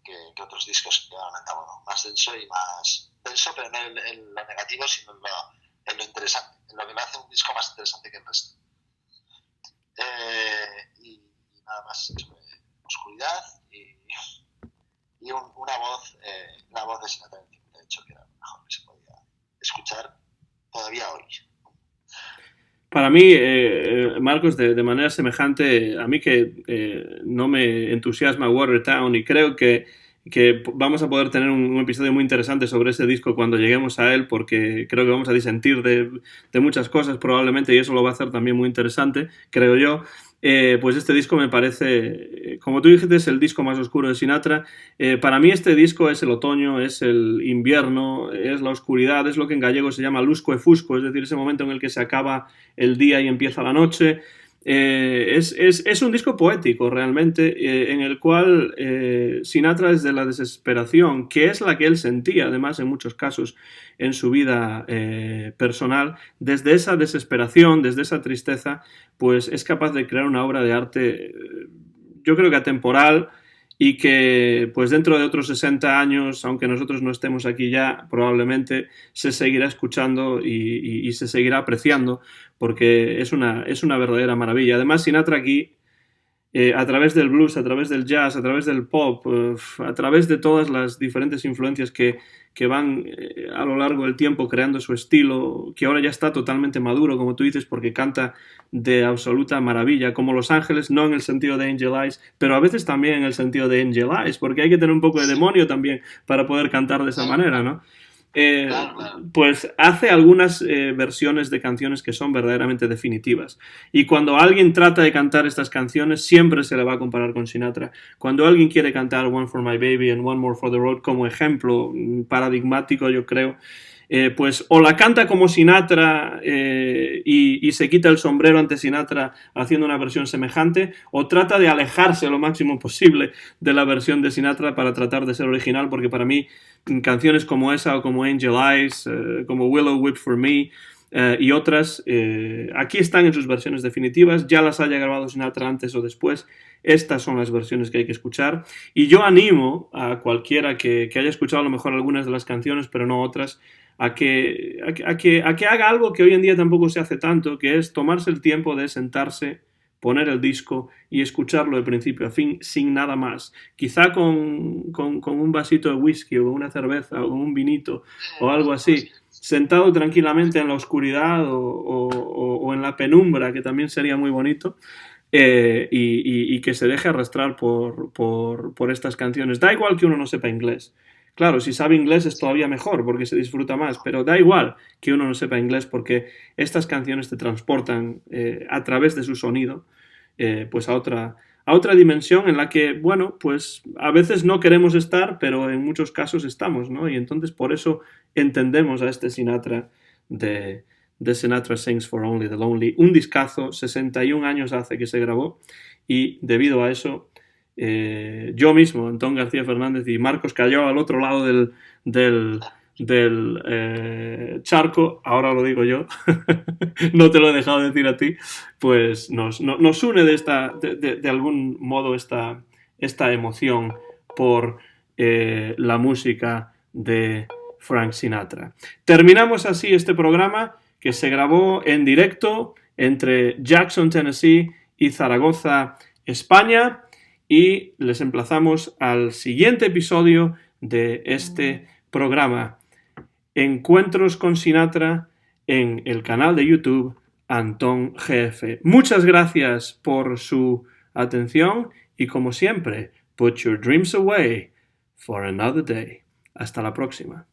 que otros discos que llevan a cabo, ¿no? Más denso y más denso, pero no en lo negativo, sino en lo interesante, en lo que lo hace un disco más interesante que el resto. Y nada más, oscuridad y una voz, la voz de Sinatra, de hecho, que era lo mejor que se podía escuchar todavía hoy. Para mí, Marcos, de manera semejante, a mí que no me entusiasma Watertown y creo que vamos a poder tener un episodio muy interesante sobre ese disco cuando lleguemos a él, porque creo que vamos a disentir de muchas cosas probablemente, y eso lo va a hacer también muy interesante, creo yo. Pues este disco me parece, como tú dijiste, es el disco más oscuro de Sinatra. Para mí este disco es el otoño, es el invierno, es la oscuridad, es lo que en gallego se llama lusco e fusco, es decir, ese momento en el que se acaba el día y empieza la noche. Es un disco poético realmente, en el cual Sinatra, desde la desesperación, que es la que él sentía además en muchos casos en su vida personal, desde esa desesperación, desde esa tristeza, pues es capaz de crear una obra de arte, yo creo que atemporal, y que pues dentro de otros 60 años, aunque nosotros no estemos aquí ya, probablemente se seguirá escuchando y se seguirá apreciando, porque es una verdadera maravilla. Además, Sinatra aquí, a través del blues, a través del jazz, a través del pop, a través de todas las diferentes influencias que van a lo largo del tiempo creando su estilo, que ahora ya está totalmente maduro, como tú dices, porque canta de absoluta maravilla, como Los Ángeles, no en el sentido de Angel Eyes, pero a veces también en el sentido de Angel Eyes, porque hay que tener un poco de demonio también para poder cantar de esa manera, ¿no? Pues hace algunas versiones de canciones que son verdaderamente definitivas, y cuando alguien trata de cantar estas canciones siempre se le va a comparar con Sinatra. Cuando alguien quiere cantar One for My Baby and One More for the Road como ejemplo paradigmático, yo creo, pues o la canta como Sinatra y se quita el sombrero ante Sinatra haciendo una versión semejante, o trata de alejarse lo máximo posible de la versión de Sinatra para tratar de ser original, porque para mí canciones como esa o como Angel Eyes, como Willow Whip for Me y otras, aquí están en sus versiones definitivas, ya las haya grabado Sinatra antes o después. Estas son las versiones que hay que escuchar, y yo animo a cualquiera que haya escuchado a lo mejor algunas de las canciones pero no otras, a que haga algo que hoy en día tampoco se hace tanto, que es tomarse el tiempo de sentarse, poner el disco y escucharlo de principio a fin sin nada más. Quizá con un vasito de whisky o con una cerveza o con un vinito o algo así, sentado tranquilamente en la oscuridad o en la penumbra, que también sería muy bonito, y que se deje arrastrar por estas canciones. Da igual que uno no sepa inglés. Claro, si sabe inglés es todavía mejor porque se disfruta más, pero da igual que uno no sepa inglés porque estas canciones te transportan a través de su sonido pues a otra a otra dimensión en la que, bueno, pues a veces no queremos estar, pero en muchos casos estamos, ¿no? Y entonces por eso entendemos a este Sinatra de Sinatra Sings for Only the Lonely, un discazo, 61 años hace que se grabó, y debido a eso yo mismo, Antón García Fernández y Marcos Callao al otro lado del charco, ahora lo digo yo, no te lo he dejado decir a ti, pues nos une de algún modo esta emoción por la música de Frank Sinatra. Terminamos así este programa que se grabó en directo entre Jackson, Tennessee y Zaragoza, España, y les emplazamos al siguiente episodio de este programa, Encuentros con Sinatra, en el canal de YouTube Antón GF. Muchas gracias por su atención y, como siempre, put your dreams away for another day. Hasta la próxima.